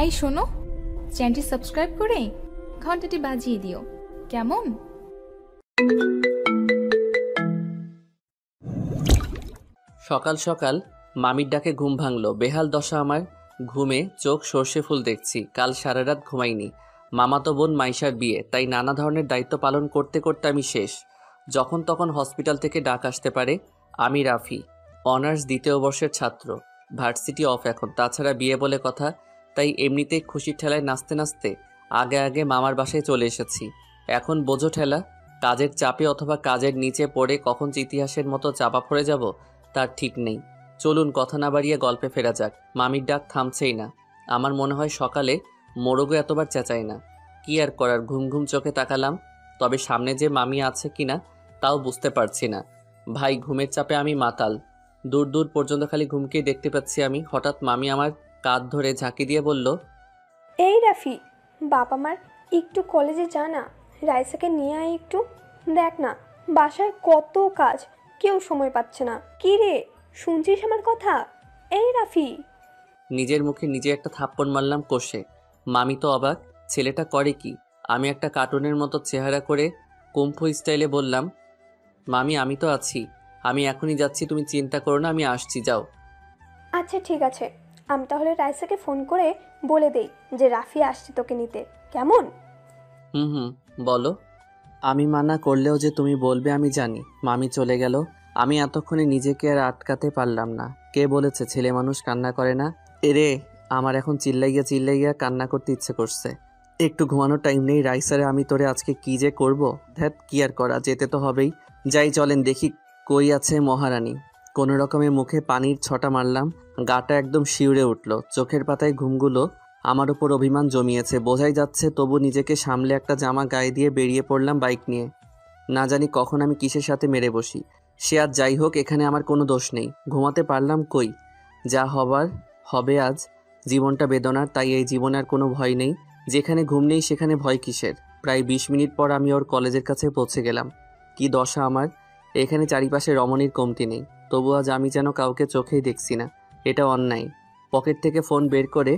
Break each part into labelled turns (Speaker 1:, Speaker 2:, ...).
Speaker 1: I শোনো, চ্যানেলটি subscribe করে ঘন্টাটি বাজিয়ে দিও কেমন।
Speaker 2: সকাল সকাল মামির ডাকে ঘুম ভাঙলো। বেহাল দশা আমার। ঘুমে চোখ সর্ষে ফুল দেখছি। কাল সারা রাত ঘুমাইনি। মামাতো বোন মাইশার বিয়ে, তাই নানা ধরনের দায়িত্ব পালন করতে করতে আমি শেষ। যখন তখন হসপিটাল থেকে ডাক আসতে পারে। আমি রাফি, অনার্স দ্বিতীয় বর্ষের ছাত্র। ভার্সিটি অফ এখন, তাছাড়া বিয়ে বলে কথা। তাই এমনিতেই খুশির ঠেলায় নাচতে নাচতে আগে আগে মামার বাসায় চলে এসেছি। এখন বোঝো ঠেলা, কাজের চাপে অথবা কাজের নিচে পড়ে কখন ইতিহাসের মতো চাপা পড়ে যাব তার ঠিক নেই। চলুন কথা না বাড়িয়ে গল্পে ফেরা যাক। মামির ডাক থামছেই না। আমার মনে হয় সকালে মোরগও এতবার চেঁচায় না। কি আর করার, ঘুম ঘুম চোখে তাকালাম। তবে সামনে যে মামি আছে কিনা তাও বুঝতে পারছি না। ভাই, ঘুমের চাপে আমি মাতাল। দূর দূর পর্যন্ত খালি ঘুমকেই দেখতে পাচ্ছি আমি। হঠাৎ মামি আমার কাঁধ ধরে ঝাঁকি দিয়ে বলল,
Speaker 3: এই রাফি, বাবা মার একটু কলেজে যা না, রাইসাকে নিয়ে আয় একটু। দেখ না, বাসায় কত কাজ, কেউ সময় পাচ্ছে না। কি রে, শুনছিস আমার কথা? এই রাফি।
Speaker 2: নিজের মুখে নিজে একটা থাপ্পড় মারলাম কষে। মামি তো অবাক, ছেলেটা করে কি। আমি একটা কার্টুনের মতো চেহারা করে কুম্ফু স্টাইলে বললাম, মামি আমি তো আছি, আমি এখনই যাচ্ছি, তুমি চিন্তা করো না, আমি আসছি, যাও।
Speaker 3: আচ্ছা ঠিক আছে, আমি তাহলে রাইসাকে ফোন করে বলে দেই যে রাফি আসছে তোকে নিতে, কেমন?
Speaker 2: হুম, বলো। আমি মানা করলেও যে তুমি বলবে আমি জানি। মামি চলে গেল। আমি এতক্ষণে নিজেকে আর আটকাতে পারলাম না। কে বলেছে ছেলে মানুষ কান্না করে না? এরে, আমার এখন চিল্লাইয়া কান্না করতে ইচ্ছে করছে। একটু ঘুমানোর টাইম নেই। রাইসারে আমি তোরে আজকে কি যে করব। ধ্যাত, কি আর করা, যেতে তো হবেই। যাই চলেন দেখি কই আছে মহারানী। কোনো রকমে মুখে পানির ছটা মারলাম। গাটা একদম শিউরে উঠল। চোখের পাতায় ঘুমগুলো আমার উপর অভিমান জমিয়েছে, বোঝাই যাচ্ছে। তবু নিজেকে সামলে একটা জামা গায়ে দিয়ে বেরিয়ে পড়লাম বাইক নিয়ে। না জানি কখন আমি কিসের সাথে মেরে বসি। সে আজ যাই হোক, এখানে আমার কোনো দোষ নেই। ঘুমাতে পারলাম কই, যা হবার হবে আজ। জীবনটা বেদনার, তাই এই জীবনে আর কোনো ভয় নেই। যেখানে ঘুম নেই সেখানে ভয় কিসের। প্রায় 20 মিনিট পর আমি ওর কলেজের কাছে পৌঁছে গেলাম। কি দশা আমার, এখানে চারিপাশে রমণীর কমতি নেই। তবু আজ আমি যেন কাউকে চোখেই দেখছি না। এটা অন্যায়। পকেট থেকে ফোন বের করে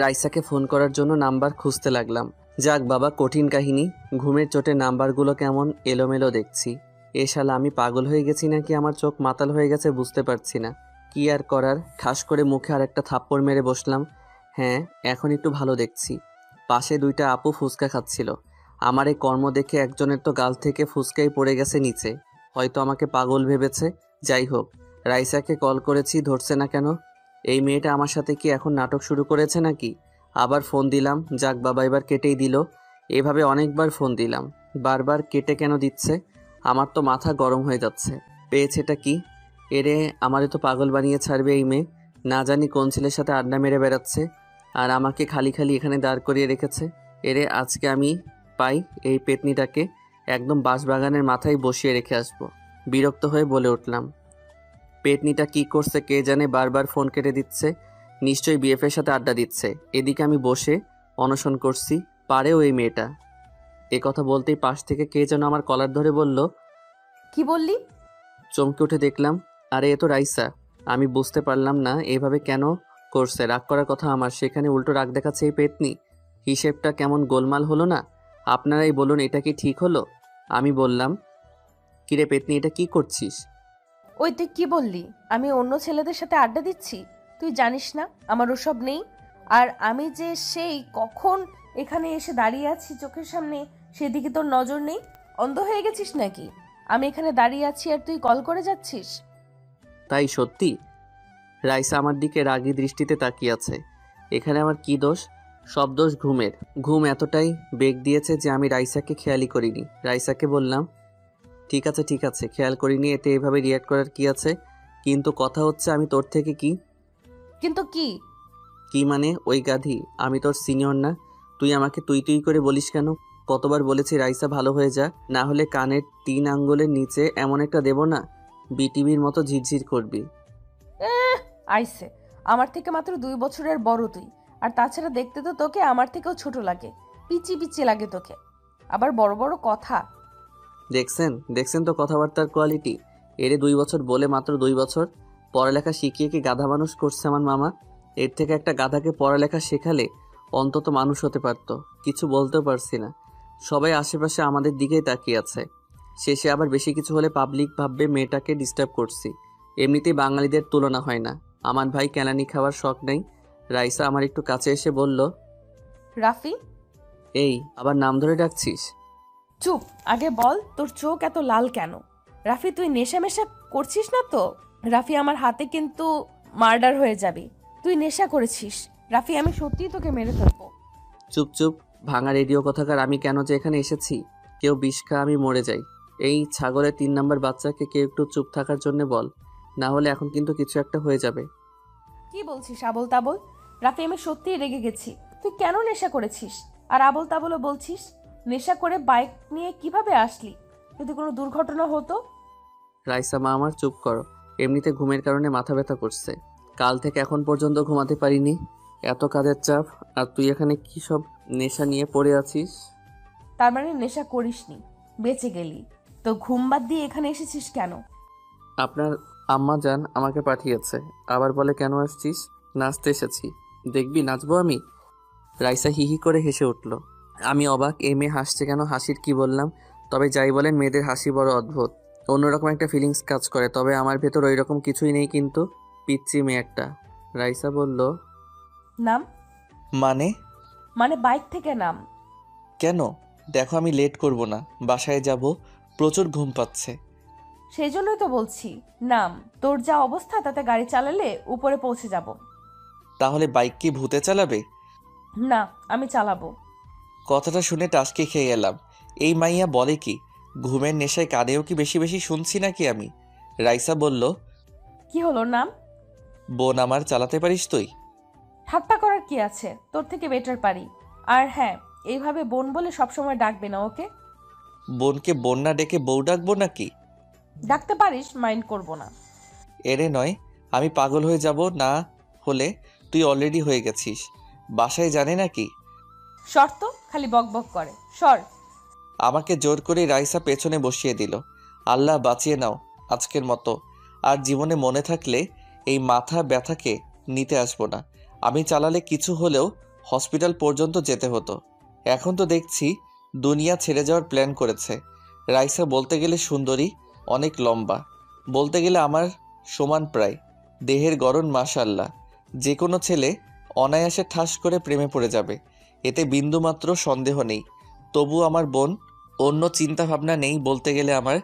Speaker 2: রাইসাকে ফোন করার জন্য নাম্বার খুঁজতে লাগলাম। যাক বাবা, কঠিন কাহিনী। ঘুমের চোটে নাম্বারগুলো কেমন এলোমেলো দেখছি। এ শালা, আমি পাগল হয়ে গেছি নাকি আমার চোখ মাতাল হয়ে গেছে বুঝতে পারছি না। কি আর করার, ঠাস করে মুখে আর একটা থাপ্পড় মেরে বসলাম। হ্যাঁ, এখন একটু ভালো দেখছি। পাশে দুইটা আপু ফুচকা খাচ্ছিল। আমার এই কর্ম দেখে একজনের তো গাল থেকে ফুচকাই পড়ে গেছে নিচে। হয়তো আমাকে পাগল ভেবেছে। যাই হোক, রাইসাকে কল করেছি, ধরছে না কেন? এই মেয়েটা আমার সাথে কি এখন নাটক শুরু করেছে নাকি? আবার ফোন দিলাম, যাক বাবা, এবার কেটেই দিল। এভাবে অনেকবার ফোন দিলাম, বারবার কেটে কেন দিচ্ছে? আমার তো মাথা গরম হয়ে যাচ্ছে। পেয়েছেটা কি? এরে, আমারে তো পাগল বানিয়ে ছাড়বে এই মেয়ে। না জানি কোন ছেলের সাথে আড্ডা মেরে বেড়াচ্ছে, আর আমাকে খালি খালি এখানে দাঁড় করিয়ে রেখেছে। এরে, আজকে আমি পাই এই পেতনিটাকে একদম বাঁশবাগানের মাথায় বসিয়ে রেখে আসবো। বিরক্ত হয়ে বলে উঠলাম, পেতনিটা কি করছে কে জানে, বারবার ফোন কেটে দিচ্ছে। নিশ্চয়ই বিএফের সাথে আড্ডা দিচ্ছে। এদিকে আমি বসে অনশন করছি, পারেও এই মেয়েটা। এ কথা বলতেই পাশ থেকে কে যেন আমার কলার ধরে বলল,
Speaker 4: কি বললি?
Speaker 2: চমকে উঠে দেখলাম, আরে এ তো রাইসা। আমি বুঝতে পারলাম না এভাবে কেন করছে। রাগ করার কথা আমার, সেখানে উল্টো রাগ দেখাচ্ছে এই পেতনি। হিসেবটা কেমন গোলমাল হলো না? আপনারাই বলুন, এটা কি ঠিক হলো? আমি বললাম, কিরে পেতনি, এটা কি করছিস?
Speaker 4: ওই তুই কি বললি? আমি অন্য ছেলেদের সাথে আড্ডা দিচ্ছি? তুই জানিস না আমার ওসব নেই। আর আমি যে সেই কখন এখানে এসে দাঁড়িয়ে আছি চোখের সামনে, সেদিকে তোর নজর নেই? অন্ধ হয়ে গেছিস নাকি? আমি এখানে দাঁড়িয়ে আছি আর তুই কল করে যাচ্ছিস?
Speaker 2: তাই সত্যি? রাইসা আমার দিকে রাগী দৃষ্টিতে তাকিয়ে আছে। এখানে আমার কি দোষ? সব দোষ ঘুমের। ঘুম এতটাই বেগ দিয়েছে যে আমি রাইসাকে খেয়ালই করিনি। রাইসাকে বললাম, ঠিক আছে, খেয়াল করিনি, এতে এভাবে রিয়াক্ট করার কি আছে? কিন্তু কথা হচ্ছে, আমি তোর থেকে কি?
Speaker 4: কিন্তু কি?
Speaker 2: কি মানে? ওই গাধি, আমি তোর সিনিয়র না? তুই আমাকে তুই তুই করে বলিস কেন? কতবার বলেছি রাইসা ভালো হয়ে যা, না হলে কানের 3 আঙ্গুলের নিচে এমন একটা দেব না, বিটিভির মতো ঝিরঝির করবি।
Speaker 4: আইসে, আমার থেকে মাত্র 2 বছরের বড় তুই। আর তাছাড়া দেখতে তো তোকে আমার থেকেও ছোট লাগে। পিচি পিচি লাগে তোকে, আবার বড় বড় কথা।
Speaker 2: দেখছেন তো কথাবার্তার কোয়ালিটি। এরে 2 বছর বলে মাত্র 2 বছর। পড়ালেখা শিখিয়ে কি গাধা মানুষ করছে আমার মামা? এর থেকে একটা গাধাকে পড়ালেখা শেখালে অন্তত মানুষ হতে পারতো। কিছু বলতেও পারছি না। সবাই আশেপাশে আমাদের দিকেই তাকিয়ে আছে। শেষে আবার বেশি কিছু হলে পাবলিক ভাববে মেয়েটাকে ডিস্টার্ব করছি। এমনিতেই বাঙালিদের তুলনা হয় না। আমার ভাই কেলানি খাওয়ার শখ নেই। রাইসা আমার একটু কাছে এসে বলল,
Speaker 4: রাফি,
Speaker 2: এই আবার নাম ধরে ডাকছিস?
Speaker 4: চুপ। আগে বল, তোর চোখ এত লাল কেন? রাফি, তুই নেশা করছিস না তো? রাফি, আমার হাতে কিন্তু মার্ডার হয়ে যাবে। তুই নেশা করেছিস রাফি, আমি সত্যিই তোকে মেরে ফেলবো।
Speaker 2: চুপ চুপ, ভাঙা রেডিও কথাকার। আমি কেন যে এখানে এসেছি? কেউ বিষ খা, আমি মরে যাই। এই ছাগলের 3 নম্বর বাচ্চাকে কেউ একটু চুপ থাকার জন্য বল, না হলে এখন কিন্তু কিছু একটা হয়ে যাবে।
Speaker 4: কি বলছিস আবল তাবল? রাফি, আমি সত্যিই রেগে গেছি। তুই কেন নেশা করেছিস? আর আবল তাবলও বলছিস? নেশা করে বাইক নিয়ে কিভাবে আসলি? যদি কোনো দুর্ঘটনা হতো?
Speaker 2: রাইসা মা আমার, চুপ করো। এমনিতে ঘুমের কারণে মাথা ব্যথা করছে। কাল থেকে এখন পর্যন্ত ঘুমাতে পারিনি। এত কাজের চাপ, আর তুই এখানে কি সব নেশা নিয়ে পড়ে আছিস?
Speaker 4: তার মানে নেশা করিসনি, বেঁচে গেলি। তো ঘুম বাদ দিয়ে এখানে এসেছিস কেন?
Speaker 2: আপনার আম্মা জান আমাকে পাঠিয়েছে। আবার বলে কেন আসছিস? নাচতে এসেছি। দেখবি নাচবো আমি? রাইসা হিহি করে হেসে উঠল। আমি অবাক, এই মেয়ে হাসছে কেন? হাসির কি বললাম? তবে যাই বলেন, মেয়েদের হাসি বড় অদ্ভুত। অন্যরকম একটা ফিলিংস কাজ করে। তবে আমার ভেতর ওই রকম কিছুই নেই। কিন্তু পিচ্চি মেয়ে একটা। রাইসা বলল,
Speaker 4: নাম?
Speaker 5: মানে?
Speaker 4: মানে বাইক থেকে নাম।
Speaker 5: কেন? দেখো আমি লেট করব না, বাসায় যাব, প্রচুর ঘুম পাচ্ছে।
Speaker 4: সেই জন্যই তো বলছি নাম। তোর যা অবস্থা তাতে গাড়ি চালালে উপরে পৌঁছে যাব।
Speaker 5: তাহলে বাইক কি ভূতে চালাবে?
Speaker 4: না, আমি চালাবো।
Speaker 5: কথাটা শুনে টাসকে খেয়ে গেলাম। এই মাইয়া বলে কি? ঘুমের নেশায় কানেও কি বেশি বেশি শুনছি নাকি আমি? রাইসা বলল,
Speaker 4: কি হলো নাম?
Speaker 5: বোন আমার, চালাতে পারিস তুই?
Speaker 4: ঠাট্টা করার কি আছে? তোর থেকে বেটার পারি। আর হ্যাঁ, এইভাবে বোন বলে সবসময় ডাকবে না, ওকে?
Speaker 5: বোনকে বোন না ডেকে বউ ডাকবো নাকি?
Speaker 4: ডাকতে পারিস, মাইন্ড করব না।
Speaker 5: এরে নয়, আমি পাগল হয়ে যাব না হলে। তুই অলরেডি হয়ে গেছিস। বাসায় জানে নাকি?
Speaker 4: শর্ত খালি বক বক করে। সর।
Speaker 5: আমাকে জোর করে রাইসা পেছনে বসিয়ে দিল। আল্লাহ বাঁচিয়ে নাও আজকের মতো। আর জীবনে মনে থাকলে এই মাথা ব্যথাকে নিতে আসবো না। আমি চালালে কিছু হলেও হসপিটাল পর্যন্ত যেতে হতো। এখন তো দেখছি দুনিয়া ছেড়ে যাওয়ার প্ল্যান করেছে। রাইসা বলতে গেলে সুন্দরী, অনেক লম্বা, বলতে গেলে আমার সমান প্রায়। দেহের গড়ন মাশাআল্লাহ। যে কোনো ছেলে অনায়াসে ঠাস করে প্রেমে পড়ে যাবে, এতে বিন্দুমাত্র সন্দেহ নেই। তবু আমার বোন, অন্য চিন্তা ভাবনা নেই। বলতে গেলে আমার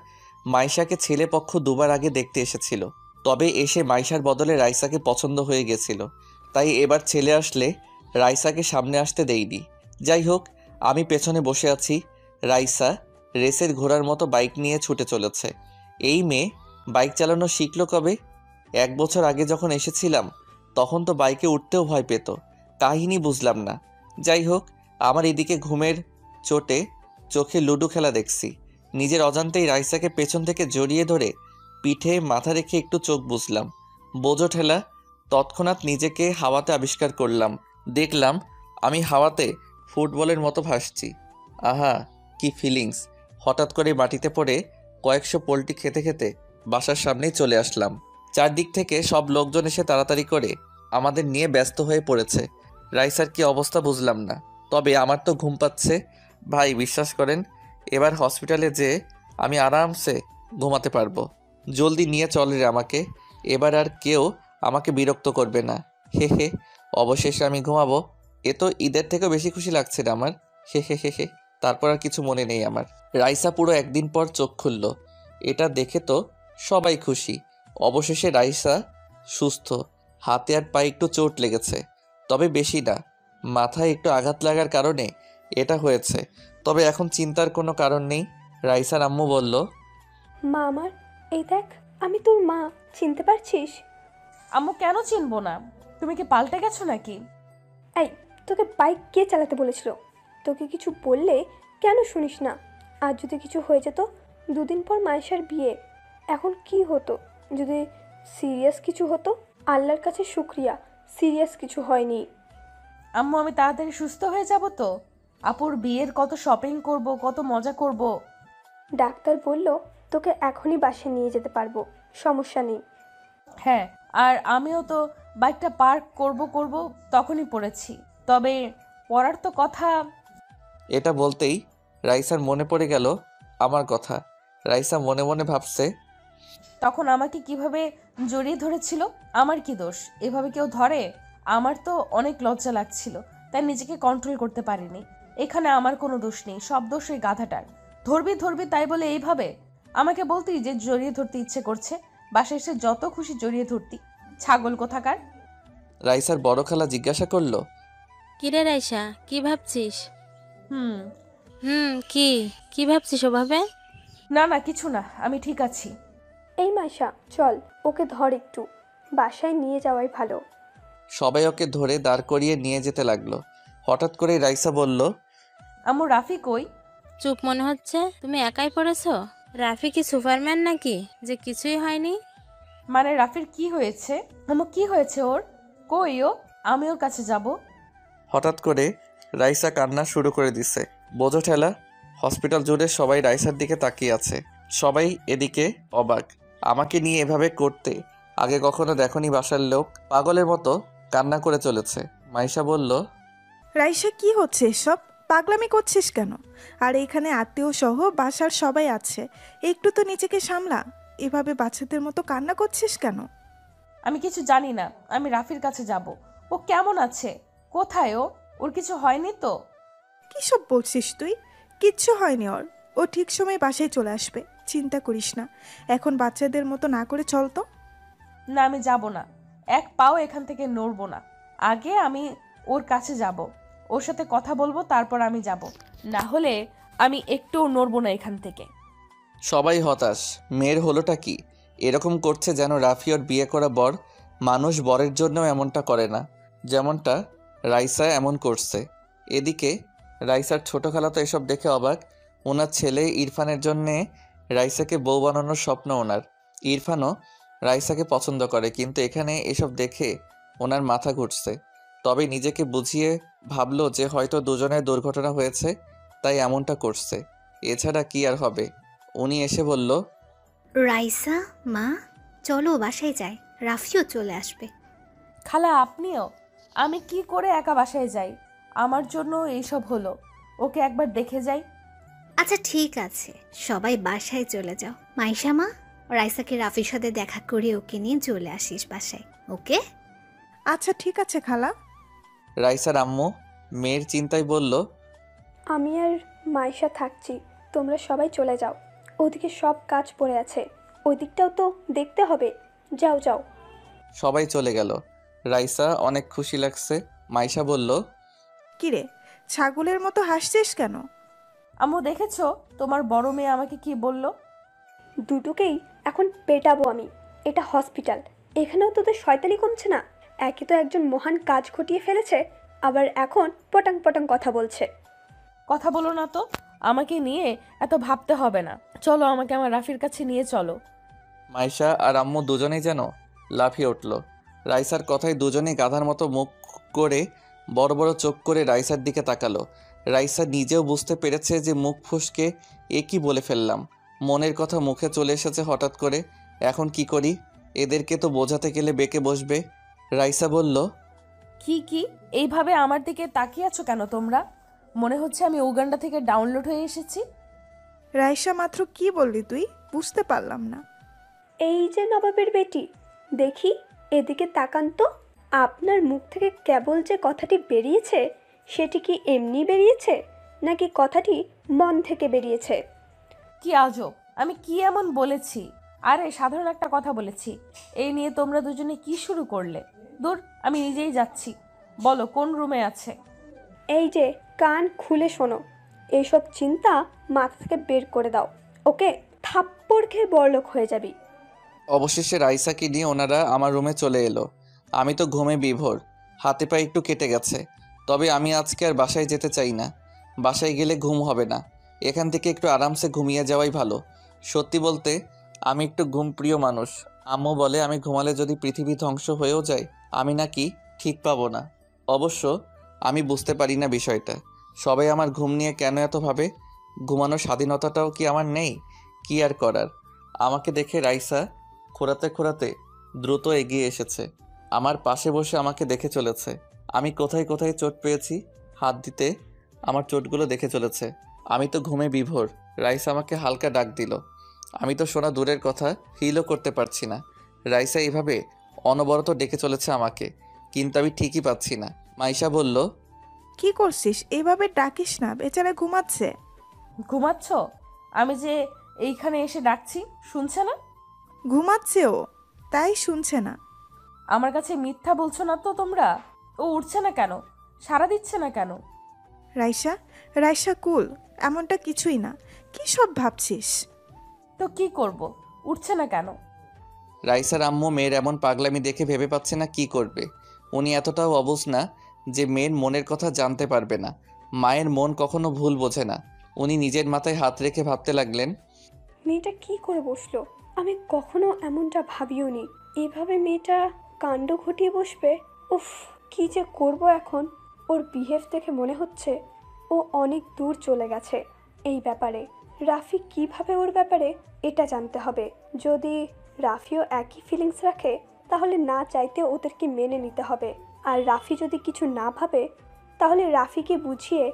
Speaker 5: মাইশাকে ছেলে পক্ষ দুবার আগে দেখতে এসেছিল। তবে এসে মাইশার বদলে রাইসাকে পছন্দ হয়ে গেছিল। তাই এবার ছেলে আসলে রাইসাকে সামনে আসতে দেইনি। যাই হোক, আমি পেছনে বসে আছি। রাইসা রেসের ঘোড়ার মতো বাইক নিয়ে ছুটে চলেছে। এই মেয়ে বাইক চালানো শিখলো কবে? 1 বছর আগে যখন এসেছিলাম তখন তো বাইকে উঠতেও ভয় পেত। কাহিনী বুঝলাম না। যাই হোক, আমার এদিকে ঘুমের চোটে চোখে লুডো খেলা দেখছি। নিজের অজান্তেই রাইসাকে পেছন থেকে জড়িয়ে ধরে পিঠে মাথা রেখে একটু চোখ বুঝলাম। বোঝো ঠেলা, তৎক্ষণাৎ নিজেকে হাওয়াতে আবিষ্কার করলাম। দেখলাম আমি হাওয়াতে ফুটবলের মতো ভাসছি। আহা, কি ফিলিংস! হঠাৎ করে মাটিতে পড়ে কয়েকশো পোল্টি খেতে খেতে বাসার সামনেই চলে আসলাম। চারদিক থেকে সব লোকজন এসে তাড়াতাড়ি করে আমাদের নিয়ে ব্যস্ত হয়ে পড়েছে। রাইসার কি অবস্থা বুঝলাম না। তবে আমার তো ঘুম পাচ্ছে। ভাই বিশ্বাস করেন, এবার হসপিটালে যেয়ে আমি আরামসে ঘুমাতে পারবো। জলদি নিয়ে চলে রে আমাকে। এবার আর কেউ আমাকে বিরক্ত করবে না। হে হে। অবশেষে আমি ঘুমাবো। এ তো ঈদের থেকেও বেশি খুশি লাগছে না আমার। হে হে হে হে। তারপর আর কিছু মনে নেই আমার। রাইসা পুরো একদিন পর চোখ খুলল। এটা দেখে তো সবাই খুশি। অবশেষে রাইসা সুস্থ। হাতে আর পায়ে একটু চোট লেগেছে, তবে বেশি না। মাথায় একটু আঘাত লাগার কারণে এটা হয়েছে। তবে এখন চিন্তার কোনো কারণ নেই। রাইসার আম্মু বলল,
Speaker 3: মা আমার, এই দেখ, আমি তোর মা, চিনতে পারছিস?
Speaker 4: আম্মু, কেন চিনবো না? তুমি কি পাল্টে গেছো নাকি?
Speaker 3: এই, তোকে বাইক কে চালাতে বলেছিল? তোকে কিছু বললে কেন শুনিস না? আর যদি কিছু হয়ে যেত? 2 দিন পর মায়েশার বিয়ে। এখন কি হতো যদি সিরিয়াস কিছু হতো? আল্লাহর কাছে শুক্রিয়া, সিরিয়াস কিছু হয়নি।
Speaker 4: আম্মু, আমি তাড়াতাড়ি সুস্থ হয়ে যাব তো? আপুর বিয়ের কত শপিং করব, কত মজা করব।
Speaker 3: ডাক্তার বলল তোকে এখনই বাসায় নিয়ে যেতে পারবো, সমস্যা নেই।
Speaker 4: হ্যাঁ, আর আমিও তো বাইকটা পার্ক করব তখনই পড়েছি। তবে পড়ার তো কথা।
Speaker 5: এটা বলতেই রাইসার মনে পড়ে গেল আমার কথা। রাইসা মনে মনে ভাবছে,
Speaker 4: তখন আমাকে কিভাবে জড়িয়ে ধরেছিল, আমার কি দোষ? এভাবে কেউ ধরে? আমার তো অনেক লজ্জা লাগছিল, তাই নিজেকে কন্ট্রোল করতে পারিনি। এখানে আমার কোনো দোষ নেই, সব দোষ ওই গাধাটার। ধরবি ধরবি তাই বলে এইভাবে আমাকে বলতি যে জড়িয়ে ধরতে ইচ্ছে করছে, বাসায় এসে যত খুশি জড়িয়ে ধরতি, ছাগল কোথাকার।
Speaker 5: রাইসার বড় খালা জিজ্ঞাসা করলো,
Speaker 6: কিরে রাইসা, কি ভাবছিস?
Speaker 4: হুম।
Speaker 6: কি কি ভাবছিস ওভাবে?
Speaker 4: না না, কিছু না, আমি ঠিক আছি।
Speaker 3: এই মাইশা চল, ওকে ধর একটু, বাসায় নিয়ে যাওয়াই ভালো।
Speaker 5: সবাই ওকে ধরে দাঁড় করিয়ে নিয়ে যেতে লাগলো। হঠাৎ করে রাইসা বলল,
Speaker 4: আম্মু রাফি কই?
Speaker 6: চুপ মনে হচ্ছে, তুমি একাই পড়েছো? রাফি কি সুপারম্যান নাকি যে কিছুই হয়নি?
Speaker 4: মানে রাফির কি হয়েছে? আম্মু কি হয়েছে ওর? কই ও? আমি ওর কাছে যাব।
Speaker 5: হঠাৎ করে রাইসা কান্না শুরু করে দিছে। বোঝো ঠেলা, হসপিটাল জুড়ে সবাই রাইসার দিকে তাকিয়ে আছে। সবাই এদিকে অবাক। আমাকে নিয়ে এভাবে করতে আগে কখনো দেখনি বাসার লোক। পাগলের মতো কান্না করে চলেছে। মাইশা বলল,
Speaker 7: রাইসা কি হচ্ছে এসব? পাগলামি করছিস কেন? আর এখানে আত্মীয় সহ বাসার সবাই আছে, একটু তো নিজেকে সামলা। এভাবে বাচ্চাদের মতো কান্না করছিস কেন?
Speaker 4: আমি কিছু জানি না, আমি রাফির কাছে যাব। ও কেমন আছে? কোথায় ও? ওর কিছু হয়নি তো?
Speaker 7: কী সব বলছিস তুই? কিচ্ছু হয়নি ওর। ও ঠিক সময় বাসায় চলে আসবে, চিন্তা করিস না। এখন বাচ্চাদের মতো না করে চল তো।
Speaker 4: না, আমি যাব না, এক পাও এখান থেকে নড়বো না। আগে আমি ওর কাছে যাব, ওর সাথে কথা বলবো, তারপর আমি যাব। না হলে আমি একটুও নড়বো না এখান থেকে।
Speaker 5: সবাই হতাশ। মেয়ের হলোটা কি? এরকম করছে যেন রাফি ওর বিয়ে করা বর। মানুষ বরের জন্যও এমনটা করে না, যেমনটা রাইসা এমন করছে। এদিকে রাইসার ছোট খালা তো এসব দেখে অবাক। ওনার ছেলে ইরফানের জন্যে রাইসাকে বউ বানানোর স্বপ্ন ওনার। ইরফানও রাইসাকে পছন্দ করে, কিন্তু এখানে এসব দেখে ওনার মাথা ঘুরছে। তবে নিজেকে বুঝিয়ে ভাবলো যে হয়তো দুজনের দুর্ঘটনা হয়েছে, তাই এমনটা করছে। এছাড়া কি আর হবে। উনি এসে বলল,
Speaker 8: রাইসা মা, চলো বাসায় যাই, রাফিও চলে আসবে।
Speaker 4: খালা আপনিও? আমি কি করে একা বাসায় যাই? আমার জন্য এইসব হলো, ওকে একবার দেখে যাই।
Speaker 8: আচ্ছা ঠিক আছে, সবাই বাসায় চলে যাও। মাইশা মা, রাইসাকে রাফির সাথে দেখা করে ওকে নিয়ে চলে আসিস বাসায়, ওকে?
Speaker 7: আচ্ছা ঠিক আছে খালা।
Speaker 5: রাইসার আম্মু মেয়ের চিন্তায় বলল,
Speaker 3: আমি আর মাইশা থাকছি, তোমরা সবাই চলে যাও। ওদিকে সব কাজ পড়ে আছে, ওই দিকটাও তো দেখতে হবে। যাও যাও।
Speaker 5: সবাই চলে গেল। রাইসা অনেক খুশি লাগছে। মাইশা বলল,
Speaker 7: কিরে, ছাগলের মতো হাসছিস কেন?
Speaker 4: আম্মু দেখেছো তোমার বড় মেয়ে আমাকে কি বলল?
Speaker 3: দুটোকেই এখন পেটাবো আমি। এটা হসপিটাল, এখানেও তোদের শয়তানি কমছে না। একে তো একজন মহান কাজ ঘটিয়ে ফেলেছে, আবার এখন পটাং পটাং কথা বলছে।
Speaker 4: কথা বলো না তো, আমাকে নিয়ে এত ভাবতে হবে না। চলো, আমাকে আমার রাফির কাছে নিয়ে চলো।
Speaker 5: মাইশা আর আম্মু দুজনেই যেন লাফিয়ে উঠল। রাইসার কথায় দুজনেই গাধার মতো মুখ করে বড় বড় চোখ করে রাইসার দিকে তাকালো। রাইসা নিজেও বুঝতে পেরেছে যে মুখ ফসকে এ কি বলে ফেললাম। মনের কথা মুখে চলে এসেছে হঠাৎ করে। এখন কি করি? এদেরকে তো বোঝাতে গেলে বেঁকে বসবে। রাইসা বলল,
Speaker 4: কি এইভাবে আমার দিকে তাকিয়ে আছো কেন তোমরা? মনে হচ্ছে আমি উগান্ডা থেকে ডাউনলোড হয়ে এসেছি।
Speaker 7: রাইসা মাত্র কি বললি তুই? বুঝতে পারলাম না।
Speaker 3: এই যে নবাবের বেটি, দেখি এদিকে তাকান তো। আপনার মুখ থেকে কেবল যে কথাটি বেরিয়েছে, সেটি কি এমনি বেরিয়েছে, নাকি কথাটি মন থেকে বেরিয়েছে?
Speaker 4: কি আজব, আমি কি এমন বলেছি? আরে সাধারণ একটা কথা বলেছি। এই নিয়ে তোমরা দুজনে কি শুরু করলে? দূর, আমি নিজেই যাচ্ছি। বলো কোন রুমে আছে?
Speaker 3: এই যে কান খুলে শোনো, এইসব চিন্তা মাথা থেকে বের করে দাও, ওকে? থাপ্পড় খেয়ে বড়লোক হয়ে যাবি।
Speaker 5: অবশেষে রাইসাকে নিয়ে ওনারা আমার রুমে চলে এলো। আমি তো ঘুমে বিভোর, হাতে পায়ে একটু কেটে গেছে। তবে আমি আজকে আর বাসায় যেতে চাই না। বাসায় গেলে ঘুম হবে না। এখান থেকে একটু আরামসে ঘুমিয়ে যাওয়াই ভালো। সত্যি বলতে আমি একটু ঘুমপ্রিয় মানুষ। আম্মু বলে আমি ঘুমালে যদি পৃথিবী ধ্বংস হয়েও যায়, আমি নাকি ঠিক পাবো না। অবশ্য আমি বুঝতে পারি না বিষয়টা। সবাই আমার ঘুম নিয়ে কেন এত ভাবে? ঘুমানোর স্বাধীনতাটাও কি আমার নেই? কি আর করার। আমাকে দেখে রাইসা খোঁড়াতে খোঁড়াতে দ্রুত এগিয়ে এসেছে। আমার পাশে বসে আমাকে দেখে চলেছে। আমি কোথায় কোথায় চোট পেয়েছি, হাত দিতে আমার চোটগুলো দেখে চলেছে। আমি তো ঘুমে বিভোর। রাইসা আমাকে হালকা ডাক দিল। আমি তো শোনা দূরের কথা ফিলও করতে পারছি না। রাইসা এভাবে অনবরত ডেকে চলেছে আমাকে, কিন্তু আমি ঠিকই পাচ্ছি না। মাইশা বলল,
Speaker 7: কি করছিস? এইভাবে ডাকিস না, বেচারা ঘুমাচ্ছে।
Speaker 4: ঘুমাচ্ছ? আমি যে এইখানে এসে ডাকছি শুনছে না?
Speaker 7: ঘুমাচ্ছে ও, তাই শুনছে না।
Speaker 4: আমার কাছে মিথ্যা বলছো না তো তোমরা? ও উঠছে না কেন? সাড়া দিচ্ছে না কেন?
Speaker 7: রাইসা, রাইসা কুল, এমনটা কিছুই না। কি সব ভাবছিস?
Speaker 4: তো কি করব? উঠছে না কেন?
Speaker 5: রাইসার আম্মু মেয়ের এমন পাগলামি দেখে ভেবে পাচ্ছে না কি করবে। উনি এতটাও অবুঝ না যে মেয়ের মনের কথা জানতে পারবে না। মায়ের মন কখনো ভুল বোঝে না। উনি নিজের মাথায় হাত রেখে ভাবতে লাগলেন,
Speaker 3: মেয়েটা কি করে বসলো? আমি কখনো এমনটা ভাবিও নি। এভাবে মেয়েটা কাণ্ড ঘটিয়ে বসবে। উফ, কি যে করব এখন। ওর বিহেভ দেখে মনে হচ্ছে ও অনেক দূর চলে গেছে এই ব্যাপারে। রাফি কিভাবে ওর ব্যাপারে এটা জানতে হবে। যদি রাফিও একই ফিলিংস রাখে তাহলে না চাইতে ওদেরকে মেনে নিতে হবে। আর রাফি যদি কিছু না ভাবে তাহলে রাফিকে বুঝিয়ে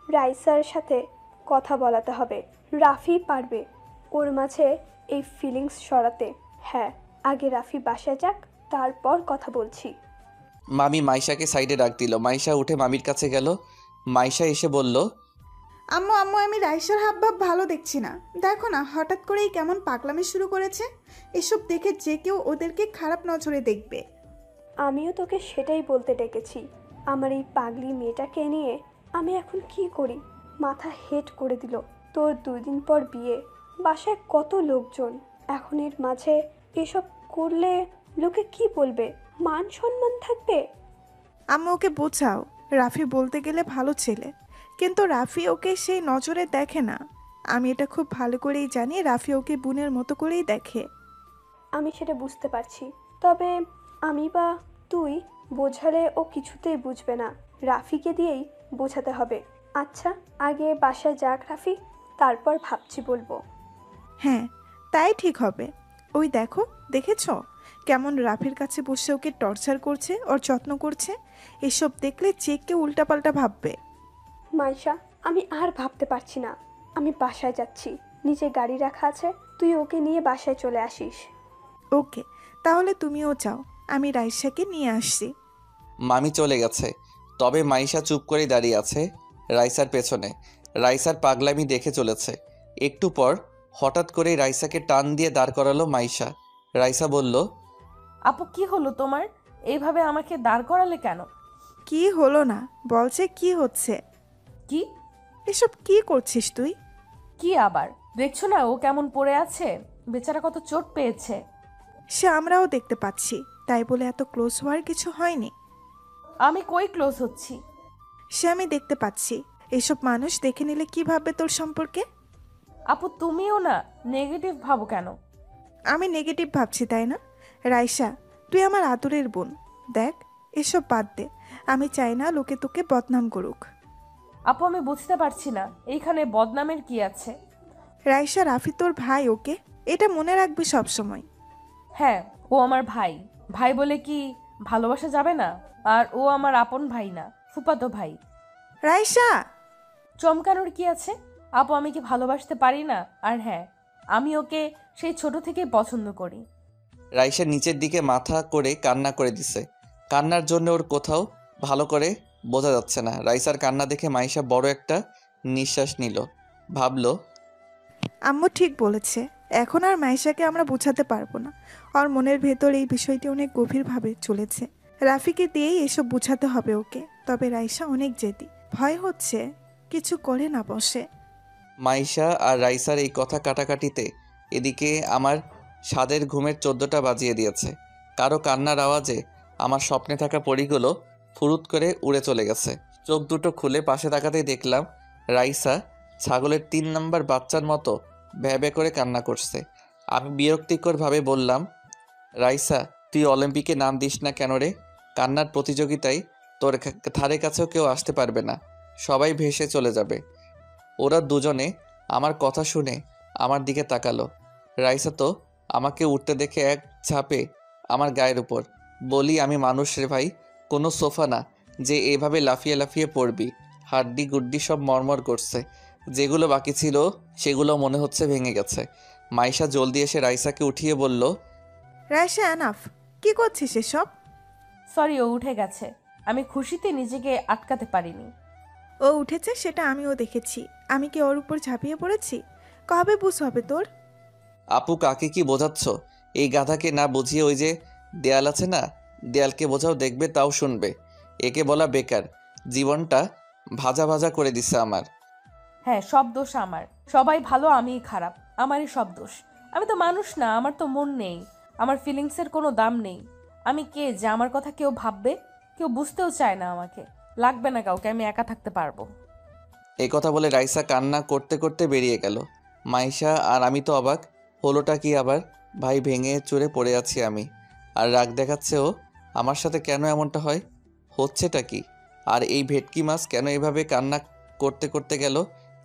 Speaker 3: রাইসার সাথে কথা বলাতে হবে। রাফি পারবে ওর মাঝে এই ফিলিংস সরাতে। হ্যাঁ, আগে রাফি বাসায় যাক, তারপর কথা বলছি।
Speaker 5: মামি মাইশাকে সাইডে ডাক দিল। মাইশা উঠে মামির কাছে গেল। মাইশা এসে বলল,
Speaker 9: আম্মু আম্মু, আমি রাইসার হাবভাব ভালো দেখছি না। দেখো না, হঠাৎ করেই কেমন পাগলামি শুরু করেছে। এসব দেখে যে কেউ ওদেরকে খারাপ নজরে দেখবে।
Speaker 3: আমিও তোকে সেটাই বলতে ডেকেছি। আমার এই পাগলি মেয়েটাকে নিয়ে আমি এখন কি করি? মাথা হেট করে দিল। তোর 2 দিন পর বিয়ে, বাসায় কত লোকজন। এখন এর মাঝে এসব করলে লোকে কি বলবে? মান সম্মান থাকবে?
Speaker 7: আম্মু ওকে বোঝাও। রাফি বলতে গেলে ভালো ছেলে, কিন্তু রাফি ওকে সেই নজরে দেখে না। আমি এটা খুব ভালো করেই জানি, রাফি ওকে বোনের মতো করেই দেখে।
Speaker 3: আমি সেটা বুঝতে পারছি, তবে আমি বা তুই বোঝালে ও কিছুতেই বুঝবে না। রাফিকে দিয়েই বোঝাতে হবে। আচ্ছা, আগে বাসায় যাক রাফি, তারপর ভাবছি বলবো।
Speaker 7: হ্যাঁ, তাই ঠিক হবে। ওই দেখো, দেখেছো কেমন রাফির কাছে বসে ওকে টর্চার করছে, ওর যত্ন করছে। এসব দেখলে যে কেউ উল্টাপাল্টা ভাববে।
Speaker 3: মাইশা, আমি আর ভাবতে পারছি না। আমি বাসায় যাচ্ছি, নিচে গাড়ি রাখা আছে, তুই ওকে নিয়ে বাসায় চলে আসিস।
Speaker 7: ওকে, তাহলে তুমিও যাও, আমি রাইসাকে নিয়ে আসছি।
Speaker 5: মামি চলে গেছে। তবে মাইশা চুপ করে দাঁড়িয়ে আছে রাইসার পেছনে। রাইসার পাগলামি দেখে চলেছে। একটু পর হঠাৎ করেই রাইসাকে টান দিয়ে দাঁড় করালো মাইশা। রাইসা বলল,
Speaker 4: আপু কি হলো তোমার? এইভাবে আমাকে দাঁড় করালে কেন?
Speaker 7: কি হলো না বলছে, কি হচ্ছে?
Speaker 4: কি
Speaker 7: এসব কি করছিস তুই?
Speaker 4: কি আবার? দেখছো না ও কেমন পড়ে আছে? বেচারা কত চোট পেয়েছে।
Speaker 7: সে আমরাও দেখতে পাচ্ছি, তাই বলে এত ক্লোজ হওয়ার কিছু হয়নি।
Speaker 4: আমি কই ক্লোজ হচ্ছি?
Speaker 7: সে আমি দেখতে পাচ্ছি। এসব মানুষ দেখে নিলে কি ভাববে তোর সম্পর্কে?
Speaker 4: আপু তুমিও না নেগেটিভ ভাবো কেন?
Speaker 7: আমি নেগেটিভ ভাবছি তাই না? রাইসা, তুই আমার আদরের বোন। দেখ, এসব বাদ দে। আমি চাই না লোকে তোকে বদনাম করুক।
Speaker 4: আপু আমি বুঝতে পারছি না এইখানে বদনামের কি আছে।
Speaker 7: রাইসা, রাফি তোর ভাই, ওকে? এটা মনে রাখবি সব সময়।
Speaker 4: হ্যাঁ, ও আমার ভাই। ভাই বলে কি ভালোবাসা যাবে না? আর ও আমার আপন ভাই না, ফুফাতো ভাই।
Speaker 7: রাইসা!
Speaker 4: চমকানোর কি আছে? আপু আমি কি ভালোবাসতে পারি না? আর হ্যাঁ, আমি ওকে সেই ছোট থেকেই পছন্দ করি।
Speaker 5: রাইসা নিচের দিকে মাথা করে কান্না করে দিছে। কান্নার জন্য ওর কোথাও ভালো করে বোঝা যাচ্ছে না। রাইসার কান্না দেখে মাইশা বড় একটা নিঃশ্বাস নিল। ভাবলো,
Speaker 7: আম্মু ঠিক বলেছে। এখন আর মাইশাকে আমরা বোঝাতে পারবো না। ওর মনের ভেতর এই বিষয়টি অনেক গভীরভাবে চলেছে। রাফিকে দিয়েই এসব বোঝাতে হবে ওকে। তবে রাইসা অনেক জেদি, ভয় হচ্ছে কিছু করে না বসে।
Speaker 5: মাইশা আর রাইসার এই কথা কাটাকাটিতে এদিকে আমার স্বাদের ঘুমের 14টা বাজিয়ে দিয়েছে। কারো কান্নার আওয়াজে আমার স্বপ্নে থাকা পরীগুলো ফুরুত করে উড়ে চলে গেছে। চোখ দুটো খুলে পাশে তাকাতেই দেখলাম রাইসা ছাগলের 3 নাম্বার বাচ্চার মতো ভ্যা ভ্যা করে কান্না করছে। আমি বিরক্তিকরভাবে বললাম, রাইসা, তুই অলিম্পিকে নাম দিস না কেন রে? কান্নার প্রতিযোগিতায় তোর ধারে কাছেও কেউ আসতে পারবে না, সবাই ভেসে চলে যাবে। ওরা দুজনে আমার কথা শুনে আমার দিকে তাকালো। রাইসা তো আমাকে উঠতে দেখে এক ঝাঁপে আমার গায়ের উপর। বলি, আমি মানুষ রে ভাই, কোনো সোফা না যে এভাবে লাফিয়ে লাফিয়ে পড়বি। হাড্ডি গুড্ডি সব মরমর করছে। যেগুলো বাকি ছিল সেগুলো মনে হচ্ছে ভেঙে গেছে। মাইশা জলদি এসে রাইসাকে উঠিয়ে বলল,
Speaker 7: রাইসা এনাফ, কি করছিস এসব?
Speaker 4: সরি, ও উঠে গেছে। আমি খুশিতে নিজেকে আটকাতে পারিনি।
Speaker 7: ও উঠেছে সেটা আমিও দেখেছি। আমি কি ওর উপর ঝাঁপিয়ে পড়েছি? কবে বুঝ হবে তোর?
Speaker 5: আপু কাকে কি বোঝাচ্ছ? এই গাধাকে না বুঝিয়ে ওই যে দেয়াল আছে না, দেয়ালকে বোঝাও, দেখবে তাও শুনবে। একে বলা বেকার, জীবনটা ভাজা ভাজা করে দিছে আমার।
Speaker 4: হ্যাঁ, সব দোষ আমার। সবাই ভালো, আমিই খারাপ। আমারই সব দোষ। আমি তো মানুষ না, আমার তো মন নেই, আমার ফিলিংসের কোনো দাম নেই। আমি কে যে আমার কথা কেউ ভাববে? কেউ বুঝতেও চায় না আমাকে। লাগবে না কাউকে, আমি একা থাকতে পারবো।
Speaker 5: এই কথা বলে রাইসা কান্না করতে করতে বেরিয়ে গেল। মাইশা আর আমি তো অবাক, হলোটা কি আবার? ভাই ভেঙে চুরে পড়ে আছি আমি, আর রাগ দেখাচ্ছে ও। আমার সাথে কেন এমনটা হয়? হচ্ছেটা কি? আর এই ভেটকি মাছ কেন এভাবে কান্না করতে করতে গেল?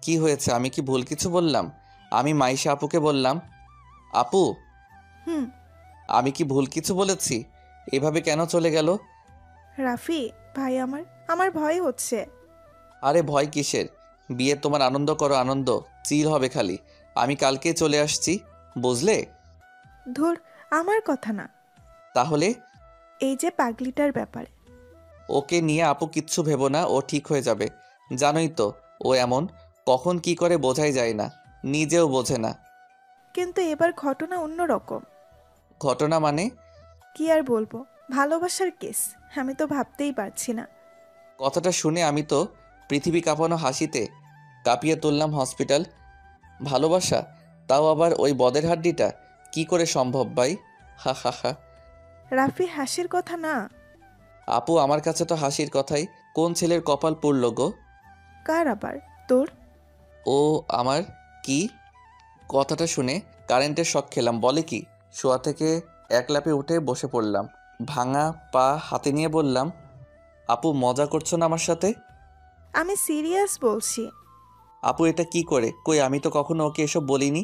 Speaker 5: কি হয়েছে? আমি কি ভুল কিছু বললাম? আমি মাইশা আপুকে বললাম, আপু
Speaker 7: হুম।
Speaker 5: আমি কি ভুল কিছু বলেছি? এভাবে কেন চলে গেল?
Speaker 7: রাফি ভাই, আমার ভয় হচ্ছে।
Speaker 5: আরে ভয় কিসের? বিয়ে তোমার আনন্দ করো, আনন্দ চিল হবে খালি। আমি কালকে চলে আসছি, বুঝলে?
Speaker 7: ধুর, আমার কথা না,
Speaker 5: তাহলে?
Speaker 7: এই যে পাগলিটার ব্যাপারে।
Speaker 5: ওকে নিয়ে আপু কিচ্ছু ভেবো না, ও ঠিক হয়ে যাবে। জানোই তো ও এমন, কখন কি করে বোঝাই যায় না, নিজেও বোঝে না।
Speaker 7: কিন্তু এবার ঘটনা অন্যরকম।
Speaker 5: ঘটনা মানে?
Speaker 7: কি আর বলবো, ভালোবাসার কেস। আমি তো ভাবতেই পারছি না।
Speaker 5: কথাটা শুনে আমি তো পৃথিবী কাঁপানো হাসিতে কাঁপিয়ে তুললাম হসপিটাল। ভালোবাসা, তাও আবার ওই বদের হাড্ডিটা, কি করে সম্ভব ভাই? হা হা হা।
Speaker 7: রাফি, হাসির কথা না।
Speaker 5: আপু আমার কাছে তো হাসির কথাই। কোন ছেলের কপাল পুড়ল গো?
Speaker 7: কার আবার? তোর?
Speaker 5: ও আমার। কি? কথাটা শুনে কারেন্টের শক খেলাম। বলে কি? শোয়া থেকে এক লাফে উঠে বসে পড়লাম, ভাঙা পা হাতে নিয়ে বললাম, আপু মজা করছো না আমার সাথে?
Speaker 7: আমি সিরিয়াস বলছি।
Speaker 5: আপু এটা কি করে? কই, আমি তো কখনো ওকে এসব বলিনি।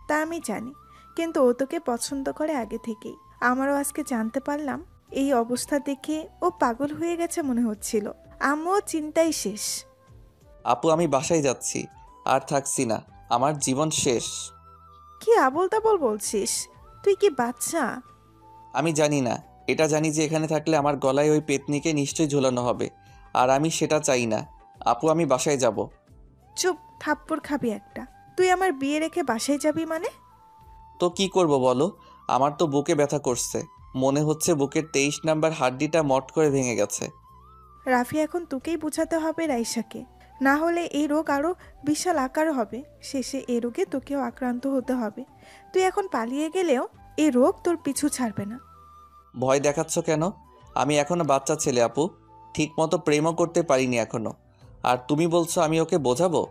Speaker 7: তা আমি জানি, কিন্তু ও তোকে পছন্দ করে আগে থেকেই। আমারও আজকে জানতে পারলাম। এই অবস্থা দেখে ও পাগল হয়ে গেছে মনে হচ্ছিল। আমিও চিন্তাই শেষ।
Speaker 5: আপু আমি বাসায় যাচ্ছি, আর থাকছি না, আমার জীবন শেষ।
Speaker 7: কি আবোল তাবোল বলছিস? তুই কি বাচ্চা?
Speaker 5: আমি জানি না, এটা জানি যে এখানে থাকলে আমার গলায় ওই পেতনিকে নিশ্চয়ই ঝোলানো হবে, আর আমি সেটা চাই না। আপু আমি বাসায় যাব।
Speaker 7: চুপ, থাপ্পড় খাবি একটা। তুই আমার বিয়ে রেখে বাসায় যাবি মানে?
Speaker 5: তো কি করব বলো? আমার তো বুকে ব্যথা করছে, মনে হচ্ছে বুকের 23 নাম্বার হাড্ডিটা মট করে ভেঙে গেছে।
Speaker 7: রাফি, এখন তোকেই বোঝাতে হবে রাইসাকে, না হলে এই রোগ আরো বিশাল আকার হবে। শেষে এই রোগে তোকেও আক্রান্ত হতে হবে। তুই এখন পালিয়ে গেলেও এই রোগ তোর পিছু ছাড়বে না।
Speaker 5: ভয় দেখাচ্ছ কেন? আমি এখনো বাচ্চা ছেলে আপু, ঠিক মতো প্রেমও করতে পারিনি এখনো। আর তুমি বলছো আমি ওকে বোঝাবো?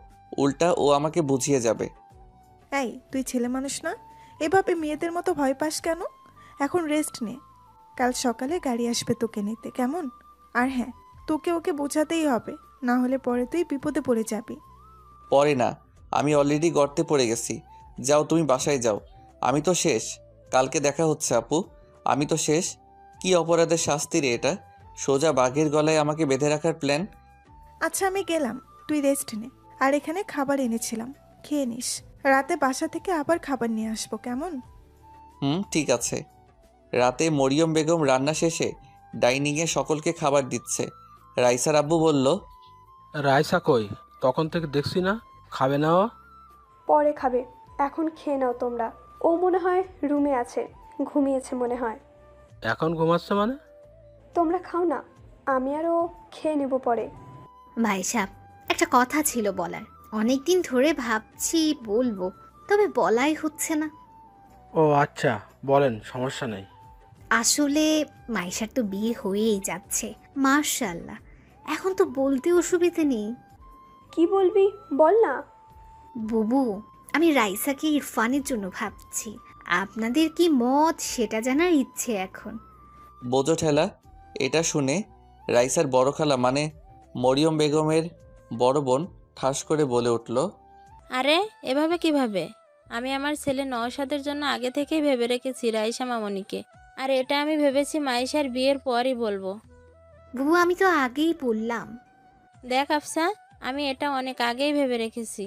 Speaker 5: উল্টা ও আমাকে বুঝিয়ে যাবে।
Speaker 7: এই, তুই ছেলে মানুষ না? এভাবে মেয়েদের মতো ভয় পাস কেন? এখন রেস্ট নে, কাল সকালে গাড়ি আসবে তোকে নিতে, কেমন? আর হ্যাঁ, তোকে ওকে বোঝাতেই হবে, না হলে পরে তুই বিপদে পড়ে যাবি।
Speaker 5: পরে না, আমি অলরেডি গর্তে পড়ে গেছি। যাও তুমি বাসায় যাও, আমি তো শেষ। কালকে দেখা হচ্ছে আপু, আমি তো শেষ। কি অপরাধের শাস্তি রে এটা? সোজা বাঘের গলায় আমাকে বেঁধে রাখার প্ল্যান।
Speaker 7: আচ্ছা, আমি গেলাম, তুই রেস্ট নে। আর এখানে খাবার এনেছিলাম, খেয়ে নিস। রাতে বাসা থেকে আবার খাবার নিয়ে আসবো, কেমন?
Speaker 5: ঠিক আছে। রাতে মরিয়ম বেগম রান্না শেষে ডাইনিংয়ে সকলকে খাবার দিচ্ছে। রাইসার আব্বু বলল,
Speaker 10: রাইসা কই? তখন থেকে দেখছি না, খাবে না ও?
Speaker 3: পরে খাবে, এখন খেয়ে নাও তোমরা। ও মনে হয় রুমে আছে, ঘুমিয়েছে মনে হয়।
Speaker 10: এখন ঘুমাচ্ছে মানে?
Speaker 3: তোমরা খাও না, আমি আর ও খেয়ে নেব পরে।
Speaker 8: ভাই সাহেব, একটা কথা ছিল বলার। অনেকদিন ধরে ভাবছি বলবো, তবে বলাই হচ্ছে না।
Speaker 10: ও আচ্ছা, বলেন, সমস্যা নেই।
Speaker 8: আসলে মাইশার তো বিয়ে হয়েই যাচ্ছে, মাশাআল্লাহ। এখন তো বলতে অসুবিধে নেই।
Speaker 3: কি বলবি বল না।
Speaker 8: বুবু, আমি রাইসাকে ইরফানের জন্য ভাবছি। আপনাদের কি মত সেটা জানার ইচ্ছে এখন।
Speaker 5: বোঝো ঠেলা। এটা শুনে রাইসার বড় খালা মানে মরিয়ম বেগমের বড় বোন ঠাস করে বলে উঠল,
Speaker 6: আরে এভাবে কিভাবে? আমি আমার ছেলে নওশাদের জন্য আগে থেকেই ভেবে রেখেছি রাইসা মামনিকে। আর এটা আমি ভেবেছি মাইশার বিয়ের পরই বলবো।
Speaker 8: বুবু, আমি তো আগেই বললাম।
Speaker 6: দেখ আফসা, আমি এটা অনেক আগেই ভেবে রেখেছি।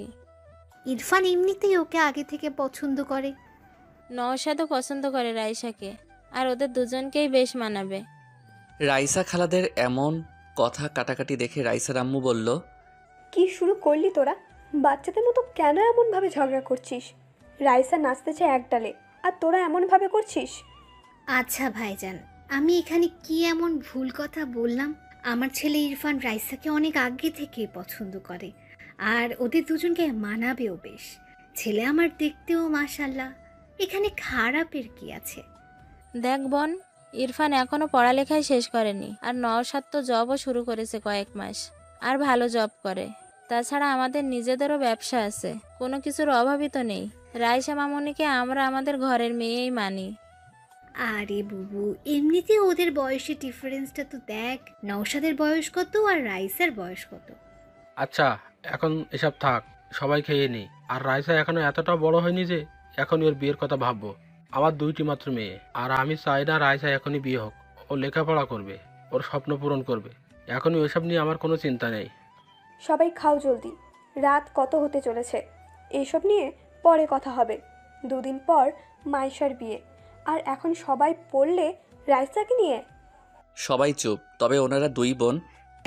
Speaker 8: ইরফান এমনিতেই ওকে আগে থেকে পছন্দ করে।
Speaker 6: নওশাদও পছন্দ করে রাইসাকে, আর ওদের দুজনকেই বেশ মানাবে।
Speaker 2: রাইসা খালাদের এমন কথা কাটাকাটি দেখে রাইসার আম্মু বলল,
Speaker 3: কি শুরু করলি তোরা? বাচ্চাদের মতো কেন এমনভাবে ঝগড়া করছিস? রাইসা নাচতে চায় এক ডালে, আর তোরা এমনভাবে করছিস?
Speaker 8: আচ্ছা ভাইজান, আমি এখানে কি এমন ভুল কথা বললাম? আমার ছেলে ইরফান রাইসাকে অনেক আগে থেকেই পছন্দ করে, আর ওদের দুজনকে মানাবেও বেশ। ছেলে আমার দেখতেও মাশাল্লাহ, এখানে খারাপের কি আছে?
Speaker 6: দেখ বোন, ইরফান এখনো পড়ালেখাই শেষ করেনি, আর নওশাদ তো জবও শুরু করেছে কয়েক মাস, আর ভালো জব করে। তাছাড়া আমাদের নিজেদেরও ব্যবসা আছে, কোনো কিছুর অভাবই তো নেই। রাইসা মামুনিকে আমরা আমাদের ঘরের মেয়েই মানি।
Speaker 8: আরে বুবু, এমনিতে ওদের বয়সের ডিফারেন্সটা তো দেখ। নওশাদের বয়স কত আর রাইসার বয়স কত?
Speaker 10: আচ্ছা, এখন এসব থাক, সবাই খেয়ে নেই। আর রাইসা এখনো এতটা বড় হয়নি যে এখন ওর বিয়ের কথা ভাববো। আমার 2টি মাত্র মেয়ে, আর আমি চাই না রাইসা এখনই বিয়ে হোক। ও লেখাপড়া করবে, ওর স্বপ্ন পূরণ করবে। এখনই ওইসব নিয়ে আমার কোনো চিন্তা নেই।
Speaker 3: সবাই খাও জলদি, রাত কত হতে চলেছে। এইসব নিয়ে পরে কথা হবে। 2 দিন পর মাইশার বিয়ে, আর এখন সবাই পড়লে রাইসাকে নিয়ে।
Speaker 2: সবাই চুপ। তবে ওনারা 2 বোন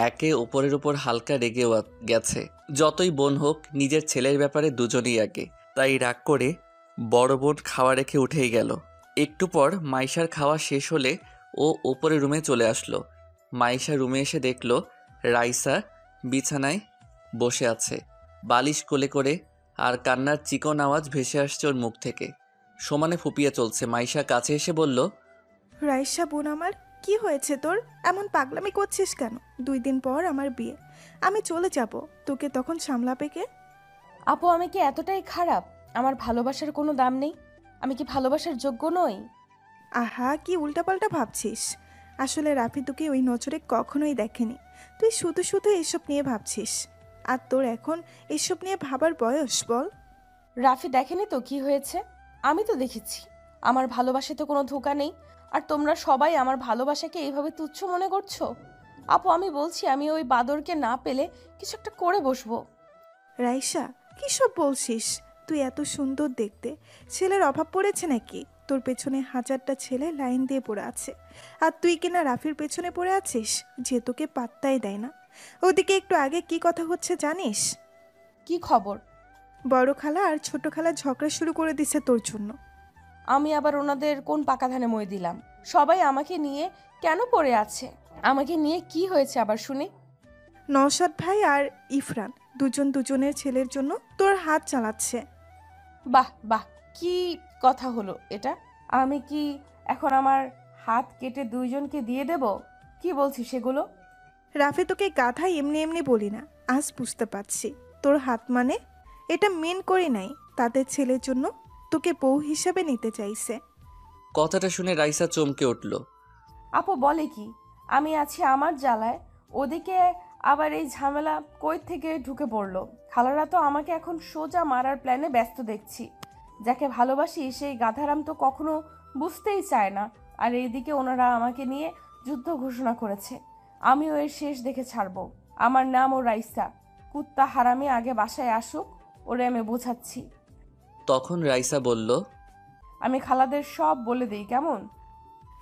Speaker 2: একে অপরের উপর হালকা রেগেও গেছে। যতই বোন হোক, নিজের ছেলের ব্যাপারে দুজনেই আগে। তাই রাগ করে বড় বোন খাওয়া রেখে উঠেই গেল। একটু পর মাইশার খাওয়া শেষ হলে ও ওপরে রুমে চলে আসলো। মাইশা রুমে এসে দেখল রাইসা বিছানায় বসে আছে, বালিশ কোলে করে, আর কান্নার চিকন আওয়াজ ভেসে আসছে ওর মুখ থেকে। সমানে ফুপিয়ে চলছে। মাইশা কাছে এসে বলল,
Speaker 7: রাইসা বোন আমার, কি হয়েছে তোর? এমন পাগলামি করছিস কেন? 2 দিন পর আমার বিয়ে, আমি চলে যাব, তোকে তখন সামলাবে কে?
Speaker 4: আপু, আমি কি এতটাই খারাপ? আমার ভালোবাসার কোনো দাম নেই? আমি কি ভালোবাসার যোগ্য নই?
Speaker 7: আহা, কি উল্টাপাল্টা ভাবছিস। আসলে রাফি তোকে ওই নজরে কখনোই দেখেনি। তুই শুধু শুধু এসব নিয়ে ভাবছিস। আর তোর এখন এসব নিয়ে ভাবার বয়স বল?
Speaker 4: রাফি দেখেনি তো কি হয়েছে? আমি তো দেখেছি। আমার ভালোবাসায় তো কোনো ধোঁকা নেই, আর তোমরা সবাই আমার ভালোবাসাকে এইভাবে তুচ্ছ মনে করছো। আপু, আমি বলছি, আমি ওই বাদরকে না পেলে কিছু একটা করে বসবো।
Speaker 7: রাইসা, কী সব বলছিস? তুই এত সুন্দর দেখতে, ছেলের অভাব পড়েছে নাকি? তোর পেছনে 1000টা ছেলে লাইন দিয়ে পড়ে আছে, আর তুই কিনা রাফির পেছনে পড়ে আছিস, যে তোকে পাত্তাই দেয় না। ওদিকে একটু আগে কি কথা হচ্ছে জানিস?
Speaker 4: কি খবর?
Speaker 7: বড় খালা আর ছোট খালা ঝগড়া শুরু করে দিছে তোর জন্য।
Speaker 4: আমি আবার ওনাদের কোন পাকা ধানে মই দিলাম? সবাই আমাকে নিয়ে কেন পড়ে আছে? আমাকে নিয়ে কি হয়েছে আবার শুনি?
Speaker 7: নওশাদ ভাই আর ইফরান দুজনের ছেলের জন্য তোর হাত চালাচ্ছে।
Speaker 4: বাহ বাহ, কি কথা হলো এটা? আমি কি এখন আমার হাত কেটে 2 জনকে দিয়ে দেব? কি বলছিস সেগুলো?
Speaker 7: রাফি, তোকে গাধা এমনি এমনি বলি না, আজ বুঝতে পারছি। তোর হাত মানে এটা মেন করি নাই, তাদের ছেলের জন্য তোকে বউ হিসেবে নিতে চাইছে।
Speaker 2: কথাটা শুনে রাইসা চমকে উঠল।
Speaker 4: আপু বলে কি? আমি আছি আমার জ্বালায়, ওদিকে আবার এই ঝামেলা কই থেকে ঢুকে পড়লো? খালারা তো আমাকে এখন সোজা মারার প্ল্যানে ব্যস্ত দেখছি। যাকে ভালোবাসি সেই গাধারাম তো কখনো বুঝতেই চায় না। আর এইদিকে ওনারা আমাকে নিয়ে যুদ্ধ ঘোষণা করেছে। আমিও এর শেষ দেখে ছাড়বো। আমার নাম ও রাইসা। কুত্তা হারামি আগে বাসায় আসুক, ওরে আমি বোঝাচ্ছি।
Speaker 2: তখন রাইসা বলল,
Speaker 4: আমি খালাদের সব বলে দিই, কেমন?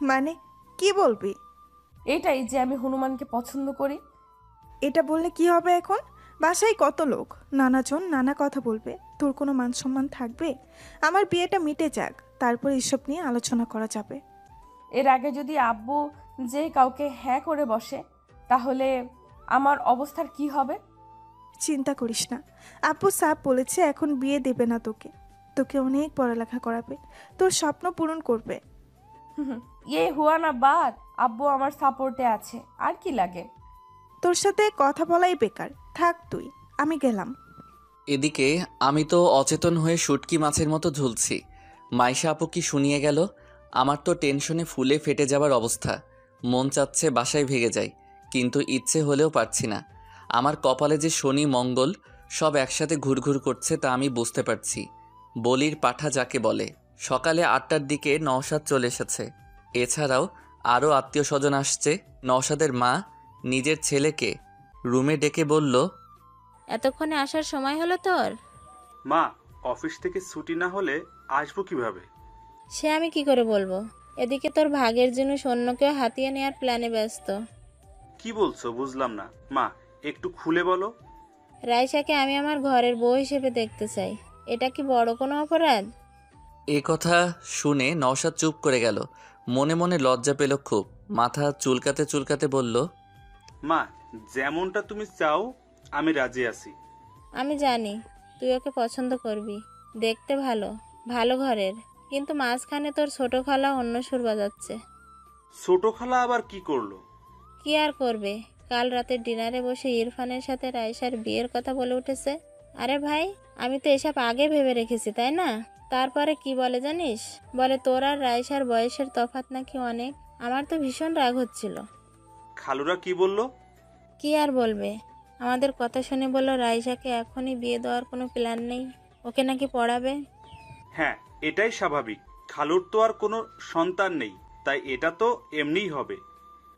Speaker 7: মানে কি বলবি?
Speaker 4: এটাই যে আমি হনুমানকে পছন্দ করি।
Speaker 7: এটা বললে কি হবে? এখন বাসায় কত লোক, নানাজন নানা কথা বলবে, তোর কোনো মান সম্মান থাকবে? আমার বিয়েটা মিটে যাক, তারপর এসব নিয়ে আলোচনা করা যাবে।
Speaker 4: এর আগে যদি আব্বু যে কাউকে হ্যাঁ করে বসে, তাহলে আমার অবস্থার কি হবে?
Speaker 7: চিন্তা করিস না, আপু সাপ বলেছে এখন বিয়ে দেবে না তোকে, তোকে অনেক পড়ালেখা করাবে, তোর স্বপ্ন পূরণ করবে।
Speaker 4: ইয়ে হুয়া না বাদ, আব্বু আমার সাপোর্টে আছে, আর কি লাগে?
Speaker 7: তোর সাথে কথা বলাই বেকার, থাক তুই, আমি গেলাম।
Speaker 2: এদিকে আমি তো অচেতন হয়ে শুটকি মাছের মতো ঝুলছি। মাইশা আপু কি শুনিয়ে গেল। আমার তো টেনশনে ফুলে ফেটে যাবার অবস্থা। মন চাচ্ছে বাসায় ভেগে যাই, কিন্তু ইচ্ছে হলেও পারছি না। আমার কপালে যে শনি মঙ্গল সব একসাথে ঘুরঘুর করছে তা আমি বুঝতে পারছি। বলির পাঠা যাকে বলে। সকালে 8টার দিকে নওশাদ চলে এসেছে। এছাড়াও আরও আত্মীয় স্বজন আসছে। নওশাদের মা নিজের ছেলেকে রুমে ডেকে বলল,
Speaker 6: এতক্ষণে আসার সময় হলো তোর?
Speaker 11: মা, অফিস থেকে ছুটি না হলে আসবো কিভাবে?
Speaker 6: সে আমি কি করে বলবো? এদিকে তোর ভাগের জিনিস অন্য কেউ হাতিয়ে নেওয়ার প্ল্যানে ব্যস্ত।
Speaker 11: কি বলছো বুঝলাম না মা, একটু খুলে বলো।
Speaker 6: রাইসাকে আমি আমার ঘরের বউ হিসেবে দেখতে চাই। এটা কি বড় কোনো অপরাধ?
Speaker 2: এ কথা শুনে নওশাদ চুপ করে গেল। মনে মনে লজ্জা পেল খুব। মাথা চুলকাতে চুলকাতে বলল,
Speaker 11: মা, যেমনটা তুমি চাও আমি রাজি আছি।
Speaker 6: আমি জানি তুই ওকে পছন্দ করবি, দেখতে ভালো, ভালো ঘরের, কিন্তু মাঝখানে তোর ছোট খালা অন্য সুর বাজাচ্ছে।
Speaker 11: ছোট খালা আবার কি করলো?
Speaker 6: কি আর করবে, কাল রাতের ডিনারে বসে ইরফানের সাথে রাইসার বিয়ের কথা বলে উঠেছে। আরে ভাই, আমি তো এসব আগে ভেবে রেখেছি, তাই না? তারপরে কি বলে জানিস? বলে তোর আর রাইসার বয়সের তফাৎ নাকি অনেক। আমার তো ভীষণ রাগ হচ্ছিল।
Speaker 11: খালুরা কি বললো?
Speaker 6: কি আর বলবে, আমাদের কথা শুনে বলল রাইসাকে এখনই বিয়ে দেওয়ার কোনো প্ল্যান নেই, ওকে নাকি পড়াবে।
Speaker 11: হ্যাঁ, এটাই স্বাভাবিক। খালুর তো আর কোনো সন্তান নেই, তাই এটা তো এমনিই হবে।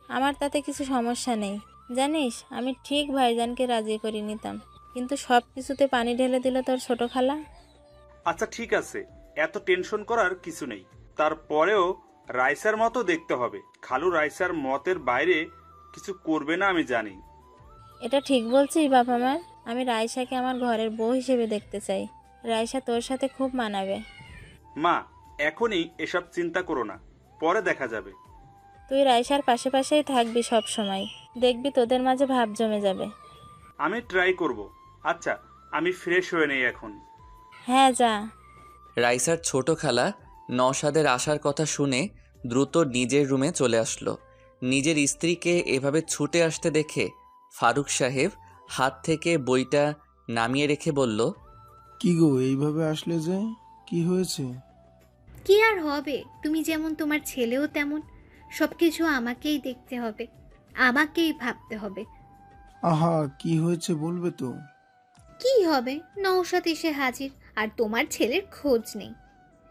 Speaker 6: আমার তাতে কিছু সমস্যা নেই। জানিস, আমি ঠিক ভাইজানকে রাজি করে নিতাম, কিন্তু সব কিছুতে পানি ঢেলে দিল তোর ছোট খালা।
Speaker 11: আচ্ছা ঠিক আছে, এত টেনশন করার কিছু নেই। তারপরেও রাইসার মতো দেখতে হবে। খালু রাইসার মতের বাইরে কিছু করবে না, আমি জানি।
Speaker 6: এটা ঠিক বলছিস বাপ আমার। আমি রাইসাকে আমার ঘরের বউ হিসেবে দেখতে চাই। রাইসা তোর সাথে খুব মানাবে।
Speaker 11: মা, এখনই এসব চিন্তা করো না, পরে দেখা যাবে।
Speaker 6: তুই রাইসার পাশে পাশেই থাকবি সব সময়, দেখবি তোদের মাঝে ভাব জমে যাবে।
Speaker 11: আমি ট্রাই করব। আচ্ছা, আমি ফ্রেশ হয়ে নেই এখন।
Speaker 6: হ্যাঁ, যা।
Speaker 2: রাইসার ছোট খালা নওশাদের আসার কথা শুনে দ্রুত নিজের রুমে চলে আসলো। নিজের স্ত্রীকে এভাবে ছুটে আসতে দেখে ফারুক সাহেব হাত থেকে বইটা নামিয়ে রেখে বলল,
Speaker 12: কি গো, এইভাবে আসলে যে? কি হয়েছে?
Speaker 8: কি আর হবে, তুমি যেমন তোমার ছেলেও তেমন। সবকিছু আমাকেই দেখতে হবে, আমাকেই ভাবতে হবে।
Speaker 12: আহা, কি হয়েছে বলবে তো?
Speaker 8: কি হবে, নওশাদ এসে হাজির, আর তোমার ছেলের খোঁজ নেই।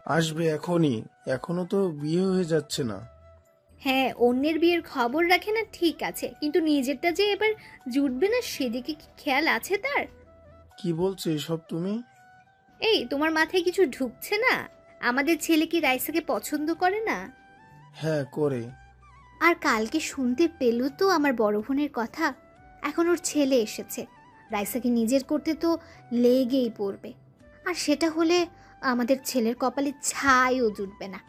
Speaker 12: আসবে এখনই, এখনো তো বিয়ে হয়ে যাচ্ছে না।
Speaker 8: হ্যাঁ, অন্যের বিয়ের খবর রাখে না ঠিক আছে, কিন্তু নিজেরটা যে এবার জুটবে না সেদিকে কি খেয়াল আছে তার?
Speaker 12: কি বলছো এসব তুমি?
Speaker 8: এই, তোমার মাথায় কিছু ঢুকছে না? আমাদের ছেলে কি রাইসাকে পছন্দ করে না?
Speaker 12: হ্যাঁ, করে।
Speaker 8: আর কালকে শুনতে পেল তো আমার বড় বোনের কথা। এখন ওর ছেলে এসেছে, রাইসাকে নিজের করতে তো লেগেই পড়বে। আর সেটা হলে আমাদের ছেলের কপালে ছাইও জুটবে না।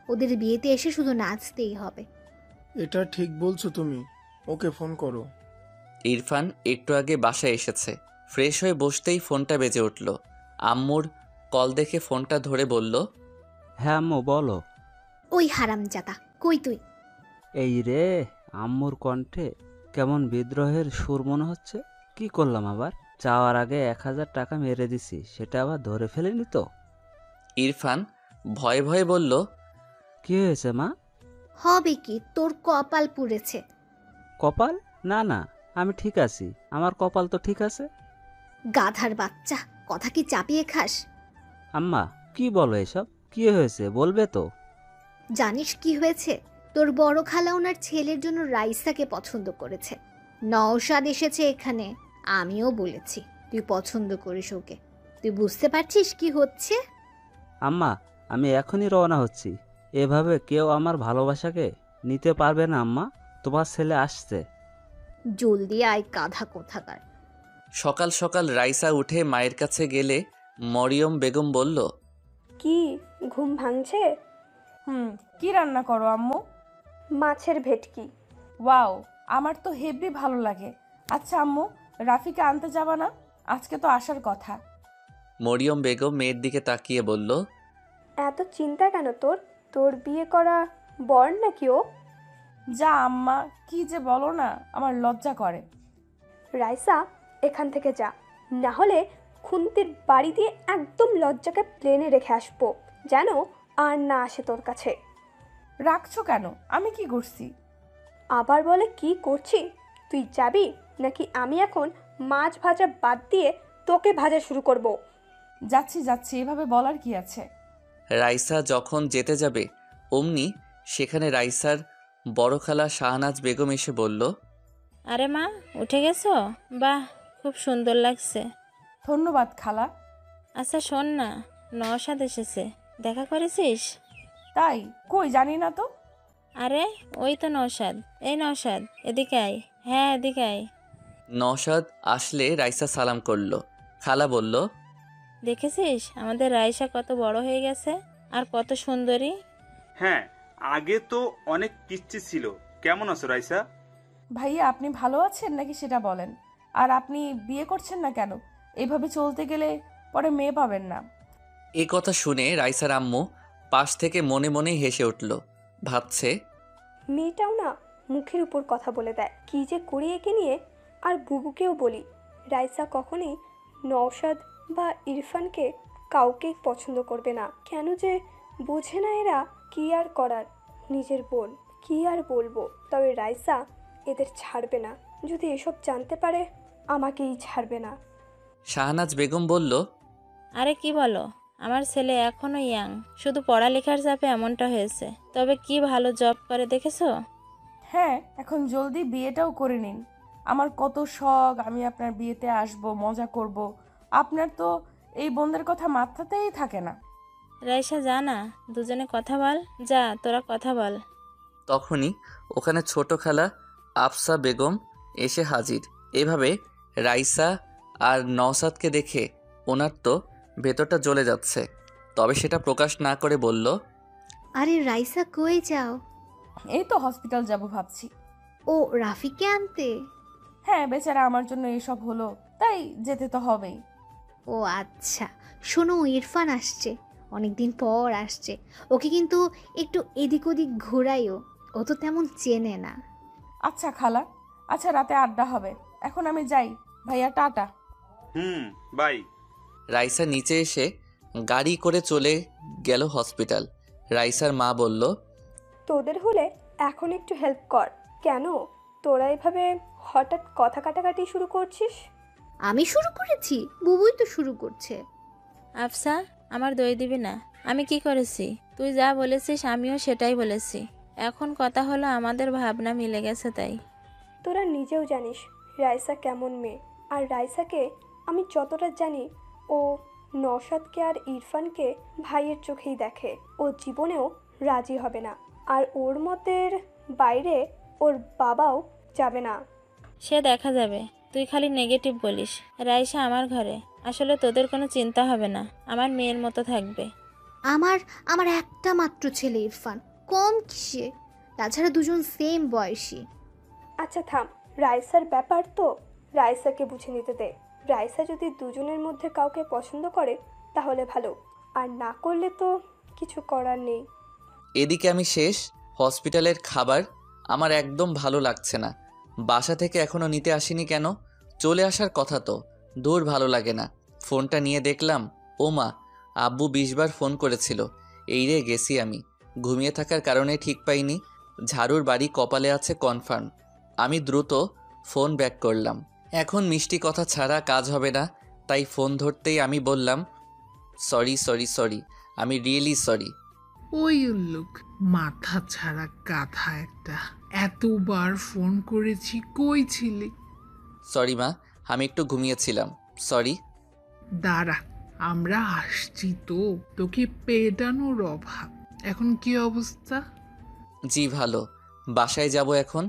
Speaker 8: ওদের বিয়েতে এসে শুধু নাচতেই হবে।
Speaker 12: এটা ঠিক বলছো তুমি। ওকে ফোন করো।
Speaker 2: ইরফান একটু আগে বাসায় এসেছে। ফ্রেশ হয়ে বসতেই ফোনটা বেজে উঠল। আম্মুর কল দেখে ফোনটা ধরে বলল,
Speaker 13: হ্যাঁ আম্মু বলো।
Speaker 8: ওই হারামজাদা, কই তুই?
Speaker 13: এই রে, আম্মুর কণ্ঠে কেমন বিদ্রোহের সুর মনে হচ্ছে। কি করলাম আবার? যাওয়ার আগে 1000 টাকা মেরে দিছি, সেটা আবার ধরে ফেলেনি তো?
Speaker 2: ইরফান ভয়ে ভয়ে বলল,
Speaker 13: কি হয়েছে মা?
Speaker 8: হবে কি, তোর কপাল পুড়েছে।
Speaker 13: কপাল? না না, আমি ঠিক আছি, আমার কপাল তো ঠিক আছে।
Speaker 8: গাধার বাচ্চা, কথা কি চাপিয়ে খাস?
Speaker 13: আম্মা কি বলো এসব? কি হয়েছে বলবে তো?
Speaker 8: জানিস কি হয়েছে? তোর বড় খালা ওনার ছেলের জন্য রাইসাকে পছন্দ করেছে। নওশাদ এসেছে এখানে, আমিও বলেছি তুই পছন্দ করিস ওকে। তুই বুঝতে পারছিস কি হচ্ছে?
Speaker 13: আম্মা, আমি এখনই রওনা হচ্ছি। এভাবে কেউ আমার ভালোবাসাকে নিতে পারবে না আম্মা। তোমার ছেলে আসছে।
Speaker 8: জলদি আয় গাধা কোথাকার।
Speaker 2: সকাল সকাল রাইসা উঠে মায়ের কাছে গেলে মরিয়ম বেগম বলল,
Speaker 3: কি ঘুম ভাঙছে?
Speaker 4: কি রান্না করো আম্মু?
Speaker 3: মাছের ভেটকি।
Speaker 4: ওয়াও, আমার তো হেব্বি ভালো লাগে। আচ্ছা আম্মু, রাফিকে আনতে যাবা না? আজকে তো আসার কথা।
Speaker 2: মরিয়ম বেগম মেয়ের দিকে তাকিয়ে বলল,
Speaker 3: এত চিন্তা কেন তোর? তোর বিয়ে করা বর নাকি ও?
Speaker 4: যা আম্মা, কি যে বলো না, আমার লজ্জা করে।
Speaker 3: রাইসা, এখান থেকে যা, না হলে খুন্তির বাড়ি দিয়ে একদম লজ্জাকে প্লেনে রেখে আসবো, যেন আর না আসে তোর কাছে।
Speaker 4: রাখছো কেন? আমি কি করছি?
Speaker 3: আবার বলে কি করছি? তুই যাবি নাকি আমি এখন মাছ ভাজা বাদ দিয়ে তোকে ভাজা শুরু করব?
Speaker 4: যাচ্ছি যাচ্ছি, এভাবে বলার কি আছে?
Speaker 2: রাইসা যখন যেতে যাবে অমনি সেখানে রাইসার বড় খালা শাহনাজ বেগম এসে বলল,
Speaker 6: আরে মা, উঠে গেছো? বাহ, খুব সুন্দর লাগছে।
Speaker 4: ধন্যবাদ খালা।
Speaker 6: আচ্ছা শোন না, নওশাদ এসেছে, দেখা করেছিস?
Speaker 4: তাই? কই, জানি না তো।
Speaker 6: আরে ওই তো নওশাদ। এই নওশাদ, এদিকে আয়। হ্যাঁ, এদিকে আয়।
Speaker 2: নওশাদ আসলে রাইসা সালাম করলো। খালা বলল,
Speaker 6: দেখেছিস আমাদের রাইসা কত বড় হয়ে গেছে আর কত সুন্দরী।
Speaker 11: হ্যাঁ, আগে তো অনেক পিচ্ছি ছিল। কেমন আছো রাইসা?
Speaker 4: ভাইয়া, আপনি ভালো আছেন নাকি সেটা বলেন। আর আপনি বিয়ে করছেন না কেন? এইভাবে চলতে গেলে পরে মেয়ে পাবেন না।
Speaker 2: এ কথা শুনে রাইসার আম্মু পাশ থেকে মনে মনে হেসে উঠল। ভাবছে,
Speaker 3: মেয়েটাও না মুখের উপর কথা বলে দেয়, কি যে করি একে নিয়ে। আর বুবুকেও বলি, রাইসা কখনই নওশাদ বা ইরফানকে কাউকেই পছন্দ করবে না। কেন যে বোঝে না এরা, কি আর করার, নিজের বোন, কি আর বলবো। তবে রাইসা এদের ছাড়বে না। যদি এসব জানতে পারে, আমাকেই ছাড়বে না।
Speaker 2: শাহনাজ বেগম বলল,
Speaker 6: আরে কি বলো, আমার ছেলে এখনো ইয়াং, শুধু পড়ালেখার চাপে এমনটা হয়েছে। তবে কি ভালো জব করে দেখেছো?
Speaker 4: হ্যাঁ, এখন জলদি বিয়েটাও করে নিন। আমার কত শখ আমি আপনার বিয়েতে আসব, মজা করব। আপনার তো এই বোনদের কথা মাথাতেই থাকে না।
Speaker 6: রাইসা, যা না, দুজনে কথা বল। যা, তোরা কথা বল।
Speaker 2: তখনই ওখানে ছোট খালা আফসা বেগম এসে হাজির। এভাবে রাইসা আর নওশাদকে দেখে ওনার তো ভেতরটা জ্বলে যাচ্ছে। তবে সেটা প্রকাশ না করে বলল,
Speaker 8: আরে রাইসা, কই যাও?
Speaker 4: এই তো হসপিটাল যাব ভাবছি।
Speaker 8: ও, রাফিকে আনতে?
Speaker 4: হ্যাঁ, বেচারা আমার জন্য এসব হলো, তাই যেতে তো হবেই।
Speaker 8: ও আচ্ছা, শোনো, ইরফান আসছে, অনেকদিন পর আসছে। ওকে কিন্তু একটু এদিক ওদিক ঘোরাইও, ও তো তেমন চেনে না।
Speaker 4: আচ্ছা খালা, আচ্ছা রাতে আড্ডা হবে। এখন আমি যাই ভাইয়া, টাটা।
Speaker 11: বাই।
Speaker 2: রাইসা নিচে এসে গাড়ি করে চলে গেল হসপিটাল। রাইসার মা বলল,
Speaker 3: তোদের হলে এখন একটু হেল্প কর। কেন তোরা এভাবে হঠাৎ কথা কাটাকাটি শুরু করছিস?
Speaker 8: আমি শুরু করেছি? বুবুই তো শুরু করছে।
Speaker 6: আফসা, আমার দই দিবি না? আমি কি করেছি? তুই যা বলেছিস আমিও সেটাই বলেছি। এখন কথা হলো আমাদের ভাবনা মিলে গেছে তাই।
Speaker 3: তোরা নিজেও জানিস রাইসা কেমন মেয়ে। আর রাইসাকে আমি যতটা জানি, ও নওশাদকে আর ইরফানকে ভাইয়ের চোখেই দেখে। ও জীবনেও রাজি হবে না, আর ওর মতের বাইরে ওর বাবাও যাবে না।
Speaker 6: সে দেখা যাবে, তুই খালি নেগেটিভ বলিস। রাইসা আমার ঘরে, আসলে তোদের কোনো চিন্তা হবে না, আমার মেয়ের মতো থাকবে।
Speaker 8: আমার একটা মাত্র ছেলে ইরফান, কম কিসে? তাছাড়া দুজন সেম বয়সী।
Speaker 3: আচ্ছা থাম, রাইসার ব্যাপার তো রাইসাকে বুঝে নিতে দে। রাইসা যদি দুজনের মধ্যে কাউকে পছন্দ করে তাহলে ভালো, আর না করলে তো কিছু করার নেই।
Speaker 2: এদিকে আমি শেষ। হসপিটালের খাবার আমার একদম ভালো লাগছে না। বাসা থেকে এখনো নিতে আসিনি কেন? চলে আসার কথা তো। দূর, ভালো লাগে না। ফোনটা নিয়ে দেখলাম, ও মা, আব্বু 20 বার ফোন করেছিল। এই রে গেছি আমি। ঘুমিয়ে থাকার কারণে ঠিক পাইনি। ঝাড়ুর বাড়ি কপালে আছে কনফার্ম। আমি দ্রুত ফোন ব্যাক করলাম। এখন মিষ্টি কথা ছাড়া কাজ হবে না, তাই ফোন ধরতেই আমি বললাম, সরি সরি সরি, আমি রিয়েলি সরি।
Speaker 14: ওই উল্লুক, মাথা ছাড়া গাধা একটা। এতবার ফোন করেছি, কই ছিলি?
Speaker 2: সরি মা, আমি একটু ঘুমিয়েছিলাম, সরি।
Speaker 14: দাঁড়া, আমরা আসছি তো, তোকে পেটানোর অভাব। এখন কি অবস্থা?
Speaker 2: জি ভালো, বাসায় যাব এখন।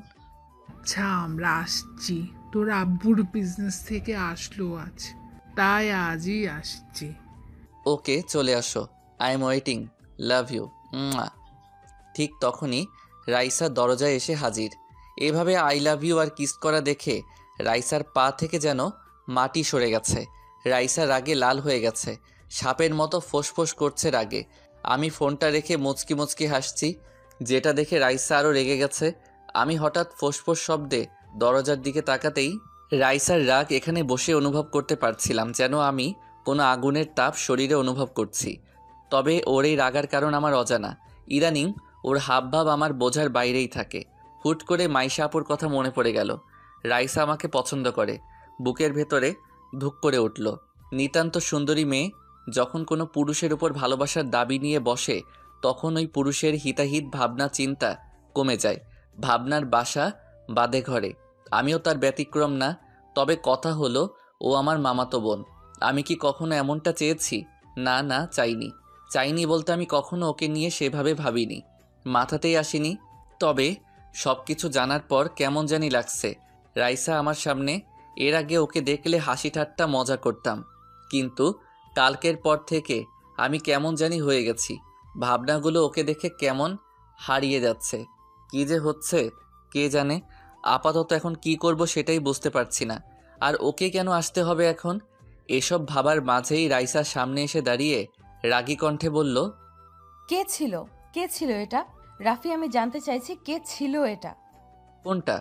Speaker 14: আচ্ছা, আমরা আসছি। তোর আব্বুর বিজনেস থেকে আসলো আজ, তাই আজই আসছি।
Speaker 2: ওকে, চলে আসো। I am waiting, love you. ঠিক তখনই রাইসা দরজায় এসে হাজির। এভাবে আই লাভ ইউ আর কিস করা দেখে রাইসার পা থেকে যেন মাটি সরে গেছে। রাইসা রাগে লাল হয়ে গেছে, সাপের মতো ফোঁসফোঁস করছে রাগে। আমি ফোনটা রেখে মুচকি মুচকি হাসছি, যেটা দেখে রাইসা আরও রেগে গেছে। আমি হঠাৎ ফোঁসফোঁস শব্দে দরজার দিকে তাকাতেই রাইসার রাগ এখানে বসে অনুভব করতে পারছিলাম, যেন আমি কোনো আগুনের তাপ শরীরে অনুভব করছি। তবে ওর এই রাগার কারণ আমার অজানা। ইদানিং ওর হাবভাব আমার বোঝার বাইরেই থাকে। হুট করে মাইশা আপুর কথা মনে পড়ে গেল। রাইসা আমাকে পছন্দ করে। বুকের ভেতরে ধুক করে উঠল। নিতান্ত সুন্দরী মেয়ে যখন কোনো পুরুষের উপর ভালোবাসার দাবি নিয়ে বসে, তখন ওই পুরুষের হিতাহিত ভাবনা চিন্তা কমে যায়। ভাবনার বাসা বাঁধে ঘরে। আমিও তার ব্যতিক্রম না। তবে কথা হলো, ও আমার মামাতো বোন। আমি কি কখনো এমনটা চেয়েছি? না না, চাইনি বলতে আমি কখনো ওকে নিয়ে সেভাবে ভাবিনি, মাথাতেই আসেনি। তবে সব কিছু জানার পর কেমন জানি লাগছে রাইসা আমার সামনে। এর আগে ওকে দেখলে হাসি ঠাট্টা মজা করতাম, কিন্তু কালকের পর থেকে আমি কেমন জানি হয়ে গেছি। ভাবনাগুলো ওকে দেখে কেমন হারিয়ে যাচ্ছে। কী যে হচ্ছে কে জানে। আপাতত এখন কি করব সেটাই বুঝতে পারছি না। আর ওকে কেন আসতে হবে এখন? এসব ভাবার মাঝেই রাইসার সামনে এসে দাঁড়িয়ে রাগী কণ্ঠে বলল,
Speaker 4: কে ছিল এটা? রাফি, আমি জানতে চাইছি কে ছিল এটা?
Speaker 2: কোনটা?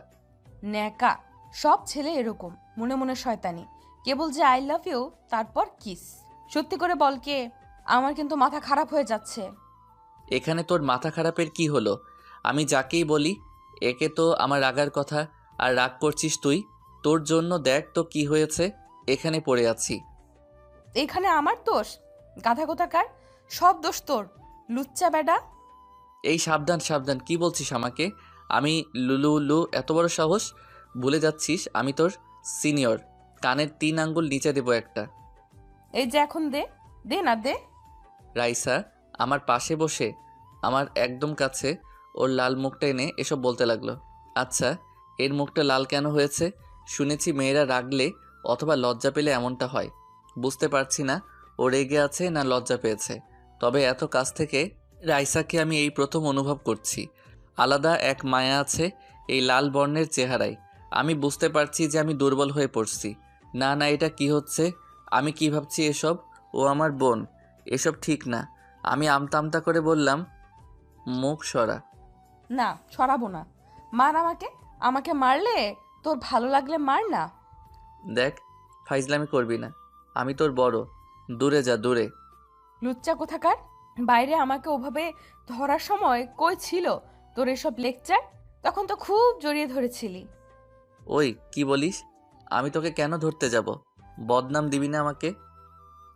Speaker 4: ন্যাকা। সব ছেলে এরকম, মনে মনে শয়তানি, কেবল যে আই লাভ ইউ তারপর কিস। সত্যি করে বল কে? আমার কিন্তু মাথা খারাপ হয়ে যাচ্ছে।
Speaker 2: এখানে তোর মাথা খারাপের কি হলো? আমি যাকেই বলি একে তো আমার রাগার কথা, আর রাগ করছিস তুই। তোর জন্য দেখ তো কি হয়েছে, এখানে পড়ে আছি।
Speaker 4: এখানে আমার দোষ? গাধা কোথাকার, সব দোষ তোর, লুচ্চা বেডা।
Speaker 2: এই সাবধান, কি বলছিস আমাকে? আমি লুলু? এত বড় সাহস? ভুলে যাচ্ছিস আমি তোর সিনিয়র। কানের 3 আঙ্গুল নিচে দেবো একটা।
Speaker 4: এই যে এখন দে না দে।
Speaker 2: রাইসা আমার পাশে বসে আমার একদম কাছে ওর লাল মুখটা এনে এসব বলতে লাগলো। আচ্ছা, এর মুখটা লাল কেন হয়েছে? শুনেছি মেয়েরা রাগলে অথবা লজ্জা পেলে এমনটা হয়। বুঝতে পারছি না ও রেগে আছে না লজ্জা পেয়েছে। তবে এত কাছ থেকে রাইসাকে আমি এই প্রথম অনুভব করছি। আলাদা এক মায়া আছে এই লাল বর্ণের চেহারায়। আমি বুঝতে পারছি যে আমি দুর্বল হয়ে পড়ছি। না, এটা কি হচ্ছে? আমি কি ভাবছি এসব? ও আমার বোন, এসব ঠিক না। আমি আমতা করে বললাম, মুখ সরা।
Speaker 4: না, সরাবো না। মার আমাকে মারলে তোর ভালো লাগলে মার না।
Speaker 2: দেখ, ফাইজলামি করবি না, আমি তোর বড়। দূরে যা, দূরে।
Speaker 4: লুচ্চা কোথাকার, বাইরে আমাকে ওভাবে ধরার সময় কই ছিল তোর এসব লেকচার? তখন তো খুব জড়িয়ে ধরেছিলি।
Speaker 2: ওই কি বলিস? আমি তোকে কেন ধরতে যাব? বদনাম দিবি না আমাকে।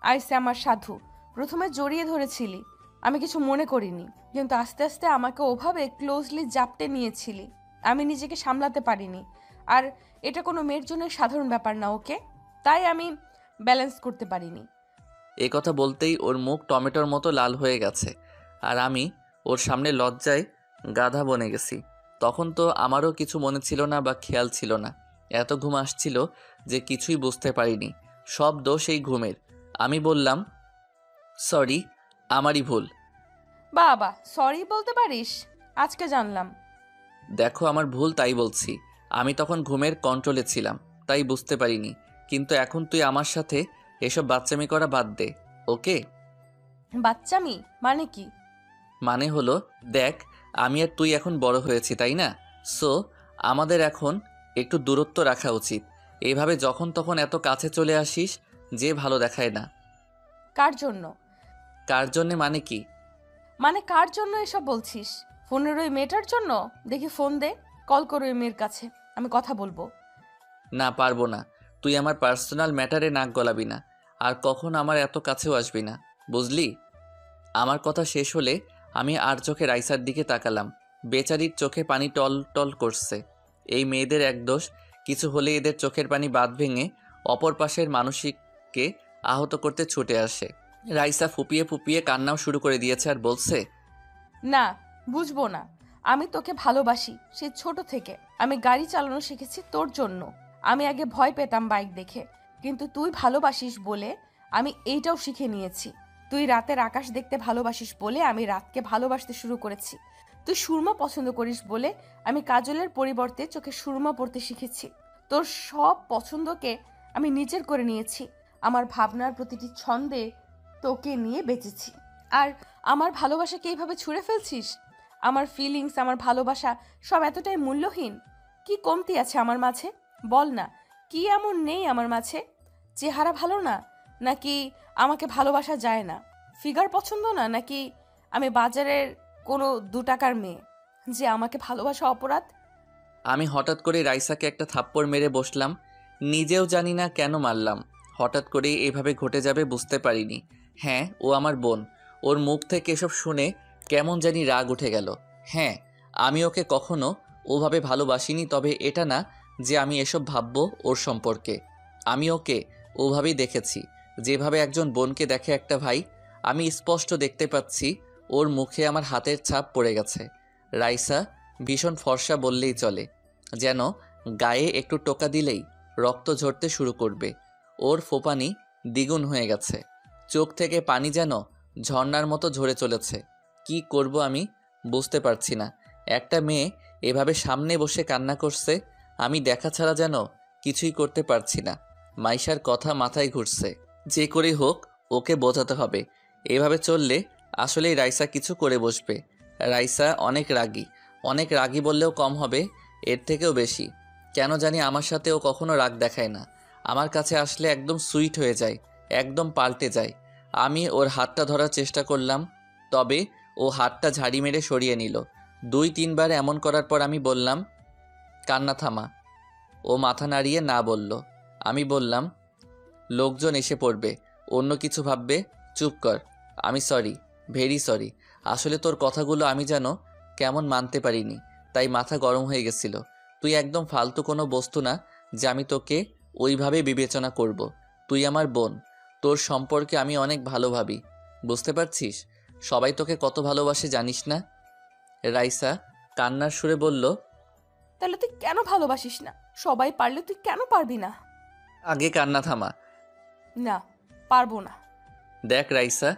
Speaker 4: আইসে আমার সাধু, প্রথমে জড়িয়ে ধরেছিলি, আমি কিছু মনে করিনি, কিন্তু আস্তে আস্তে আমাকে ওভাবে ক্লোজলি জাপটে নিয়েছিলি, আমি নিজেকে সামলাতে পারিনি। আর এটা কোনো মেয়ের জন্য সাধারণ ব্যাপার না, ওকে? তাই আমি ব্যালেন্স করতে পারিনি।
Speaker 2: এই কথা বলতেই ওর মুখ টমেটোর মতো লাল হয়ে গেছে, আর আমি ওর সামনে লজ্জায় গাধা বনে গেছি। তখন তো আমারও কিছু মনে ছিল না বা খেয়াল ছিল না। এত ঘুম আসছিল যে কিছুই বুঝতে পারিনি। সব দোষ এই ঘুমের। আমি বললাম, সরি, আমারই ভুল।
Speaker 4: বাবা, সরি বলতে পারিস? আজকে জানলাম।
Speaker 2: দেখো, আমার ভুল, তাই বলছি। আমি তখন ঘুমের কন্ট্রোলে ছিলাম, তাই বুঝতে পারিনি। কিন্তু এখন তুই আমার সাথে এসব বাচ্চামি করা বাদ দে, ওকে?
Speaker 4: বাচ্চামি মানে কি?
Speaker 2: মানে হলো, দেখ, আমি আর তুই এখন বড় হয়েছি, তাই না? সো আমাদের এখন একটু দূরত্ব রাখা উচিত। এইভাবে যখন তখন এত কাছে চলে আসিস যে ভালো দেখায় না।
Speaker 4: কার জন্য?
Speaker 2: কার জন্যে মানে কি?
Speaker 4: মানে কার জন্য এসব বলছিস? ফোনের ওই মেয়েটার জন্য? দেখি ফোন দে, কল করো ওই মেয়ের কাছে, আমি কথা বলবো।
Speaker 2: না, পারবো না। তুই আমার পার্সোনাল ম্যাটারে নাক গলাবি না, আর কখন আমার এত কাছেও আসবি না, বুঝলি? আমার কথা শেষ হলে আমি আর চোখে রাইসার দিকে তাকালাম। বেচারির চোখে পানি টল টল করছে। এই মেয়েদের এক দোষ, কিছু হলে এদের চোখের পানি বাঁধ ভেঙে অপর পাশের মানসিককে আহত করতে ছুটে আসে। রাইসা ফুপিয়ে ফুপিয়ে কান্নাও শুরু করে দিয়েছে আর বলছে,
Speaker 4: না, বুঝবো না। আমি তোকে ভালোবাসি সেই ছোট থেকে। আমি গাড়ি চালানো শিখেছি তোর জন্য। আমি আগে ভয় পেতাম বাইক দেখে, কিন্তু তুই ভালোবাসিস বলে আমি এইটাও শিখে নিয়েছি। তুই রাতের আকাশ দেখতে ভালোবাসিস বলে আমি রাতকে ভালোবাসতে শুরু করেছি। তুই সুরমা পছন্দ করিস বলে আমি কাজলের পরিবর্তে চোখে সুরমা পড়তে শিখেছি। তোর সব পছন্দকে আমি নিজের করে নিয়েছি। আমার ভাবনার প্রতিটি ছন্দে তোকে নিয়ে বেঁচেছি। আর আমার ভালোবাসাকে এইভাবে ছুঁড়ে ফেলছিস? আমার ফিলিংস, আমার ভালোবাসা সব এতটাই মূল্যহীন? কি কমতি আছে আমার মাঝে? বল না, কি এমন নেই আমার মাঝে? চেহারা ভালো না, নাকি আমাকে ভালোবাসা যায় না? ফিগার পছন্দ না, নাকি আমি বাজারের কোনো 2 টাকার মেয়ে যে আমাকে ভালোবাসা অপরাধ?
Speaker 2: আমি হঠাৎ করে রাইসাকে একটা থাপ্পড় মেরে বসলাম। নিজেও জানি না কেন মারলাম। হঠাৎ করে এভাবে ঘটে যাবে বুঝতে পারিনি। হ্যাঁ, ও আমার বোন। ওর মুখ থেকে এসব শুনে কেমন জানি রাগ উঠে গেল। হ্যাঁ, আমি ওকে কখনো ওভাবে ভালোবাসিনি, তবে এটা না যে আমি এসব ভাববো ওর সম্পর্কে। আমি ওকে ওভাবেই দেখেছি, যেভাবে একজন বোনকে দেখে একটা ভাই। আমি স্পষ্ট দেখতে পাচ্ছি ওর মুখে আমার হাতের ছাপ পড়ে গেছে। রাইসা ভীষণ ফর্সা বললেই চলে, যেন গায়ে একটু টোকা দিলেই রক্ত ঝরতে শুরু করবে। ওর ফোপানি দ্বিগুণ হয়ে গেছে, চোখ থেকে পানি যেন ঝর্ণার মতো ঝরে চলেছে। কি করব আমি বুঝতে পারছি না। একটা মেয়ে এভাবে সামনে বসে কান্না করছে, আমি দেখা ছাড়া যেন কিছুই করতে পারছি না। মাইশার কথা মাথায় ঘুরছে, যে করেই হোক ওকে বোঝাতে হবে। এভাবে চললে আসলেই রাইসা কিছু করে বসবে। রাইসা অনেক রাগী বললেও কম হবে, এর থেকেও বেশি। কেন জানি আমার সাথে ও কখনো রাগ দেখায় না। আমার কাছে আসলে একদম সুইট হয়ে যায়, একদম পাল্টে যায়। আমি ওর হাতটা ধরার চেষ্টা করলাম, তবে ও হাতটা ঝাড়ি মেরে সরিয়ে নিল। 2-3 বার এমন করার পর আমি বললাম, কান্না থামা। ও মাথা নাড়িয়ে না বলল। আমি বললাম, লোকজন এসে পড়বে, অন্য কিছু ভাববে, চুপ কর। আমি সরি, ভেরি সরি। আসলে তোর কথাগুলো আমি যেন কেমন মানতে পারিনি, তাই মাথা গরম হয়ে গেছিল। তুই একদম ফালতু কোনো বস্তু না যে আমি তোকে ওইভাবে বিবেচনা করব। তুই আমার বোন, তোর সম্পর্কে আমি অনেক ভালো ভাবি, বুঝতে পারছিস? সবাই তোকে কত ভালোবাসে জানিস না? রাইসা কান্নার সুরে বলল,
Speaker 4: তাহলে তুই কেন ভালোবাসিস না? সবাই পারলে তুই কেন পারবি না?
Speaker 2: আগে কান্না থামা।
Speaker 4: না, পারবো না।
Speaker 2: দেখ রাইসা,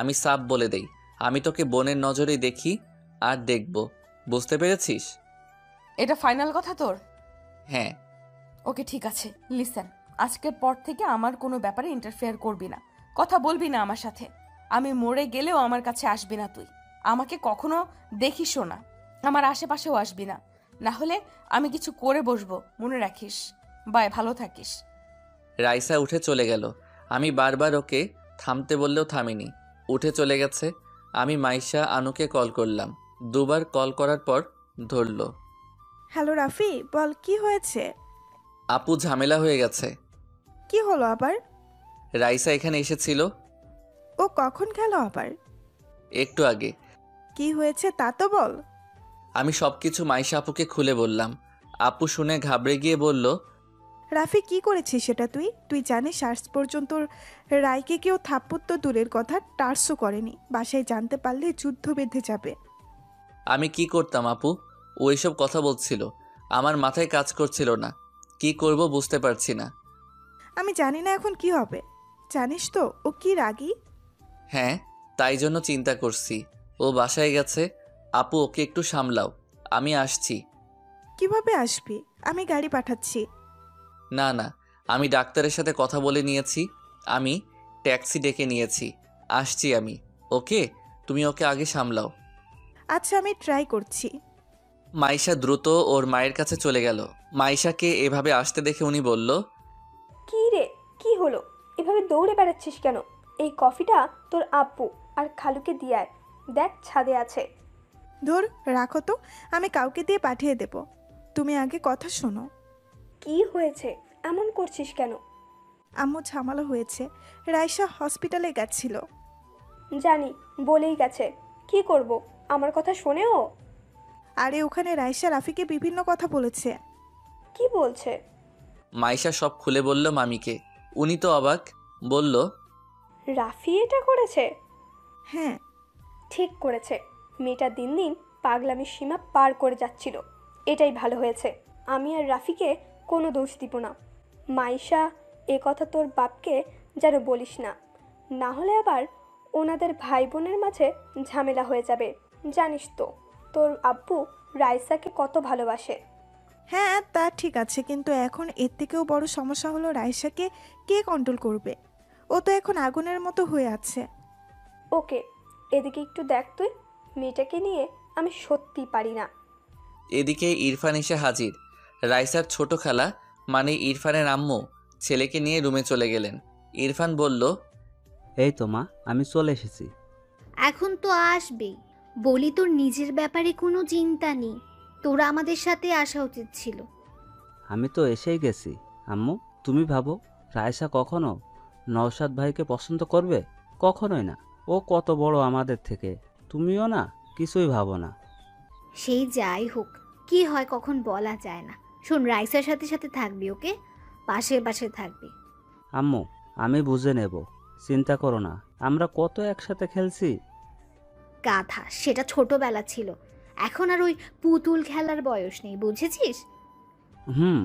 Speaker 2: আমি সাফ বলে দেই, আমি তোকে বোনের নজরেই দেখি আর দেখব, বুঝতে পেরেছিস?
Speaker 4: এটা ফাইনাল কথা তোর?
Speaker 2: হ্যাঁ।
Speaker 4: ওকে ঠিক আছে, লিসেন, আজকের পর থেকে আমার কোনো ব্যাপারে ইন্টারফেয়ার করবি না, কথা বলবি না আমার সাথে। আমি মরে গেলেও আমার কাছে আসবি না তুই, আমাকে কখনো দেখিসও না, আমার আশেপাশেও আসবি না, না হলে আমি কিছু করে বসবো, মনে রাখিস। বাই, ভালো থাকিস।
Speaker 2: রাইসা উঠে চলে গেল। আমি বারবার ওকে থামতে বললেও থামিনি, উঠে চলে গেছে। আমি মাইশা আনুকে কল করলাম, 2 বার কল করার পর ধরল।
Speaker 7: হ্যালো রাফি, বল কি হয়েছে?
Speaker 2: আপু ঝামেলা হয়ে গেছে।
Speaker 7: কি হলো আবার?
Speaker 2: রাইসা এখানে এসেছিল।
Speaker 7: ও কখন গেল আবার?
Speaker 2: একটু আগে।
Speaker 7: কি হয়েছে তা তো বল।
Speaker 2: আমি সবকিছু মাইশা আপুকে খুলে বললাম। আপু শুনে ঘাবড়ে গিয়ে বলল,
Speaker 7: রাফি কি করেছিস সেটা তুই জানিস আজ পর্যন্ত রায়কে কেউ থাপ্পড় তো দূরের কথা টার্সও করেনি, বাসায় জানতে পারলে যুদ্ধ বেঁধে যাবে।
Speaker 2: আমি কি করতাম আপু? ও এসব কথা বলছিল, আমার মাথায় কাজ করছিল না, কি করব বুঝতে পারছি না।
Speaker 7: আমি জানি না এখন কি হবে। জানিস তো ও কি রাগী।
Speaker 2: হ্যাঁ, তাই জন্য চিন্তা করছি। ও বাসায় গেছে, আপু ওকে একটু সামলাও, আমি আসছি।
Speaker 7: কিভাবে আসবি? আমি গাড়ি পাঠাচ্ছি।
Speaker 2: না না, আমি ডাক্তারের সাথে কথা বলে নিয়েছি, আমি ট্যাক্সি ডেকে নিয়েছি, আসছি আমি। ওকে, তুমি ওকে আগে সামলাও।
Speaker 7: আচ্ছা, আমি ট্রাই করছি।
Speaker 2: মাইশা দ্রুত ওর মায়ের কাছে চলে গেল। মাইশাকে এভাবে আসতে দেখে উনি বলল,
Speaker 3: কি রে, কি হলো? এভাবে দৌড়ে বেড়াচ্ছিস কেন? এই কফিটা তোর আব্বু আর খালুকে দিয়ে আয়, দেখ ছাদে আছে।
Speaker 7: ধর, রাখো তো, আমি কাউকে দিয়ে পাঠিয়ে দেব। তুমি আগে কথা শোনো।
Speaker 3: কি হয়েছে? এমন করছিস কেন?
Speaker 7: আম্মু ঝামেলা হয়েছে, রাইসা হসপিটালে গেছিল।
Speaker 3: জানি, বলেই গেছে। কি করব, আমার কথা শোনেও?
Speaker 7: আরে ওখানে রাইসা রাফিকে বিভিন্ন কথা বলেছে।
Speaker 3: কি বলছে?
Speaker 2: মাইশা সব খুলে বলল মামিকে। উনি তো অবাক, বলল,
Speaker 3: রাফি এটা করেছে?
Speaker 7: হ্যাঁ,
Speaker 3: ঠিক করেছে। মেয়েটা দিন দিন পাগলামির সীমা পার করে যাচ্ছিল, এটাই ভালো হয়েছে। আমি আর রাফিকে কোনো দোষ দিব না। মাইশা, এ কথা তোর বাপকে যেন বলিস না, না হলে আবার ওনাদের ভাই বোনের মাঝে ঝামেলা হয়ে যাবে। জানিস তো তোর আব্বু রাইসাকে কত ভালোবাসে।
Speaker 7: হ্যাঁ তা ঠিক আছে, কিন্তু এখন এর থেকেও বড় সমস্যা হলো রাইসাকে কে কন্ট্রোল করবে? ও তো এখন আগুনের মতো হয়ে আছে।
Speaker 3: ওকে, এদিকে একটু দেখ তুই, মেয়েটাকে নিয়ে আমি সত্যিই পারি না।
Speaker 2: এদিকে ইরফান এসে হাজির। রাইসার ছোট খালা মানে ইরফানের আম্মু ছেলেকে নিয়ে রুমে চলে গেলেন। ইরফান বলল,
Speaker 13: এই তো মা, আমি চলে এসেছি।
Speaker 8: এখন তো আসবেই, বলি তোর নিজের ব্যাপারে কোনো চিন্তা নেই, তোরা আমাদের সাথে আসা উচিত ছিল।
Speaker 13: আমি তো এসেই গেছি। আম্মু, তুমি ভাবো রায়সা কখনো নওশাদ ভাইকে পছন্দ করবে? কখনোই না। ও কত বড় আমাদের থেকে, তুমিও না কিছুই ভাবো না।
Speaker 8: সেই যাই হোক, কি হয় কখন বলা যায় না। শোন, রাইসার সাথে সাথে থাকবি, ওকে? পাশে পাশে থাকবি।
Speaker 13: আম্মু, আমি বুঝে নেব, চিন্তা করো না। আমরা কত একসাথে খেলছি।
Speaker 8: গাধা, সেটা ছোটবেলা ছিল, এখন আর ওই পুতুল খেলার বয়স নেই, বুঝেছিস?
Speaker 13: হুম।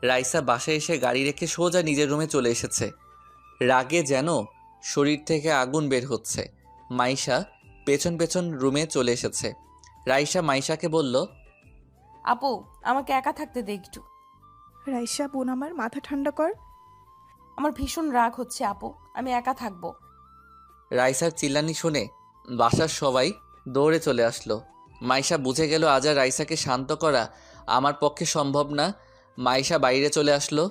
Speaker 5: রাইসা বাসায় এসে গাড়ি রেখে সোজা নিজের রুমে চলে এসেছে। রাগে যেন শরীর থেকে আগুন বের হচ্ছে। মাইশা পেছন পেছন রুমে চলে এসেছে। রাইসা মাইশাকে বলল,
Speaker 4: আপু, আমাকে একা থাকতে দে একটু।
Speaker 7: রাইসা বোন আমার, মাথা ঠান্ডা কর।
Speaker 4: আমার ভীষণ রাগ হচ্ছে আপু, আমি একা থাকবো।
Speaker 5: রাইসার চিল্লানি শুনে বাসার সবাই দৌড়ে চলে আসলো। মাইশা বুঝে গেল আজ আর রাইসাকে শান্ত করা আমার পক্ষে সম্ভব না। মাইশা বাইরে চলে আসলো।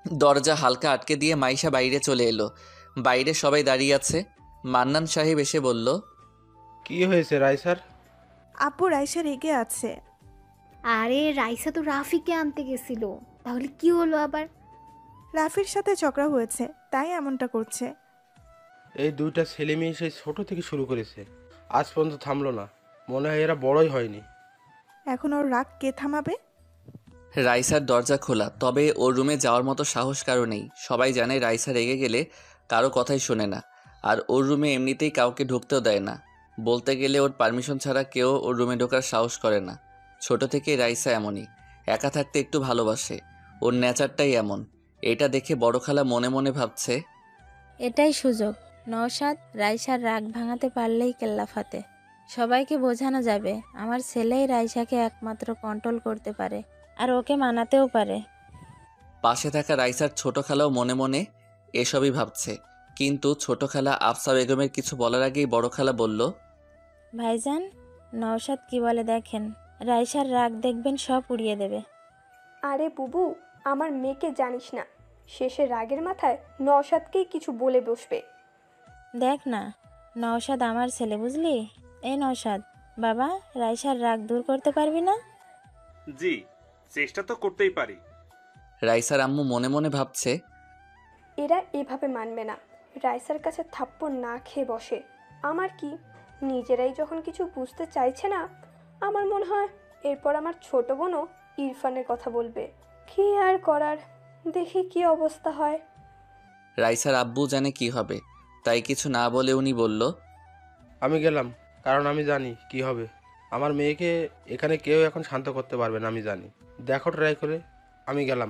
Speaker 5: দরজা হালকা আটকে দিয়ে মাইশা বাইরে চলে এলো। বাইরে সবাই দাঁড়িয়ে আছে। মান্নান সাহেব এসে বলল,
Speaker 10: কি হয়েছে রাইসার?
Speaker 7: আপু রাইসা রেগে আছে।
Speaker 8: আরে রাইসা তো রাফিকে আনতে গেছিল, তাহলে কি হলো আবার?
Speaker 7: রাফির সাথে ঝগড়া হয়েছে, তাই এমনটা করছে।
Speaker 10: এই দুইটা ছেলে মেয়ে সেই ছোট থেকে শুরু করেছে, আজ পর্যন্ত থামলো না। মনে হয় এরা বড়ই হয়নি।
Speaker 7: এখন ওর রাগ কে থামাবে?
Speaker 5: রাইসার দরজা খোলা, তবে ওর রুমে যাওয়ার মতো সাহস কারো নেই। সবাই জানে রাইসা রেগে গেলে কারো কথাই শোনে না, আর ওর রুমে এমনিতেই কাউকে ঢুকতেও দেয় না। বলতে গেলে ওর পারমিশন ছাড়া কেউ ওর রুমে ঢোকার সাহস করে না। ছোট থেকেই রাইসা এমনই, একা থাকতে একটু ভালোবাসে। ওর নেচারটাই এমন। এটা দেখে বড় খালা মনে মনে ভাবছে,
Speaker 6: এটাই সুযোগ। নওশাদ, রাইসার রাগ ভাঙাতে পারলেই কেল্লা ফাতে। সবাইকে বোঝানো যাবে আমার ছেলেই রাইসাকে একমাত্র কন্ট্রোল করতে পারে, আর ওকে মানাতেও পারে।
Speaker 5: পাশে থাকা রাইসার ছোট খালাও মনে মনে এসবই ভাবছে। কিন্তু ছোট খালা আফসা বেগমের কিছু বলার আগেই বড় খালা বলল,
Speaker 6: ভাইজান, নওশাদ কি বলে দেখেন, রাইসার রাগ দেখবেন সব উড়িয়ে দেবে।
Speaker 3: আরে বুবু, আমার মেয়েকে জানিস না, শেষে রাগের মাথায় নওশাদকেই কিছু বলে বসবে।
Speaker 6: দেখ না, নওশাদ আমার ছেলে, বুঝলি? এই নওশাদ, বাবা, রাইসার রাগ দূর করতে পারবি না?
Speaker 11: জি, চেষ্টা তো করতেই পারি।
Speaker 5: রাইসার আম্মু মনে মনে ভাবছে,
Speaker 3: এরা এভাবে মানবে না, রাইসার কাছে থাপ্পড় না খেয়ে বসে। আমার কি, নিজেরাই যখন কিছু বুঝতে চাইছে না, আমার মনে হয় এরপর আমার ছোট বোনও ইরফানের কথা বলবে। কি আর করার, দেখি কি অবস্থা হয়।
Speaker 5: রাইসার আব্বু জানে কি হবে, তাই কিছু না বলে উনি বলল,
Speaker 10: আমি গেলাম, কারণ আমি জানি কি হবে। আমার মেয়েকে এখানে কেউ এখন শান্ত করতে পারবে না, আমি জানি। দেখো ট্রাই করে। আমি গেলাম।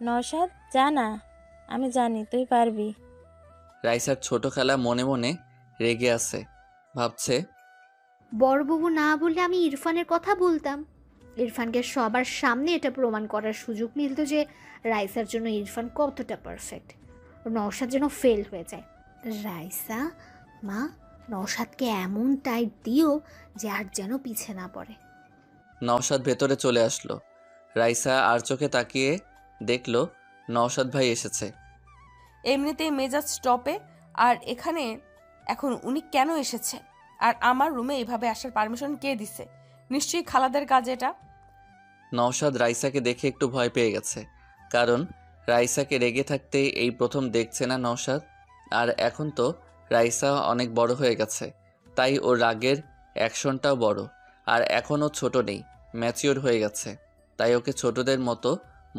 Speaker 6: নওশাদ, যা না, আমি জানি তুই পারবি।
Speaker 5: রাইসার ছোট খালা মনে মনে রেগে আছে। ভাবছে,
Speaker 8: বড়বাবু না বললে আমি ইরফানের কথা বলতাম। ইরফানকে সবার সামনে এটা প্রমাণ করার সুযোগ মিলত যে রাইসার জন্য ইরফান কতটা পারফেক্ট। নওশাদ যেন ফেল হয়ে যায়। রাইসা মা, নওশাদকে এমন টাইট দিও যে আর যেন পিছে না পড়ে।
Speaker 5: নওশাদ ভেতরে চলে আসলো। রাইসা আর চোখে তাকিয়ে দেখলো নওশাদ ভাই এসেছে।
Speaker 4: এমনিতেই মেজাজ স্টপে, আর এখানে এখন উনি কেন এসেছে? আর আমার রুমে এইভাবে আসার পারমিশন কে দিছে? নিশ্চয়ই খালাদের কাজ এটা।
Speaker 5: নওশাদ রাইসাকে দেখে একটু ভয় পেয়ে গেছে, কারণ রাইসাকে রেগে থাকতে এই প্রথম দেখছে না নওশাদ। আর এখন তো রাইসা অনেক বড় হয়ে গেছে, তাই ওর রাগের অ্যাকশনটাও বড়। আর এখনও ছোট নেই, ম্যাচিওর হয়ে গেছে, তাই ওকে ছোটদের মতো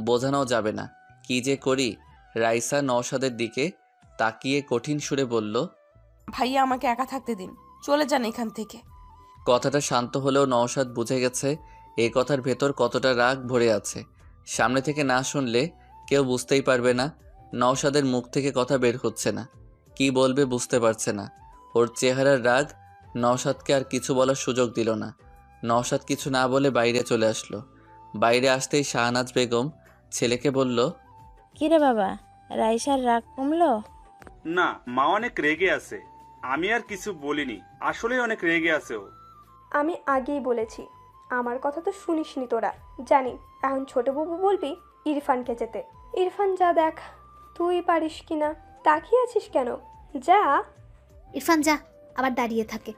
Speaker 5: বোঝানো যাবে না। কি যে করি। রাইসা নওশাদের দিকে তাকিয়ে কঠিন সুরে বলল,
Speaker 4: ভাইয়া, আমাকে একা থাকতে দিন, চলে যান এখান থেকে।
Speaker 5: কথাটা শান্ত হলেও নওশাদ বুঝে গেছে এই কথার ভেতর কতটা রাগ ভরে আছে। সামনে থেকে না শুনলে কেউ বুঝতেই পারবে না। নওশাদের মুখ থেকে কথা বের হচ্ছে না, কি বলবে বুঝতে পারছে না। ওর চেহারার রাগ নওশাদকে আর কিছু বলার সুযোগ দিল না। নওশাদ কিছু না বলে বাইরে চলে আসলো। বাইরে আসতেই শাহনাজ বেগম ছেলেকে বলল,
Speaker 6: কিরে বাবা, রাইসার রাগ কমলো?
Speaker 11: না, মা অনেক রেগে আছে। আমি আর কিছু বলিনি, আসলে অনেক রেগে আছে ও।
Speaker 3: আমি আগেই বলেছি, আমার কথা তো শুনিসনি তোরা। জানি এখন ছোট বাবু বলবি ইরফানকে যেতে। ইরফান যা দেখ, তুই পারিস কিনা। তাকিয়ে আছিস কেন? যা।
Speaker 8: ইরফান যা, আবার দাঁড়িয়ে থাকে।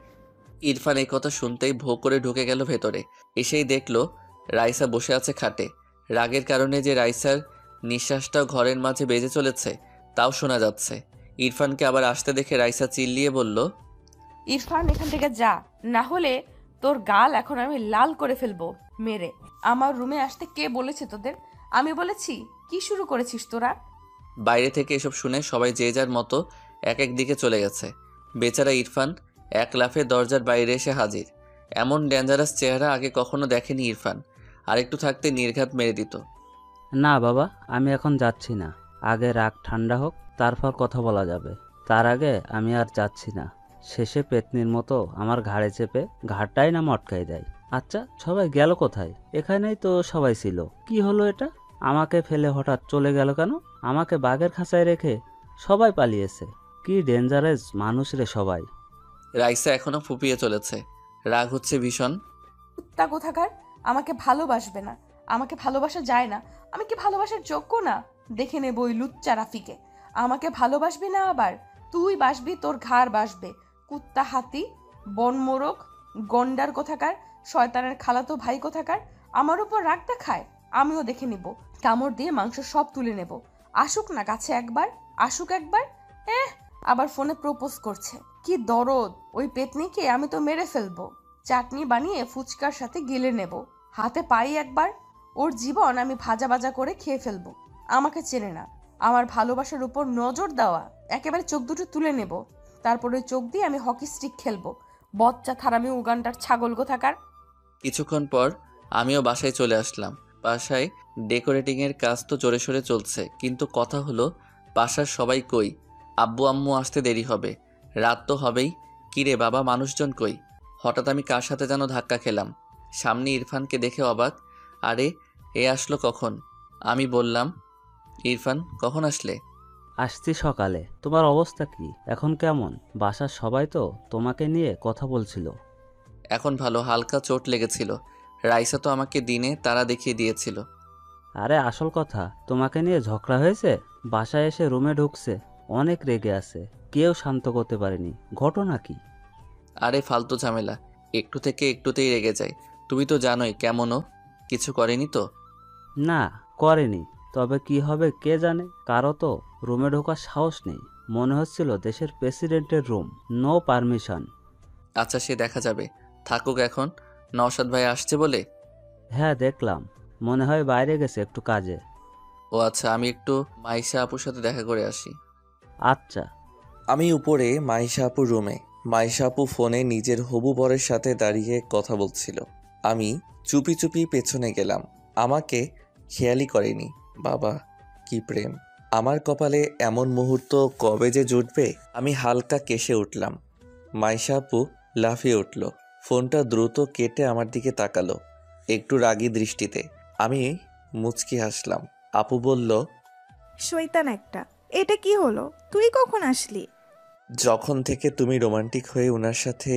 Speaker 5: ইরফান এই কথা শুনতেই ভোঁ করে ঢুকে গেল ভেতরে। এসেই দেখলো রাইসা বসে আছে খাটে। রাগের কারণে যে রাইসার নিঃশ্বাসটাও ঘরের মাঝে বেজে চলেছে তাও শোনা যাচ্ছে। ইরফানকে আবার আসতে দেখে রাইসা চিল্লিয়ে বলল,
Speaker 4: ইরফান, এখান থেকে যা, না হলে তোর গাল এখন আমি লাল করে ফেলবো মেরে। আমার রুমে আসতে কে বলেছে তোদের? আমি বলেছি? কি শুরু করেছিস তোরা?
Speaker 2: বাইরে থেকে এসব শুনে সবাই যে যার মতো এক এক দিকে চলে গেছে। বেচারা ইরফান এক লাফে দরজার বাইরে এসে হাজির। এমন ডেঞ্জারাস চেহারা আগে কখনো দেখেনি ইরফান। আরেকটু থাকতে নির্ঘাত মেরে দিত।
Speaker 13: না বাবা, আমি এখন যাচ্ছি না। আগে রাগ ঠান্ডা হোক, তারপর কথা বলা যাবে। তার আগে আমি আর যাচ্ছি না। শেষে পেতনির মতো আমার ঘাড়ে চেপে ঘাড়টাই না মটকাই দেয়। আচ্ছা, সবাই গেল কোথায়? এখানেই তো সবাই ছিল। কি হলো এটা? আমাকে ফেলে হঠাৎ চলে গেল কেন? আমাকে বাঘের খাঁচায় রেখে সবাই পালিয়েছে। কি ডেঞ্জারাস মানুষ রে সবাই।
Speaker 2: রাইসা এখনো ফুপিয়ে চলেছে। রাগ হচ্ছে ভীষণ।
Speaker 4: কুত্তা কোথাকার! আমাকে ভালোবাসবে না, আমাকে ভালোবাসা যায় না। আমি কি ভালোবাসার যোগ্য না? দেখে নেব ওই লুচ্চা রাফিকে। আমাকে ভালোবাসবি না আবার? তুই বাসবি, তোর ঘাড় বাসবে। কুত্তা, হাতি, বনমোরগ, গন্ডার কোথাকার, শয়তানের খালাতো ভাই কোথাকার। আমার উপর রাগ দেখায়, আমিও দেখে নিব। কামড় দিয়ে মাংস সব তুলে নেব। আসুক না কাছে একবার, আসুক একবার। আবার ফোনে প্রপোজ করছে। কি দরদ! ওই পেতনিকে আমি তো মেরে ফেলবো। চাটনি বানিয়ে ফুচকার সাথে গিলে নেব। হাতে পাই একবার, ওর জীবন আমি ভাজা ভাজা করে খেয়ে ফেলবো। আমাকে চেনে না। আমার ভালোবাসার উপর নজর দেওয়া, একেবারে চোখ দুটো তুলে নেব। তারপর ওই চোখ দিয়ে আমি হকি স্টিক খেলবো। বচ্চা থারামি উগান্ডার ছাগল কোথাকার।
Speaker 2: কিছুক্ষণ পর আমিও বাসায় চলে আসলাম। বাসায় ডেকোরেটিংয়ের কাজ তো জোরে সোরে চলছে, কিন্তু কথা হলো বাসার সবাই কই? আব্বু আম্মু আসতে দেরি হবে, রাত তো হবেই। কিরে বাবা, মানুষজন কই? হঠাৎ আমি কার সাথে যেন ধাক্কা খেলাম। সামনে ইরফানকে দেখে অবাক। আরে এ আসলো কখন? আমি বললাম, ইরফান কখন আসলে?
Speaker 13: আসছি সকালে। তোমার অবস্থা কি এখন? কেমন? বাসার সবাই তো তোমাকে নিয়ে কথা বলছিল।
Speaker 2: এখন ভালো, হালকা চোট লেগেছিল। রাইসা তো আমাকে দিনে তারা দেখিয়ে দিয়েছিল।
Speaker 13: আরে আসল কথা, তোমাকে নিয়ে ঝগড়া হয়েছে। বাসায় এসে রুমে ঢুকছে, অনেক রেগে আছে, কেউ শান্ত করতে পারেনি। ঘটনা কি?
Speaker 2: আরে ফালতু ঝামেলা, একটু থেকে একটুতেই রেগে যায়। তুমি তো জানোই কেমনও। কিছু করেনি তো?
Speaker 13: না, করেনি। তবে কি হবে কে জানে। কারো তো রুমে ঢোকার সাহস নেই। মনে হচ্ছিল দেশের প্রেসিডেন্টের রুম, নো পারমিশন।
Speaker 2: আচ্ছা, সে দেখা যাবে। থাকুক এখন। নওশাদ ভাই আসছে বলে?
Speaker 13: হ্যাঁ দেখলাম, মনে হয় বাইরে গেছে একটু কাজে।
Speaker 2: ও আচ্ছা, আমি একটু মাইশা আপুর সাথে দেখা করে আসি।
Speaker 13: আচ্ছা।
Speaker 5: আমি উপরে মাইশা আপুর রুমে। মাইশা আপু ফোনে নিজের হবু বরের সাথে দাঁড়িয়ে কথা বলছিল। আমি চুপি চুপি পেছনে গেলাম। আমাকে খেয়ালই করেনি। বাবা, কি প্রেম! আমার কপালে এমন মুহূর্ত কবে যে জুটবে। আমি হালকা কেশে উঠলাম। মাইশা আপু লাফিয়ে উঠল। ফোনটা দ্রুত কেটে আমার দিকে তাকালো, একটু রাগী দৃষ্টিতে। আমি মুচকি হাসলাম। আপু বলল,
Speaker 7: শয়তান একটা, এটা কি হলো? তুই কখন আসলি?
Speaker 5: যখন থেকে তুমি রোমান্টিক হয়ে ওনার সাথে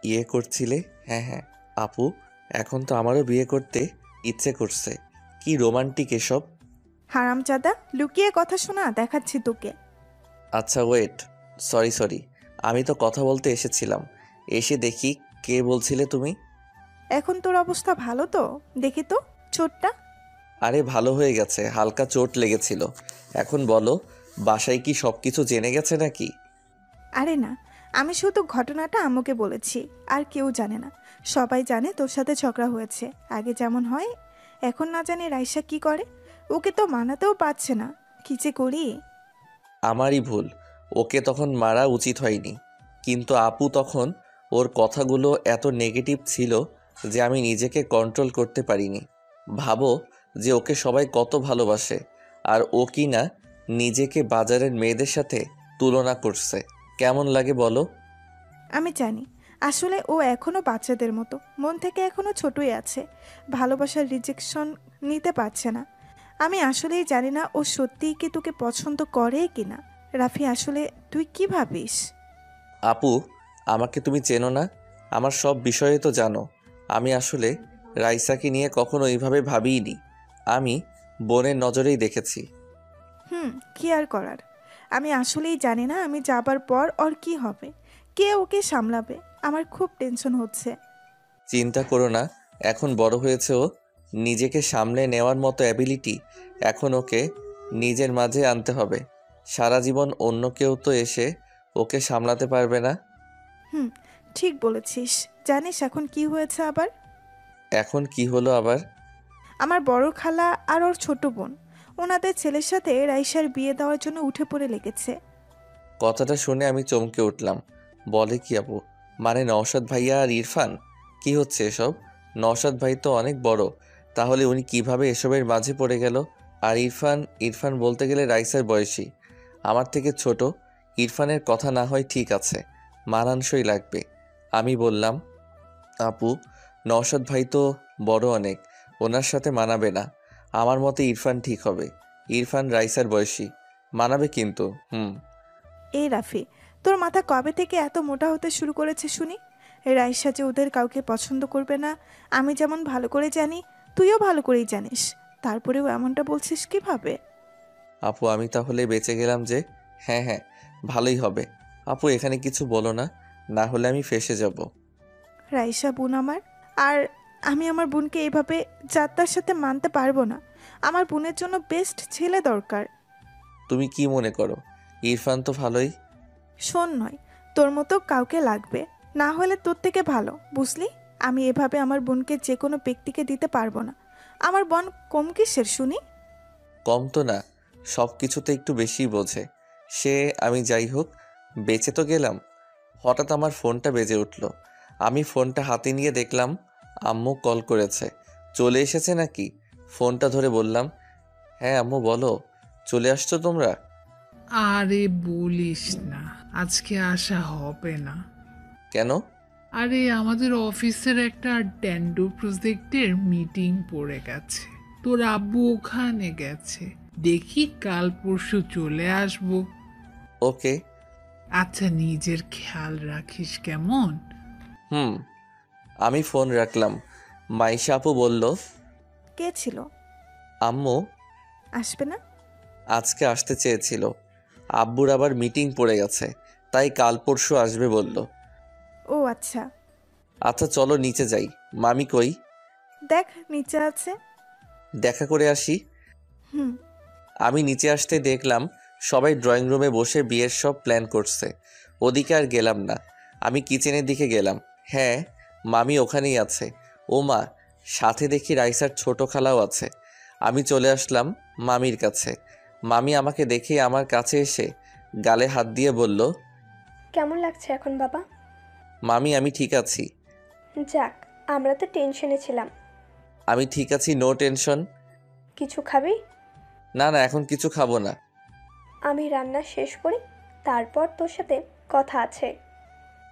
Speaker 5: ইয়ে করছিলে। হ্যাঁ আপু, এখন তো আমারও বিয়ে করতে ইচ্ছে করছে। কি রোমান্টিক এসব!
Speaker 7: হারামজাদা, লুকিয়ে কথা শোনা দেখাচ্ছি তোকে।
Speaker 5: আচ্ছা ওয়েট, সরি, আমি তো কথা বলতে এসেছিলাম। এসে দেখি কে বলছিলে তুমি?
Speaker 7: এখন তোর অবস্থা ভালো তো? দেখি তো চোটটা।
Speaker 5: আরে ভালো হয়ে গেছে, হালকা চোট লেগেছিল। এখন বলো, বাসায় কি সব কিছু জেনে গেছে নাকি?
Speaker 7: আরে না, আমি শুধু ঘটনাটা আম্মুকে বলেছি, আর কেউ জানে না। সবাই জানে তোর সাথে ঝগড়া হয়েছে। আগে যেমন হয়, এখন না জানি রাইসা কি করে। ওকে তো মানাতেও পারছে না। কি যে করি।
Speaker 5: আমারই ভুল, ওকে তখন মারা উচিত হয়নি। কিন্তু আপু তখন ওর কথাগুলো এত নেগেটিভ ছিল যে আমি নিজেকে কন্ট্রোল করতে পারিনি। ভাবো যে ওকে সবাই কত ভালোবাসে, আর ও কি না নিজেকে বাজারের মেয়েদের সাথে তুলনা করছে। কেমন লাগে বলো?
Speaker 7: আমি জানি, আসলে ও এখনো বাচ্চাদের মতো, মন থেকে এখনো ছোটই আছে। ভালোবাসার রিজেকশন নিতে পারছে না। আমি আসলেই জানি না ও সত্যিই কি তোকে পছন্দ করে কিনা। রাফি, আসলে তুই কি ভাবিস?
Speaker 5: আপু, আমাকে তুমি চেনো না, আমার সব বিষয়ে তো জানো। আমি আসলে রাইসাকে নিয়ে কখনো এইভাবে ভাবিইনি। আমি বোনের নজরেই দেখেছি।
Speaker 7: কি আর করার। আমি আসলেই জানি না আমি যাবার পর ওর কি হবে, কে ওকে সামলাবে। আমার খুব টেনশন হচ্ছে।
Speaker 5: চিন্তা করো না, এখন বড় হয়েছে ও। নিজেকে সামলে নেওয়ার মতো অ্যাবিলিটি এখন ওকে নিজের মাঝে আনতে হবে। সারা জীবন অন্য কেউ তো এসে ওকে সামলাতে পারবে না।
Speaker 7: ঠিক বলেছিস। জানিস এখন কি হয়েছে আবার?
Speaker 5: এখন কি হলো আবার?
Speaker 7: আমার বড় খালা আর ওর ছোট বোন ওনাদের ছেলের সাথে রাইসার বিয়ে দেওয়ার জন্য উঠে পড়ে লেগেছে।
Speaker 5: কথাটা শুনে আমি চমকে উঠলাম। বলে কি আপু? মানে নওশাদ ভাইয়া আর ইরফান? কি হচ্ছে এসব? নওশাদ ভাই তো অনেক বড়, তাহলে উনি কিভাবে এসবের মাঝে পড়ে গেল? আর ইরফান ইরফান বলতে গেলে রাইসার বয়সী, আমার থেকে ছোট। ইরফানের কথা না হয় ঠিক আছে, মানানসই লাগবে। আমি বললাম, আপু নওশাদ ভাই তো বড় অনেক, ওনার সাথে মানাবে না। আমার মতে ইরফান ঠিক হবে। ইরফান রাইসার বয়সী, মানাবে কিন্তু।
Speaker 7: এই রাফি, তোর মাথা কবে থেকে এত মোটা হতে শুরু করেছে শুনি? রাইসা যে ওদের কাউকে পছন্দ করবে না আমি যেমন ভালো করে জানি, তুইও ভালো করেই জানিস, তারপরেও এমনটা বলছিস কিভাবে?
Speaker 5: আপু আমি তাহলে বেঁচে গেলাম যে। হ্যাঁ হ্যাঁ, ভালোই হবে। আপু এখানে কিছু বলো না, না হলে আমি ফেঁসে যাব।
Speaker 7: রাইসা বোন আমার, আর আমি আমার বোনকে এইভাবে যাত্রার সাথে মানতে পারবো না। আমার বোনের জন্য বেস্ট ছেলে দরকার।
Speaker 5: তুমি কি মনে করো? ইরফান তো ভালোই।
Speaker 7: শোন, নয় তোর মতো কাউকে লাগবে, না হলে তোর থেকে ভালো, বুঝলি? আমি এভাবে আমার বোনকে যে কোনো ব্যক্তিকে দিতে পারবো না। আমার বোন কম কিসের শুনি?
Speaker 5: কম তো না, সব কিছুতে একটু বেশি বোঝে সে। আমি যাই হোক, বেঁচে তো গেলাম। হঠাৎ আমার ফোনটা বেজে উঠল। আমি ফোনটা হাতে নিয়ে দেখলাম আম্মু কল করেছে। চলে এসেছে নাকি? ফোনটা ধরে বললাম, হ্যাঁ আম্মু বলো, চলে আসছো তোমরা?
Speaker 14: আরে বলিস না, আজকে আসা হবে না।
Speaker 5: কেন?
Speaker 14: আরে আমাদের অফিসের একটা ড্যান্ডো প্রজেক্টের মিটিং পড়ে গেছে, তোর আব্বু ওখানে গেছে। দেখি কাল পরশু চলে আসবো।
Speaker 5: ওকে।
Speaker 14: আচ্ছা নিজের খেয়াল রাখিস কেমন?
Speaker 5: আমি ফোন রাখলাম। মাইশা আপু বলল,
Speaker 7: কে ছিল?
Speaker 5: আম্মু
Speaker 7: আসবে না?
Speaker 5: আজকে আসতে চেয়েছিল, আব্বুর আবার মিটিং পড়ে গেছে, তাই কাল পরশু আসবে বলল।
Speaker 7: ও আচ্ছা।
Speaker 5: আচ্ছা চলো নিচে যাই। মামি কই?
Speaker 7: দেখ নিচে আছে।
Speaker 5: দেখা করে আসি।
Speaker 7: হুম।
Speaker 5: আমি নিচে আসতে দেখলাম সবাই ড্রয়িং রুমে বসে বিয়ের সব প্ল্যান করছে। ওদিকে আর গেলাম না, আমি কিচেনের দিকে গেলাম। হ্যাঁ, মামি ওখানেই আছে। ও মা, সাথে দেখি রাইসার ছোট খালাও আছে। আমি চলে আসলাম মামির কাছে। মামি আমাকে দেখে আমার কাছে এসে গালে হাত দিয়ে বলল,
Speaker 3: কেমন লাগছে এখন বাবা?
Speaker 5: মামি আমি ঠিক আছি।
Speaker 3: যাক, আমরা তো টেনশনে ছিলাম।
Speaker 5: আমি ঠিক আছি, নো টেনশন।
Speaker 3: কিছু খাবি?
Speaker 5: না না, এখন কিছু খাবো না।
Speaker 3: আমি রান্না শেষ করি, তারপর তোর সাথে কথা আছে।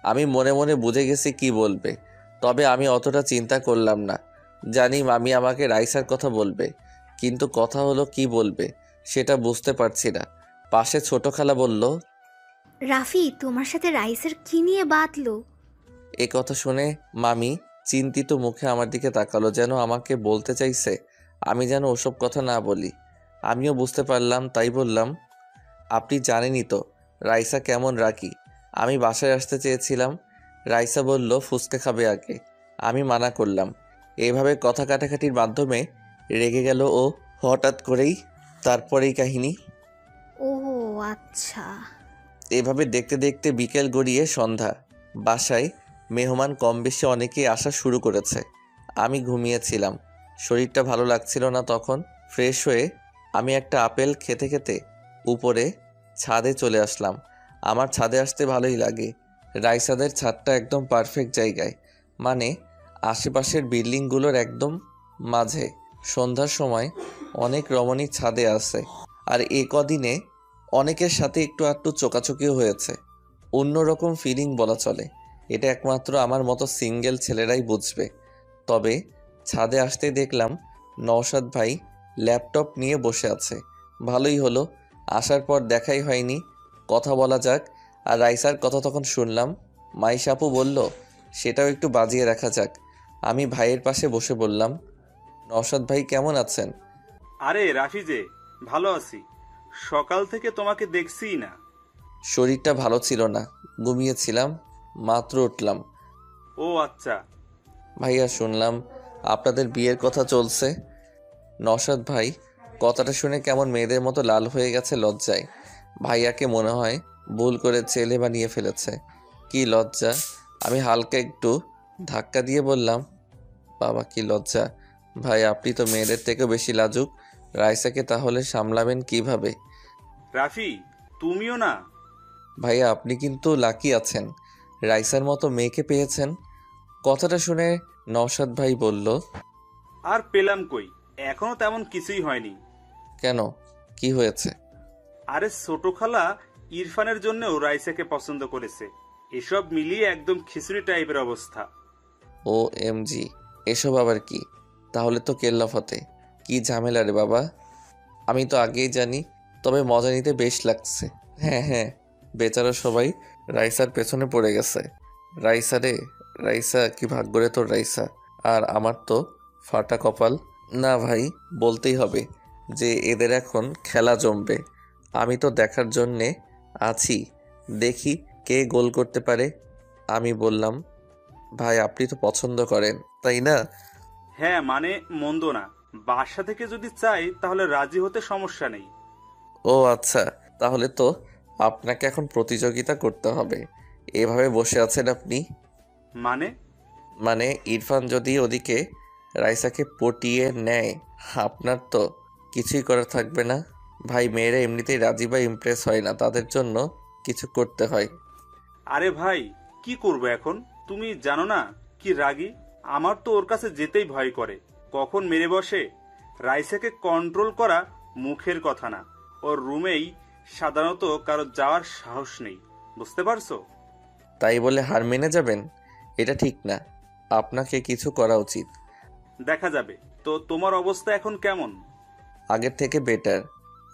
Speaker 5: আমি মনে মনে বুঝে গেছি কি বলবে, তবে আমি অতটা চিন্তা করলাম না। জানি মামি আমাকে রাইসার কথা বলবে, কিন্তু কথা হলো কি বলবে সেটা বুঝতে পারছি না। পাশে ছোট খালা বলল,
Speaker 8: রাফি তোমার সাথে রাইসের কি নিয়ে বাতলো?
Speaker 5: এ কথা শুনে মামি চিন্তিত মুখে আমার দিকে তাকালো, যেন আমাকে বলতে চাইছে আমি যেন ওসব কথা না বলি। আমিও বুঝতে পারলাম, তাই বললাম, আপনি জানেনই তো রাইসা কেমন রাখি। আমি বাসায় আসতে চেয়েছিলাম, রাইসা বলল ফুচকা খাবে আগে। আমি মানা করলাম। এইভাবে কথা কাটাকাটির মাধ্যমে রেগে গেল ও হঠাৎ করেই। তারপরেই কাহিনী।
Speaker 8: ও আচ্ছা।
Speaker 5: এভাবে দেখতে দেখতে বিকেল গড়িয়ে সন্ধ্যা। বাসায় মেহমান কম বেশি অনেকেই আসা শুরু করেছে। আমি ঘুমিয়েছিলাম, শরীরটা ভালো লাগছিল না। তখন ফ্রেশ হয়ে আমি একটা আপেল খেতে খেতে উপরে ছাদে চলে আসলাম। আমার ছাদে আসতে ভালোই লাগে। রাইসাদের ছাদটা একদম পারফেক্ট জায়গায়, মানে আশেপাশের বিল্ডিংগুলোর একদম মাঝে। সন্ধ্যার সময় অনেক রমণী ছাদে আসে, আর এ কদিনে অনেকের সাথে একটু আধটু চোকাচোকিও হয়েছে। অন্যরকম ফিলিং বলা চলে, এটা একমাত্র আমার মতো সিঙ্গেল ছেলেরাই বুঝবে। তবে ছাদে আসতেই দেখলাম নওশাদ ভাই ল্যাপটপ নিয়ে বসে আছে। ভালোই হলো, আসার পর দেখাই হয়নি, কথা বলা যাক। আর রাইসার কথা তখন শুনলাম। মাইশা আপু বলল সেটাও একটু বাজিয়ে রাখা যাক। আমি ভাইয়ের পাশে বসে বললাম, নওশাদ ভাই কেমন আছেন?
Speaker 11: আরে রাফি যে, ভালো আছি, সকাল থেকে তোমাকে দেখছিই না।
Speaker 5: শরীরটা ভালো ছিল না, ঘুমিয়েছিলাম, মাত্র উঠলাম।
Speaker 11: ও আচ্ছা।
Speaker 5: ভাইয়া শুনলাম আপনাদের বিয়ের কথা চলছে। নওশাদ ভাই কথাটা শুনে কেমন মেয়েদের মতো লাল হয়ে গেছে লজ্জায়। ভাইয়াকে মনে হয় ভুল করে ছেলে বানিয়ে ফেলেছে। কি লজ্জা! আমি হালকা একটু ধাক্কা দিয়ে বললাম, বাবা কি লজ্জা। ভাই আপনি তো মেয়েদের থেকেও বেশি লাজুক, রাইসাকে তাহলে সামলাবেন কিভাবে?
Speaker 11: রাফি, তুমিও না।
Speaker 5: ভাইয়া আপনি কিন্তু লাকি আছেন, রাইসার মতো মেয়েকে পেয়েছেন। কথাটা শুনে নওশাদ ভাই বলল,
Speaker 11: আর পেলাম কই, এখনো তেমন কিছুই হয়নি।
Speaker 5: কেন, কি হয়েছে?
Speaker 11: আরে ছোট খালা ইরফানের জন্যও রাইসাকে পছন্দ করেছে। এসব মিলিয়ে একদম খিচুড়ি টাইপের অবস্থা।
Speaker 5: ও এমজি, এসব আবার কি? তাহলে তো কেল্লাফতে, কি ঝামেলা রে বাবা? আমি তো আগেই জানি, তবে মজা নিতে বেশ লাগছে। হ্যাঁ হ্যাঁ, বেচারা সবাই রাইসার পেছনে পড়ে গেছে। রাইসা রে, রাইসা কি ভাগ্য রে তোর রাইসা, আর আমার তো ফাটা কপাল। না ভাই, বলতেই হবে যে এদের এখন খেলা জমবে। আমি তো দেখার জন্যে আছি, দেখি কে গোল করতে পারে। আমি বললাম, ভাই আপনি তো পছন্দ করেন তাই না?
Speaker 11: হ্যাঁ মানে মন্দ না, বাসা থেকে যদি চাই তাহলে রাজি হতে সমস্যা নেই।
Speaker 5: ও আচ্ছা, তাহলে তো আপনাকে এখন প্রতিযোগিতা করতে হবে। এভাবে বসে আছেন আপনি? মানে ইরফান যদি ওদিকে রাইসাকে পটিয়ে নেয়, আপনার তো কিছুই করা থাকবে না। ভাই মেয়েরা এমনিতেই রাজি বা ইমপ্রেস হয় না, তাদের জন্য কিছু করতে হয়।
Speaker 11: আরে ভাই কি করবো এখন, তুমি জানো না কি রাগী। আমার তো ওর কাছে যেতেই ভয় করে, কখন মেরে বসে। রাইসাকে কন্ট্রোল করা মুখের কথা না, ওর রুমেই সাধারণত কারো যাওয়ার সাহস নেই, বুঝতে পারছো?
Speaker 5: তাই বলে হার মেনে যাবেন? এটা ঠিক না, আপনাকে কিছু করা উচিত।
Speaker 11: দেখা যাবে। তো তোমার অবস্থা এখন কেমন?
Speaker 5: আগের থেকে বেটার।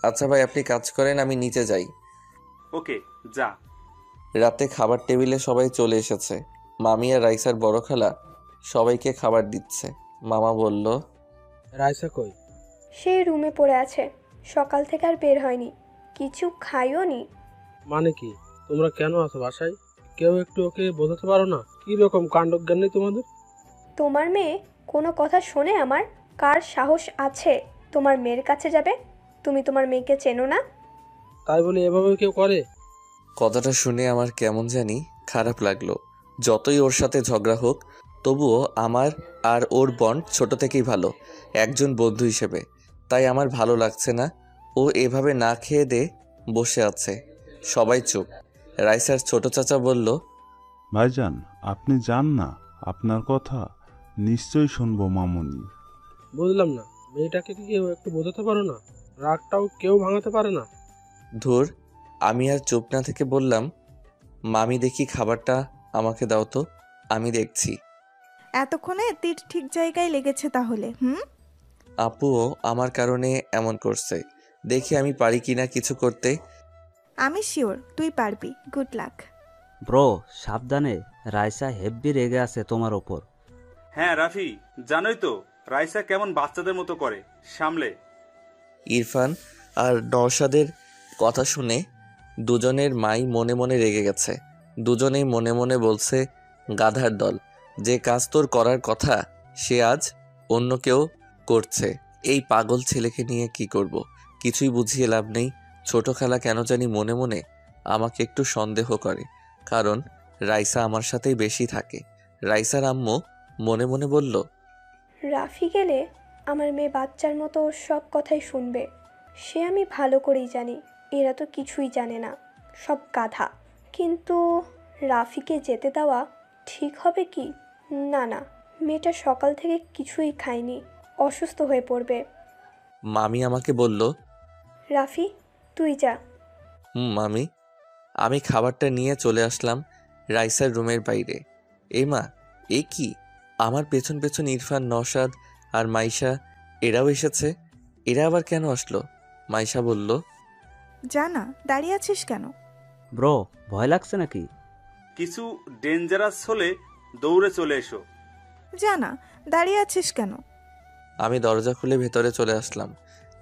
Speaker 5: আচ্ছা ভাই আপনি কাজ করেন, আমি নিচে যাই।
Speaker 11: ওকে যা।
Speaker 5: রাতে খাবার টেবিলে সবাই চলে এসেছে। মামি আর রাইসার বড় খালা সবাইকে খাবার দিচ্ছে। মামা বলল,
Speaker 10: রাইসা কই?
Speaker 3: সেই রুমে পড়ে আছে, সকাল থেকে আর বের হয়নি, কিছু খাইও নি।
Speaker 10: মানে কি, তোমরা কেন আছো বাসায়? কেউ একটু ওকে বোঝাতে পারো না? কি রকম কাণ্ডজ্ঞান নেই তোমাদের?
Speaker 3: তোমার মেয়ে কোনো কথা শোনে আমার? কার সাহস আছে তোমার মেয়ের কাছে যাবে? তুমি তোমার মেয়েকে চেনো না?
Speaker 10: তাই বলে এভাবে কেউ করে?
Speaker 5: কথাটা শুনে আমার কেমন জানি খারাপ লাগলো। যতই ওর সাথে ঝগড়া হোক, তবুও আমার আর ওর বন্ড ছোট থেকেই ভালো, একজন বন্ধু হিসেবে। তাই আমার ভালো লাগছে না ও এভাবে না খেয়ে দে বসে আছে। সবাই চুপ। রাইসার ছোট চাচা বলল,
Speaker 15: ভাইজান আপনি যান না, আপনার কথা নিশ্চয়ই শুনবো মামুনি।
Speaker 10: বুঝলাম না, মেয়েটাকে কি কেউ একটু বোঝাতে পারো না? রাগটাও কেউ ভাঙাতে পারে না?
Speaker 5: ধুর। আমি আর চুপ না থেকে বললাম, মামি দেখি খাবারটা আমাকে দাও তো, আমি দেখছি।
Speaker 7: এতক্ষণে তীর ঠিক জায়গায় লেগেছে তাহলে।
Speaker 5: আপুও আমার কারণে এমন করছে, দেখি আমি পারি কিনা কিছু করতে।
Speaker 7: আমি শিওর তুই পারবি, গুড লাক।
Speaker 13: ব্রো সাবধানে, রাইসা হেব্বি রেগে আছে তোমার ওপর।
Speaker 11: হ্যাঁ রাফি, জানোই তো রাইসা কেমন বাচ্চাদের মতো করে, সামলে।
Speaker 5: ইরফান আর নওশাদের কথা শুনে দুজনের মাই মনে মনে রেগে গেছে। দুজনেই মনে মনে বলছে, গাধার দল, যে কাজ তোর করার কথা সে আজ অন্য কেউ করছে। এই পাগল ছেলেকে নিয়ে কি করব, কিছুই বুঝিয়ে লাভ নেই। ছোট খালা কেন জানি মনে মনে আমাকে একটু সন্দেহ করে, কারণ রাইসা আমার সাথেই বেশি থাকে। রাইসার আম্মু মনে মনে বলল,
Speaker 3: রাফি গেলে আমার মেয়ে বাচ্চার মতো ওর সব কথাই শুনবে। সে আমি ভালো করেই জানি, এরা তো কিছুই জানে না, সব গাধা। কিন্তু রাফিকে যেতে দেওয়া ঠিক হবে কি? না না, মেয়েটা সকাল থেকে কিছুই খায়নি, অসুস্থ হয়ে পড়বে।
Speaker 5: মামি আমাকে বলল,
Speaker 3: রাফি তুই যা।
Speaker 5: মামি। আমি খাবারটা নিয়ে চলে আসলাম রাইসার রুমের বাইরে। এই মা, এ কি? আমার পেছন পেছন ইরফান, নওশাদ আর মাইশা এরাও এসেছে। এরা আবার কেন আসলো? মাইশা বলল,
Speaker 7: জানা দাঁড়িয়ে আছিস কেন?
Speaker 13: ব্রো ভয় লাগছে নাকি?
Speaker 11: কিছু ডেঞ্জারাস হলে দৌড়ে চলে এসো।
Speaker 7: জানা দাঁড়িয়ে আছিস কেন?
Speaker 5: আমি দরজা খুলে ভেতরে চলে আসলাম।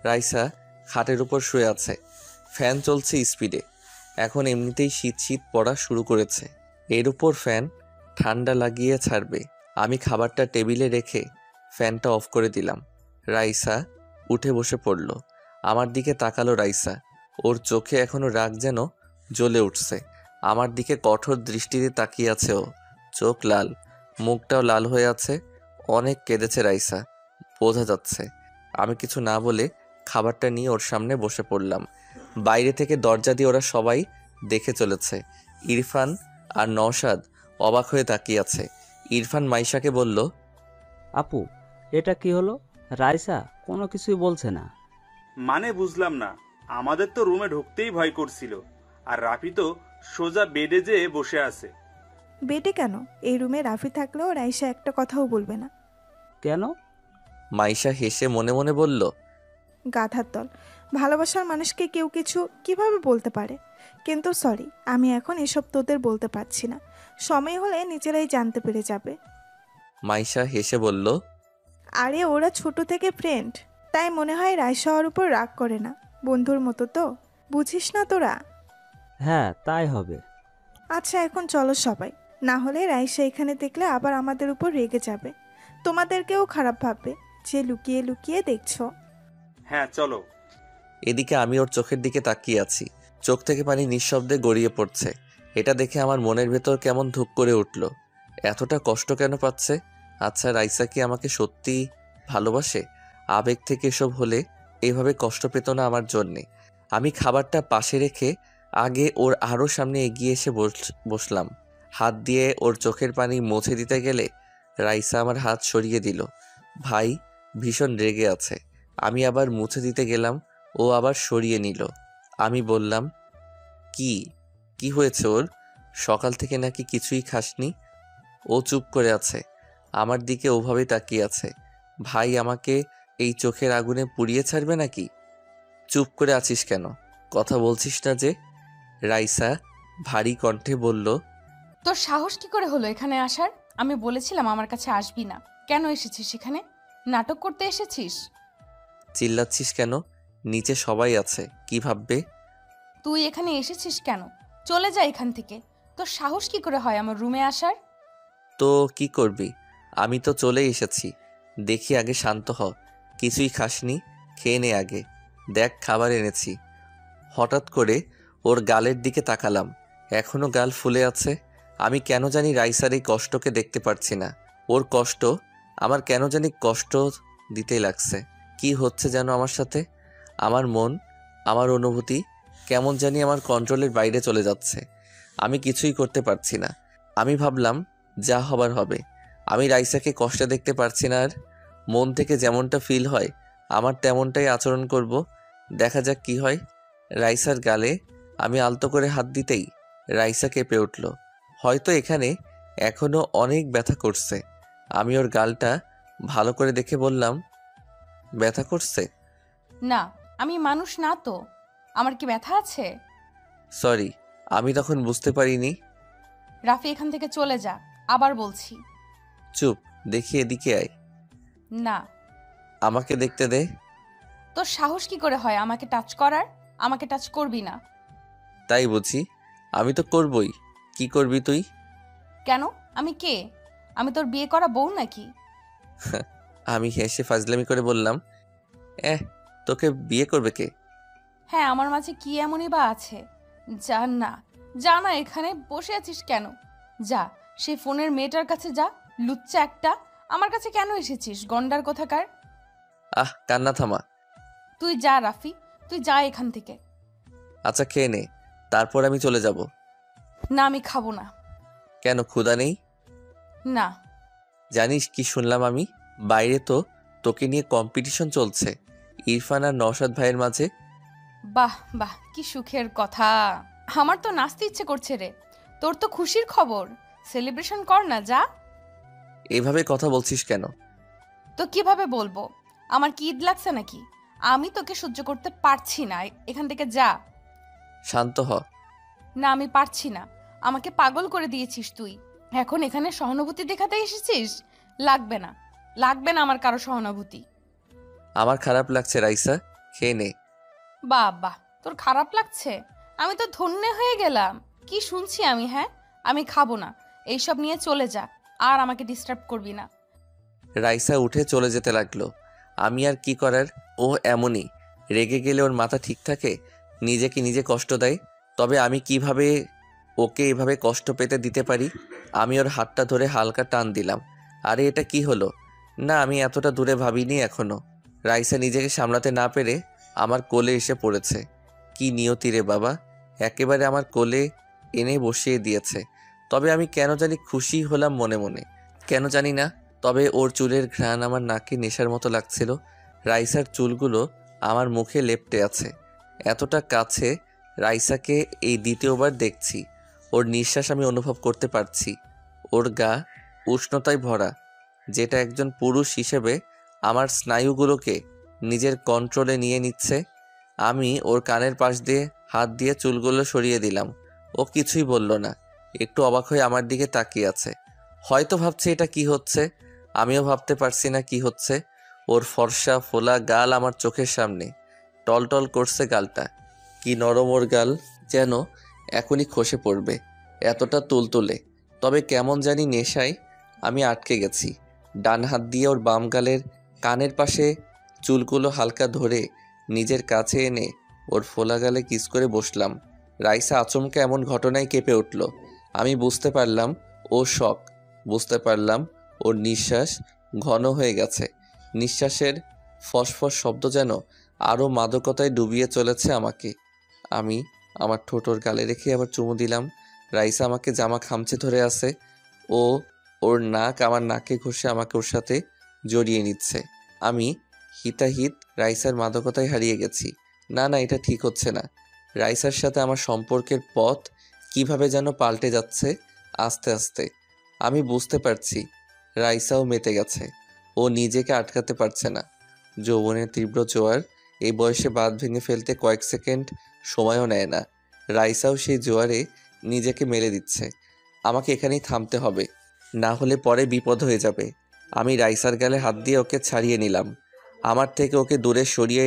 Speaker 5: রাইসা খাটের উপর শুয়ে আছে, ফ্যান চলছে স্পিডে। এখন এমনিতেই শীত শীত পড়া শুরু করেছে, এর উপর ফ্যান ঠান্ডা লাগিয়ে ছাড়বে। আমি খাবারটা টেবিলে রেখে ফ্যানটা অফ করে দিলাম। রাইসা উঠে বসে পড়ল। আমার দিকে তাকালো রাইসা, ওর চোখে এখনো রাগ যেন জ্বলে উঠছে। আমার দিকে কঠোর দৃষ্টিতে তাকিয়ে আছে ও। চোখ লাল, মুখটাও লাল হয়ে আছে। অনেক কেঁদেছে রাইসা, বোঝা যাচ্ছে। আমি কিছু না বলে খাবারটা নিয়ে ওর সামনে বসে পড়লাম। বাইরে থেকে দরজা দিয়ে ওরা সবাই দেখে চলেছে। ইরফান আর নওশাদ অবাক হয়ে তাকিয়ে আছে। ইরফান মাইশাকে বলল,
Speaker 13: আপু, এটা কি হলো? রাইসা কোনো কিছুই বলছে না।
Speaker 11: মানে বুঝলাম না, আমাদের তো রুমে ঢুকতেই ভয় করছিল, আর রাফি তো সোজা বেডে যেয়ে বসে আছে।
Speaker 7: বেটে কেন? এই রুমে রাফি থাকলেও রাইসা একটা কথাও বলবে না।
Speaker 13: কেন?
Speaker 5: মাইশা হেসে মনে মনে বলল,
Speaker 7: গাধার দল, ভালোবাসার মানুষকে কেউ কিছু কিভাবে বলতে পারে? কিন্তু সরি, আমি এখন এসব তোদের বলতে পারছি না। সময় হলে নিজেরাই জানতে পেরে যাবে।
Speaker 5: মাইশা হেসে বলল,
Speaker 7: আরে ওরা ছোট থেকে ফ্রেন্ড, তাই মনে হয় রাইসা ওর উপর রাগ করে না। বন্ধুর মতো তো, বুঝিস না তোরা?
Speaker 13: হ্যাঁ, তাই হবে।
Speaker 7: আচ্ছা এখন চলো সবাই, না হলে রাইসা এখানে দেখলে আবার আমাদের উপর রেগে যাবে। তোমাদেরকেও খারাপ ভাববে যে লুকিয়ে লুকিয়ে দেখছো।
Speaker 11: হ্যাঁ চলো।
Speaker 5: এদিকে আমি ওর চোখের দিকে তাকিয়ে আছি। চোখ থেকে পানি নিঃশব্দে গড়িয়ে পড়ছে। এটা দেখে আমার মনের ভেতর কেমন ধুপ করে উঠল। এতটা কষ্ট কেন পাচ্ছে? আচ্ছা, রাইসা কি আমাকে সত্যি ভালোবাসে? আবেগ থেকে এসব হলে এইভাবে কষ্ট পেত না আমার জন্যে। আমি খাবারটা পাশে রেখে আগে ওর আরও সামনে এগিয়ে এসে বসলাম। হাত দিয়ে ওর চোখের পানি মুছে দিতে গেলে রাইসা আমার হাত সরিয়ে দিল। ভাই ভীষণ রেগে আছে। আমি আবার মুছে দিতে গেলাম, ও আবার সরিয়ে নিল। আমি বললাম, কি হয়েছে ওর? সকাল থেকে নাকি কিছুই খাসনি? ও চুপ করে আছে, আমার দিকে ওভাবে তাকিয়ে আছে। ভাই আমাকে এই চোখের আগুনে পুড়িয়ে ছাড়বে নাকি? চুপ করে আছিস কেন? কথা বলছিস না যে? রাইসা ভারী কণ্ঠে বলল,
Speaker 4: তোর সাহস কি করে হলো এখানে আসার? আমি বলেছিলাম আমার কাছে আসবি না। কেন এসেছিস এখানে? নাটক করতে এসেছিস?
Speaker 5: চিল্লাচ্ছিস কেন? নিচে সবাই আছে, কি ভাববে?
Speaker 4: তুই এখানে এসেছিস কেন? চলে যা এখান থেকে। তোর সাহস কি করে হয় আমার রুমে আসার?
Speaker 5: তো কি করবি? আমি তো চলে এসেছি। দেখি আগে শান্ত হ। কিছুই খাসনি, খেয়ে নে আগে। দেখ খাবার এনেছি। হঠাৎ করে ওর গালের দিকে তাকালাম, এখনো গাল ফুলে আছে। আমি কেন জানি রাইসার এই কষ্টকে দেখতে পারছি না। ওর কষ্ট আমার কেন জানি কষ্ট দিতেই লাগছে। কি হচ্ছে যেন আমার সাথে? আমার মন, আমার অনুভূতি কেমন জানি আমার কন্ট্রোলের বাইরে চলে যাচ্ছে। আমি কিছুই করতে পারছি না। আমি ভাবলাম যা হবার হবে। আমি রাইসাকে কষ্টে দেখতে পারছি না আর। মন থেকে যেমনটা ফিল হয় আমার তেমনটাই আচরণ করব। দেখা যাক কি হয়। রাইসার গালে আমি আলতো করে হাত দিতেই রাইসা কেঁপে উঠল। হয়তো এখানে এখনো অনেক ব্যথা করছে। আমি ওর গালটা ভালো করে দেখে বললাম, ব্যথা করছে?
Speaker 4: না, আমি মানুষ না তো, আমার কি ব্যথা আছে?
Speaker 5: সরি, আমি তখন বুঝতে পারিনি।
Speaker 4: রাফি এখান থেকে চলে যা, আবার বলছি।
Speaker 5: চুপ, দেখি এদিকে আয়।
Speaker 4: না।
Speaker 5: আমাকে দেখতে দে।
Speaker 4: তোর সাহস কি করে হয় আমাকে টাচ করার? আমাকে টাচ করবি না।
Speaker 5: তাই বুঝি? আমি তো করবই। কি করবি তুই?
Speaker 4: কেন? আমি কে? আমি তোর বিয়ে করা বউ নাকি?
Speaker 5: আমি হেসে ফাজলামি করে বললাম, তোকে বিয়ে করবে কে?
Speaker 4: হ্যাঁ, আমার মাঝে কি এমনই বা আছে? যা না, যা না, এখানে বসে আছিস কেন? যা, সেই ফোনের মেয়েটার কাছে যা। লুচ্চা একটা, আমার কাছে কেন এসেছিস গন্ডার কোথাকার?
Speaker 5: কান্না থামা।
Speaker 4: তুই যা রাফি, তুই যা এখান থেকে।
Speaker 5: আচ্ছা খেয়ে নে, তারপর আমি চলে যাব।
Speaker 4: না, আমি খাবো না।
Speaker 5: কেন, ক্ষুধা নেই?
Speaker 4: না।
Speaker 5: জানিস কি শুনলাম আমি? বাইরে তো তোকে নিয়ে কম্পিটিশন চলছে ইরফান আর নওশাদ ভাইয়ের মাঝে।
Speaker 4: বাহ বাহ, কি সুখের কথা। আমার তো নাচতে ইচ্ছে করছে রে। তোর তো খুশির খবর, সেলিব্রেশন কর না, যা।
Speaker 5: এভাবে কথা বলছিস কেন?
Speaker 4: তো কিভাবে বলবো? আমার কি ঈদ লাগছে নাকি? আমি তোকে সহ্য করতে পারছি না, এখান থেকে যা।
Speaker 5: শান্ত হ।
Speaker 4: না, আমি পারছি না। আমাকে পাগল করে দিয়েছিস তুই। এখন এখানে সহানুভূতি দেখাতে এসেছিস? লাগবে না, লাগবে না আমার কারো সহানুভূতি।
Speaker 5: আমার খারাপ লাগছে রাইসা, খেয়ে নে।
Speaker 4: বাহ, তোর খারাপ লাগছে? আমি তো ধন্য হয়ে গেলাম। কি শুনছি আমি? হ্যাঁ, আমি খাবো না। এইসব নিয়ে চলে যা, আর আমাকে ডিস্টার্ব করবি না।
Speaker 5: রাইসা উঠে চলে যেতে লাগলো। আমি আর কি করার? ও এমনই, রেগে গেলে ওর মাথা ঠিক থাকে, নিজেকে নিজে কষ্ট দেয়। তবে আমি কিভাবে ওকে এভাবে কষ্ট পেতে দিতে পারি? আমি ওর হাতটা ধরে হালকা টান দিলাম। আরে এটা কি হলো? না, আমি এতটা দূরে ভাবিনি এখনো। রাইসা নিজেকে সামলাতে না পেরে আমার কোলে এসে পড়েছে। কি নিয়তি রে বাবা, একেবারে আমার কোলে এনে বসিয়ে দিয়েছে। তবে আমি কেন জানি খুশি হলাম মনে মনে, কেন জানি না। তবে ওর চুলের ঘ্রাণ আমার নাকে নেশার মতো লাগছিল। রাইসার চুলগুলো আমার মুখে লেপ্টে আছে। এতটা কাছে রাইসাকে এই দ্বিতীয়বার দেখছি। ওর নিঃশ্বাস আমি অনুভব করতে পারছি। ওর গা উষ্ণতায় ভরা, যেটা একজন পুরুষ হিসেবে আমার স্নায়ুগুলোকে নিজের কন্ট্রোলে নিয়ে নিচ্ছে। আমি ওর কানের পাশ দিয়ে হাত দিয়ে চুলগুলো সরিয়ে দিলাম। ও কিছুই বলল না, একটু অবাক হয়ে আমার দিকে তাকিয়ে আছে। হয়তো ভাবছে এটা কি হচ্ছে, আমিও ভাবতে পারছি না কি হচ্ছে। ওর ফর্সা ফোলা গাল আমার চোখের সামনে, টলটল করছে গালটা। কি নরম ওর গাল, যেন এখনই খসে পড়বে, এতটা তুলতুলে। তবে কেমন জানি নেশায় আমি আটকে গেছি। ডান হাত দিয়ে ওর বাম গালের কানের পাশে চুলগুলো হালকা ধরে নিজের কাছে এনে ওর ফোলা গালে কিস করে বসলাম। রাইসা আচমকা এমন ঘটনায় কেঁপে উঠল। আমি বুঝতে পারলাম ও শক, বুঝতে পারলাম ওর নিঃশ্বাস ঘন হয়ে গেছে। নিঃশ্বাসের ফসফস শব্দ যেন আরও মাদকতায় ডুবিয়ে চলেছে আমাকে। আমি আমার ঠোঁট ওর গালে রেখে আবার চুমু দিলাম। রাইসা আমাকে জামা খামচে ধরে আছে। ও ওর নাক আমার নাকে ঘষে আমাকে ওর সাথে জড়িয়ে নিচ্ছে। আমি হিতাহিত রাইসার মাদকতায় হারিয়ে গেছি। না না, এটা ঠিক হচ্ছে না। রাইসার সাথে আমার সম্পর্কের পথ কিভাবে যেন পাল্টে যাচ্ছে আস্তে আস্তে। আমি বুঝতে পারছি রাইসাও মেতে গেছে। ও নিজেকে আটকাতে পারছে না। যৌবনের তীব্র জোয়ার এই বয়সে বাঁধ ভেঙে ফেলতে কয়েক সেকেন্ড সময়ও নেয় না। রাইসাও সেই জোয়ারে নিজেকে মেলে দিচ্ছে। আমাকে এখানেই থামতে হবে, না হলে পরে বিপদ হয়ে যাবে। আমি রাইসার গালে হাত দিয়ে ওকে ছাড়িয়ে নিলাম, আমার থেকে ওকে দূরে সরিয়ে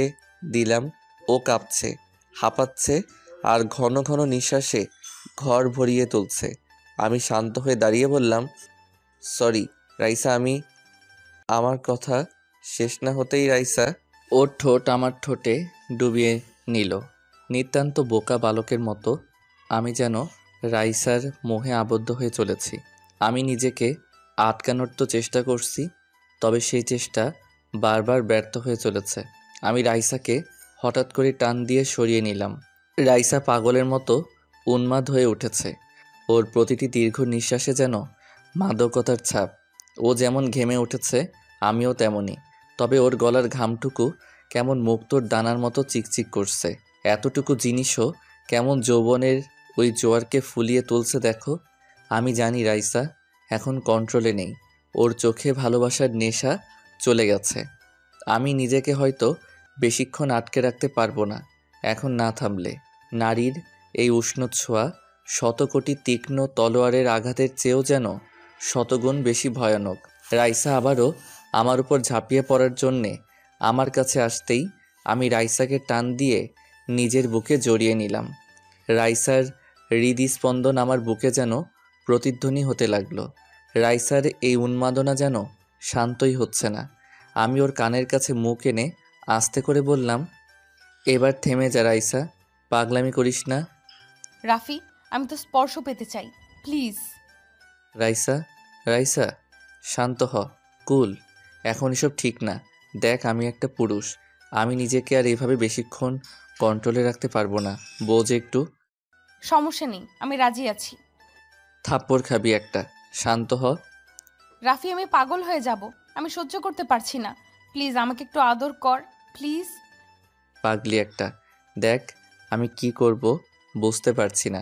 Speaker 5: দিলাম। ও কাঁপছে, হাঁপাচ্ছে আর ঘন ঘন নিঃশ্বাসে ঘর ভরিয়ে তুলছে। আমি শান্ত হয়ে দাঁড়িয়ে বললাম, সরি রাইসা। আমার কথা শেষ না হতেই রাইসা ওর ঠোঁট আমার ঠোঁটে ডুবিয়ে নিল, নিতান্ত বোকা বালকের মতো। আমি যেন রাইসার মোহে আবদ্ধ হয়ে চলেছি। আমি নিজেকে আটকানোর তো চেষ্টা করছি, তবে সেই চেষ্টা বারবার ব্যর্থ হয়ে চলেছে। আমি রাইসাকে হঠাৎ করে টান দিয়ে সরিয়ে নিলাম। রাইসা পাগলের মতো উন্মাদ হয়ে উঠেছে। ওর প্রতিটি দীর্ঘ নিঃশ্বাসে যেন মাদকতার ছাপ। ও যেমন ঘেমে উঠেছে, আমিও তেমনই। তবে ওর গলার ঘামটুকু কেমন মুক্তোর দানার মতো চিকচিক করছে। এতটুকু জিনিসও কেমন যৌবনের ওই জোয়ারকে ফুলিয়ে তুলছে দেখো। আমি জানি রাইসা এখন কন্ট্রোলে নেই। ওর চোখে ভালোবাসার নেশা চলে গেছে। আমি নিজেকে হয়তো বেশিক্ষণ আটকে রাখতে পারবো না এখন না থামলে। নারীর এই উষ্ণ ছোঁয়া শতকোটি তীক্ষ্ণ তলোয়ারের আঘাতের চেয়েও যেন শতগুণ বেশি ভয়ানক। রাইসা আবারও আমার উপর ঝাঁপিয়ে পড়ার জন্যে আমার কাছে আসতেই আমি রাইসাকে টান দিয়ে নিজের বুকে জড়িয়ে নিলাম। রাইসার হৃদস্পন্দন আমার বুকে যেন প্রতিধ্বনি হতে লাগলো। রাইসার এই উন্মাদনা যেন শান্তই হচ্ছে না। আমি ওর কানের কাছে মুখ এনে আস্তে করে বললাম, এবার থেমে যা রাইসা, পাগলামি করিস না।
Speaker 4: রাফি, আমি তো স্পর্শ পেতে চাই, প্লিজ।
Speaker 5: রাইসা রাইসা শান্ত হ, কুল। এখন এসব ঠিক না। দেখ আমি একটা পুরুষ, আমি নিজেকে আর এভাবে বেশিক্ষণ কন্ট্রোলে রাখতে পারবো না। বোঝ একটু।
Speaker 4: সমস্যা নেই, আমি রাজি আছি।
Speaker 5: থাপ্পড় খাবি একটা, শান্ত হ।
Speaker 4: রাফি, আমি পাগল হয়ে যাব, আমি সহ্য করতে পারছি না। প্লিজ আমাকে একটু আদর কর, প্লিজ।
Speaker 5: পাগলি একটা। দেখ আমি কি করব বুঝতে পারছি না।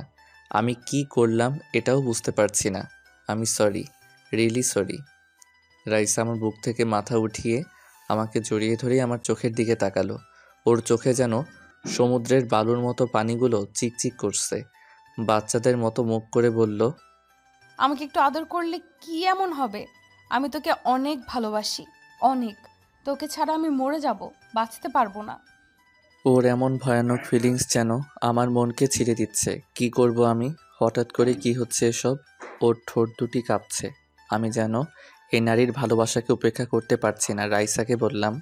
Speaker 5: আমি কি করলাম এটাও বুঝতে পারছি না। আমি সরি, রিয়েলি সরি। রাইসা আমার বুক থেকে মাথা উঠিয়ে আমাকে জড়িয়ে ধরেই আমার চোখের দিকে তাকালো। ওর চোখে যেন সমুদ্রের বালুর মতো পানিগুলো চিকচিক করছে। বাচ্চাদের মতো মুখ করে বলল,
Speaker 4: আমাকে একটু আদর করলে কি এমন হবে? আমি তোকে অনেক ভালোবাসি, অনেক। তোকে ছাড়া আমি মরে যাব, বাঁচতে পারবো না।
Speaker 5: ওর এমন ভয়ানক ফিলিংস যেন আমার মনকে ছিঁড়ে দিচ্ছে। কি করব আমি? হঠাৎ করে কি হচ্ছে এসব? ওর ঠোঁট দুটি কাঁপছে। আমি যেন এই নারীর ভালোবাসাকে উপেক্ষা করতে পারছি না। রাইসাকে বললাম,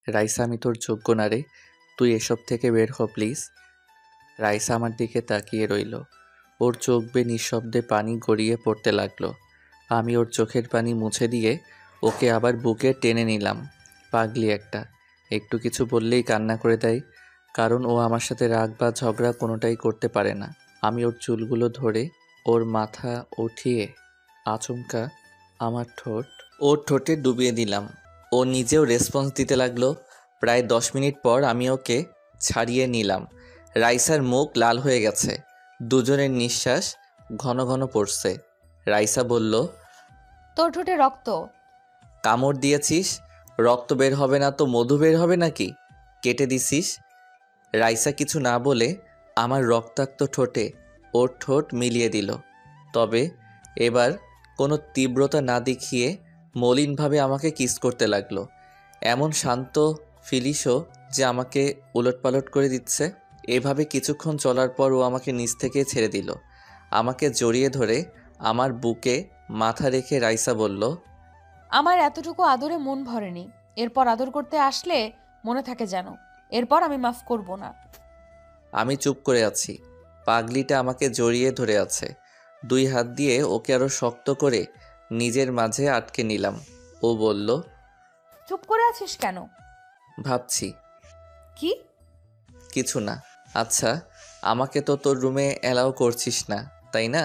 Speaker 5: রাইসা আমি তোর যোগ্য না রে, তুই এসব থেকে বের হ প্লিজ। রাইসা আমার দিকে তাকিয়ে রইল।
Speaker 2: ওর চোখ বেয়ে নিঃশব্দে পানি গড়িয়ে পড়তে লাগলো। আমি ওর চোখের পানি মুছে দিয়ে ওকে আবার বুকে টেনে নিলাম। পাগলি একটা, একটু কিছু বললেই কান্না করে দেয়, কারণ ও আমার সাথে রাগ বা ঝগড়া কোনোটাই করতে পারে না। আমি ওর চুলগুলো ধরে ওর মাথা উঠিয়ে আচমকা আমার ওর ঠোঁটে ডুবিয়ে দিলাম। ও নিজেও রেসপন্স দিতে লাগলো। প্রায় 10 মিনিট পর আমি ওকে ছাড়িয়ে নিলাম। রাইসার মুখ লাল হয়ে গেছে, দুজনের নিঃশ্বাস ঘন ঘন পড়ছে। রাইসা বলল,
Speaker 4: তোর ঠোঁটে রক্ত।
Speaker 2: কামড় দিয়েছিস? রক্ত বের হবে না তো মধু বের হবে নাকি? কেটে দিছিস? রাইসা কিছু না বলে আমার রক্তাক্ত ঠোঁটে ওর ঠোঁট মিলিয়ে দিল, তবে এবার কোনো তীব্রতা না দেখিয়ে মলিনভাবে আমাকে কিস করতে লাগলো। এমন শান্ত ফিলিশও যে আমাকে উলটপালট করে দিচ্ছে। এভাবে কিছুক্ষণ চলার পর ও আমাকে নিচ থেকে ছেড়ে দিল। আমাকে জড়িয়ে ধরে আমার বুকে মাথা রেখে রাইসা বলল,
Speaker 4: আমার এতটুকু আদরে মন ভরেনি, এরপর আদর করতে আসলে মনে থাকে যেন, এরপর আমি মাফ করব না।
Speaker 2: আমি চুপ করে আছি। পাগলিটা আমাকে জড়িয়ে ধরে আছে। 2 হাত দিয়ে ওকে আরো শক্ত করে নিজের মাঝে আটকে নিলাম। ও বলল,
Speaker 4: চুপ করে আছিস কেন?
Speaker 2: ভাবছি।
Speaker 4: কি?
Speaker 2: কিছু না। আচ্ছা, আমাকে তো তোর রুমে অ্যালাউ করছিস না, তাই না?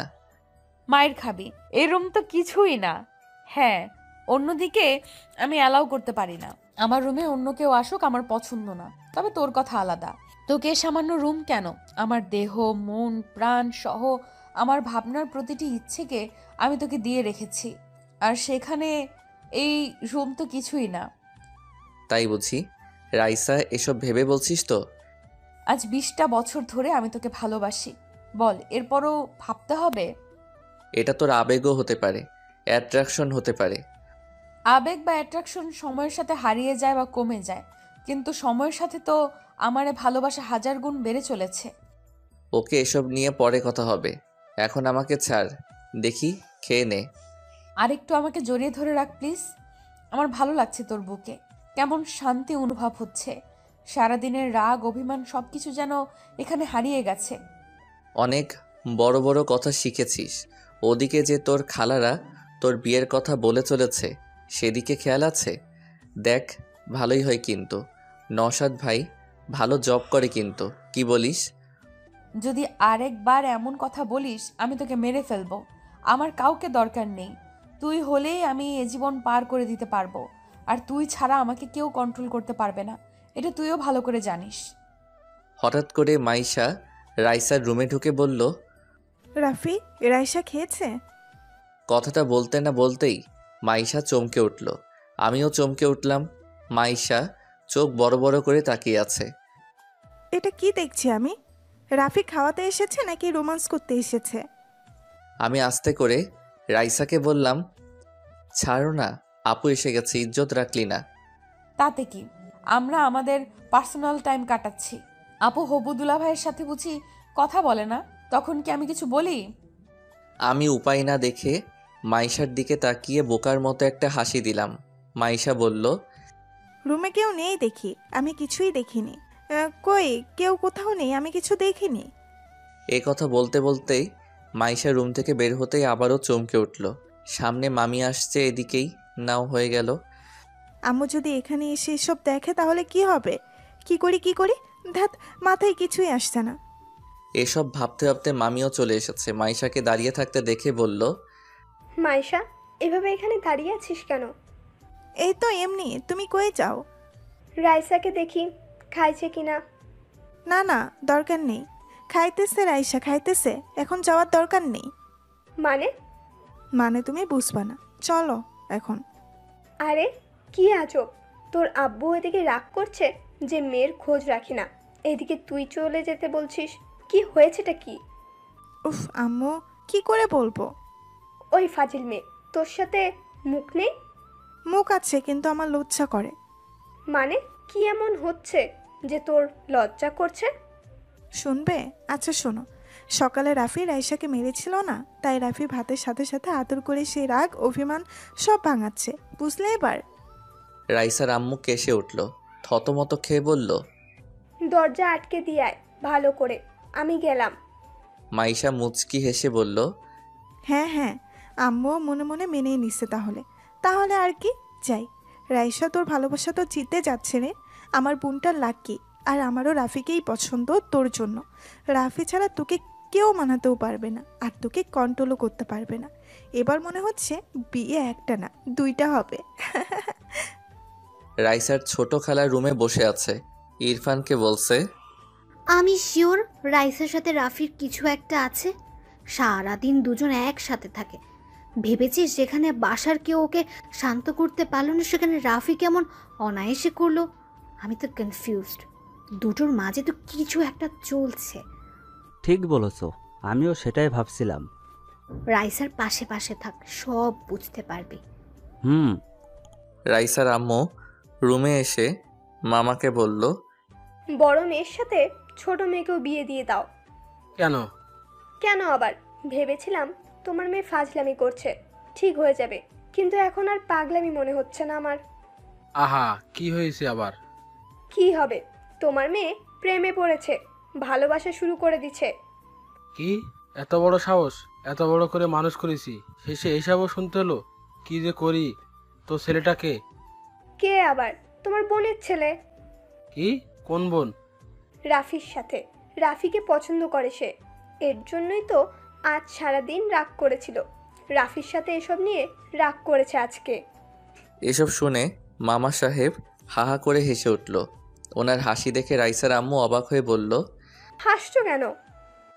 Speaker 4: মায়ের খাবি, এই রুম তো কিছুই না। হ্যাঁ, অন্যদিকে আমি অ্যালাউ করতে পারি না। আমার রুমে অন্য কেউ আসুক আমার পছন্দ না, তবে তোর কথা আলাদা। তোকে সামান্য রুম কেন, আমার দেহ, মন, প্রাণ সহ আমার ভাবনার প্রতিটি ইচ্ছেকে আমি তোকে দিয়ে রেখেছি, আর সেখানে এই রুম তো কিছুই না।
Speaker 2: তাই বুঝি? রাইসা, এসব ভেবে বলছিস তো?
Speaker 4: আজ 20টা বছর ধরে আমি তোকে ভালোবাসি, বল এরপরও ভাবতে হবে?
Speaker 2: এটা তোর আবেগও হতে পারে, অ্যাট্রাকশন হতে পারে।
Speaker 4: আবেগ বা অ্যাট্রাকশন সময়ের সাথে হারিয়ে যায় বা কমে যায়, কিন্তু সময়ের সাথে তো আমার ভালোবাসা 1000 গুণ বেড়ে চলেছে।
Speaker 2: ওকে, এসব নিয়ে পরে কথা হবে, এখন আমাকে ছাড়। দেখি, খেয়ে নে।
Speaker 4: আরেকটু আমাকে জড়িয়ে ধরে রাখ প্লিজ। আমার ভালো লাগছে তোর বুকে, কেমন শান্তি অনুভব হচ্ছে। সারাদিনের রাগ, অভিমান সবকিছু যেন এখানে হারিয়ে গেছে।
Speaker 2: অনেক বড় বড় কথা শিখেছিস। ওদিকে যে তোর খালারা তোর বিয়ের কথা বলে চলেছে, সেদিকে খেয়াল আছে? দেখ, ভালোই হয় কিন্তু। নওশাদ ভাই ভালো জব করে কিন্তু, কি বলিস?
Speaker 4: যদি আরেকবার এমন কথা বলিস আমি তোকে মেরে ফেলবো। আমার কাউকে দরকার নেই, তুই হলেই আমি এ জীবন পার করে দিতে পারবো। আর তুই ছাড়া আমাকে কেউ কন্ট্রোল করতে পারবে না, এটা তুইও ভালো করে জানিস।
Speaker 2: হঠাৎ করে মাইশা রাইসার রুমে ঢুকে বলল,
Speaker 7: রাফি, রাইসা খেয়েছে?
Speaker 2: কথাটা বলতে না বলতেই মাইশা চমকে উঠল। আমিও চমকে উঠলাম। মাইশা চোখ বড় বড় করে তাকিয়ে আছে।
Speaker 7: এটা কি দেখছি আমি? রাফি খাওয়াতে এসেছে নাকি রোমান্স করতে এসেছে?
Speaker 2: আমি আস্তে করে রাইসাকে বললাম, ছাড়ো না, আপু এসে গেছে, ইজ্জত রাখলি না।
Speaker 4: তাতে কি, আমরা আমাদের পার্সোনাল টাইম কাটাচ্ছি। আপু হবুদুল্লা ভাইয়ের সাথে বুঝি কথা বলে না, তখন কি আমি কিছু বলি?
Speaker 2: আমি উপায় না দেখে মাইশার দিকে তাকিয়ে বোকার মতো একটা হাসি দিলাম। মাইশা বলল,
Speaker 7: রুমে কেউ নেই দেখি, আমি কিছুই দেখিনি। কই, কেউ কোথাও নেই, আমি কিছু দেখিনি।
Speaker 2: এ কথা বলতে বলতেই মাইশা রুম থেকে বের হতেই আবারও চমকে উঠল। সামনে মামি আসছে, এদিকেই নাও হয়ে গেল।
Speaker 7: আম্মু যদি এখানে এসে এসব দেখে তাহলে কি হবে? কি করি ধ্যাত, মাথায় কিছুই আসছে না।
Speaker 2: এসব ভাবতে ভাবতে মামিও চলে এসেছে। মাইশাকে দাঁড়িয়ে থাকতে দেখে বলল,
Speaker 3: মাইশা, এভাবে এখানে দাঁড়িয়ে আছিস কেন?
Speaker 7: এই তো এমনি, তুমি কই যাও?
Speaker 3: রাইসাকে দেখি খাইছে কিনা।
Speaker 7: না না, দরকার নেই। খাইতেছে রাইসা, খাইতেছে, এখন যাওয়ার দরকার নেই। মানে তুমি বুঝবা না, চলো এখন।
Speaker 3: আরে কি আজব, তোর আব্বু এদিকে রাগ করছে যে মেয়ের খোঁজ রাখি না, এদিকে তুই চলে যেতে বলছিস। কি হয়েছেটা কি?
Speaker 7: উফ আম্মু, কি করে বলবো?
Speaker 3: ওই ফাজিল মেয়ে, তোর সাথে মুখ নেই?
Speaker 7: মুখ আছে, কিন্তু আমার লজ্জা করে।
Speaker 3: মানে কি এমন হচ্ছে যে তোর লজ্জা করছে?
Speaker 7: শুনবে? আচ্ছা শোনো, সকালে রাফি রাইসাকে মেরেছিল না, তাই রাফি ভাতের সাথে সাথে আদর করে সেই রাগ, অভিমান সব ভাঙাচ্ছে, বুঝলে এবার?
Speaker 2: রাইসার আম্মু কেসে উঠল, থতমত খেয়ে বলল,
Speaker 3: দরজা আটকে দিয়ে আয় ভালো করে, আমি গেলাম।
Speaker 5: মাইশা মুচকি হেসে বলল,
Speaker 7: হ্যাঁ হ্যাঁ, আম্মুও মনে মনে মেনেই নিচ্ছে তাহলে। তাহলে আর কি, যাই। রাইসা, তোর ভালোবাসা তো জিতে যাচ্ছে রে। আমার বোনটা লাকি, আর আমারও রাফিকেই পছন্দ তোর জন্য। রাফি ছাড়া তোকে কেউ মানাতেও পারবে না, আর তোকে কন্ট্রোলও করতে পারবে না। এবার মনে হচ্ছে বিয়ে একটা না, দুইটা হবে।
Speaker 5: রাইসার ছোট খালা রুমে বসে আছে, ইরফানকে বলছে,
Speaker 8: আমি শিওর রাইসের সাথে রাফির কিছু একটা আছে। সারাদিন দুজন একসাথে থাকে। ভেবেছিস যেখানে বাসার কেউ ওকে শান্ত করতে পারলো না, সেখানে রাফি কেমন অনায়াসে করলো। আমি তো কনফিউজড, দুটোর মাঝে তো কিছু একটা চলছে।
Speaker 13: ঠিক বলেছ, আমিও সেটাই ভাবছিলাম।
Speaker 8: রাইসার পাশে পাশে থাক, সব বুঝতে পারবি।
Speaker 13: হুম।
Speaker 5: রাইসার আম্মু রুমে এসে মামাকে বলল,
Speaker 3: বড় মেয়ের সাথে ছোট মেয়েকেও বিয়ে দিয়ে দাও।
Speaker 10: কেন?
Speaker 3: কেন আবার? ভেবেছিলাম তোমার মেয়ে ফাজলামি করছে, ঠিক হয়ে যাবে, কিন্তু এখন আর পাগলামি মনে হচ্ছে না আমার।
Speaker 10: আহা, কি হয়েছে আবার?
Speaker 3: কি হবে, তোমার মেয়ে প্রেমে পড়েছে, ভালোবাসা শুরু করে দিচ্ছে।
Speaker 10: কি এত বড় সাহস! এত বড় করে মানুষ করেছি, শেষে এসবও শুনতে হলো? কি যে করি। তো ছেলেটাকে?
Speaker 3: কে আবার? তোমার বোনের ছেলে।
Speaker 10: কি? কোন বোন?
Speaker 3: রাফির সাথে। রাফিকে পছন্দ করে সে, এর জন্যই তো আজ সারাদিন রাগ করেছিল। রাফির সাথে এসব নিয়ে রাগ করেছে আজকে।
Speaker 5: এসব শুনে মামা সাহেব হাহা করে হেসে উঠল। ওনার হাসি দেখে রাইসার আম্মু অবাক হয়ে বলল,
Speaker 3: হাসছো কেন?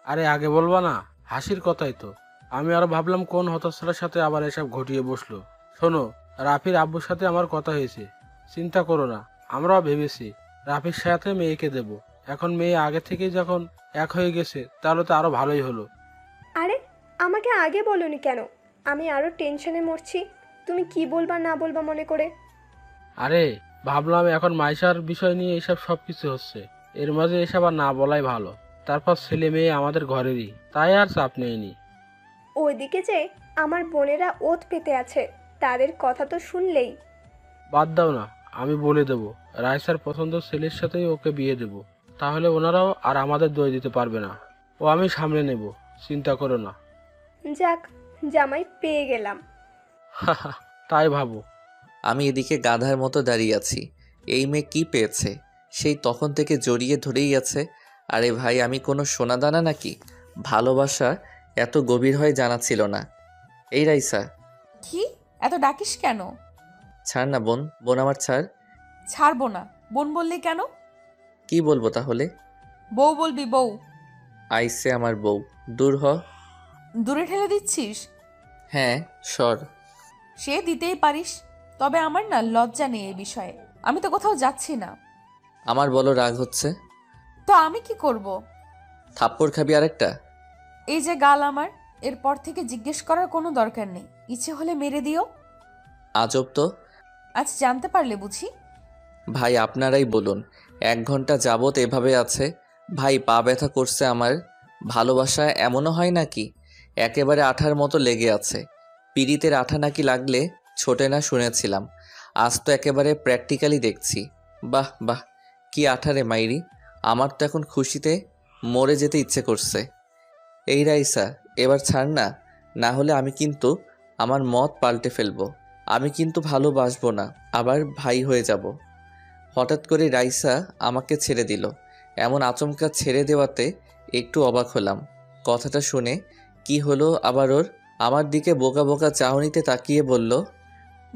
Speaker 10: আরে আগে বলবা না, হাসির কথাই তো। আমি আরো ভাবলাম কোন হতচ্ছাড়ার সাথে আবার এসব ঘটিয়ে বসলো। শোনো, রাফির আব্বুর সাথে আমার কথা হয়েছে, চিন্তা করো না। আমরাও ভেবেছি রাফির সাথে মেয়েকে দেব। এখন মেয়ে আগে থেকেই যখন এক হয়ে গেছে, তাহলে তো আরো ভালোই হলো।
Speaker 3: আরে আমাকে আগে বলোনি কেন? আমি আরো টেনশনে মরছি, তুমি কি বলবা না বলবা মনে করে।
Speaker 10: আরে ভাবলাম এখন মাইশার বিষয় নিয়ে এসব সবকিছু হচ্ছে, এর মাঝে এসব আর না বলাই ভালো। তারপর ছেলে মেয়ে আমাদের ঘরেরই, তাই আর চাপ নেইনি।
Speaker 3: ওইদিকে যে আমার বোনেরা ওত পেতে আছে, তাদের কথা তো শুনলেই।
Speaker 10: বাদ দাও না, আমি বলে দেব রাইসার পছন্দ ছেলের সাথেই ওকে বিয়ে দেব। তাহলে ওনারাও আর আমাদের দই দিতে পারবে না। ও আমি সামলে নেব, চিন্তা করো না।
Speaker 3: যাক, জামাই পেয়ে গেলাম।
Speaker 10: তাই ভাবো।
Speaker 5: আমি এদিকে গাধার মতো দাঁড়িয়ে আছি। এই মেয়ে কি পেয়েছে? সেই তখন থেকে জড়িয়ে ধরেই আছে। আরে ভাই, আমি কোনো সোনাদানা নাকি? ভালোবাসা এত গভীর হয় জানা ছিল না। এই রাইসা,
Speaker 4: কি এত ডাকিস কেন?
Speaker 5: ছাড় না বোন, বোন আমার ছাড়।
Speaker 4: ছাড়বো না। বোন বললি কেন?
Speaker 5: কি বলবো তাহলে?
Speaker 4: বউ বলবি, বউ।
Speaker 5: আইসে আমার বউ, দূর হ।
Speaker 4: দূরে ঠেলে দিচ্ছিস?
Speaker 5: হ্যাঁ, সর।
Speaker 4: সে দিতেই পারিস, তবে আমার না লজ্জা নেই এ বিষয়ে। আমি তো কোথাও যাচ্ছি না।
Speaker 5: আমার বলো রাগ হচ্ছে?
Speaker 4: তো আমি কি করব?
Speaker 5: থাপ্পড় খাবি আরেকটা?
Speaker 4: এই যে গাল আমার, এরপর থেকে জিজ্ঞেস করার কোনো দরকার নেই, ইচ্ছে হলে মেরে দিও।
Speaker 5: আজব তো।
Speaker 4: আজ জানতে পারলে বুঝি?
Speaker 5: ভাই আপনারাই বলুন, 1 ঘন্টা যাবত এভাবে আছে। ভাই পা ব্যথা করছে আমার। ভালোবাসা এমনও হয় নাকি? একেবারে আঠার মতো লেগে আছে। পিড়িতের আঠা নাকি লাগলে ছোটে না শুনেছিলাম, আজ তো একেবারে প্র্যাকটিক্যালি দেখছি। বাহ বাহ, কি আঠারে মাইরি! আমার তো এখন খুশিতে মরে যেতে ইচ্ছে করছে। এই রাইসা, এবার ছাড় না, না হলে আমি কিন্তু আমার মত পাল্টে ফেলবো। আমি কিন্তু ভালোবাসবো না, আবার ভাই হয়ে যাব। হঠাৎ করে রাইসা আমাকে ছেড়ে দিল। এমন আচমকা ছেড়ে দেওয়াতে একটু অবাক হলাম। কথাটা শুনে কি হলো আবার ওর? আমার দিকে বোকা বোকা চাহনিতে তাকিয়ে বলল,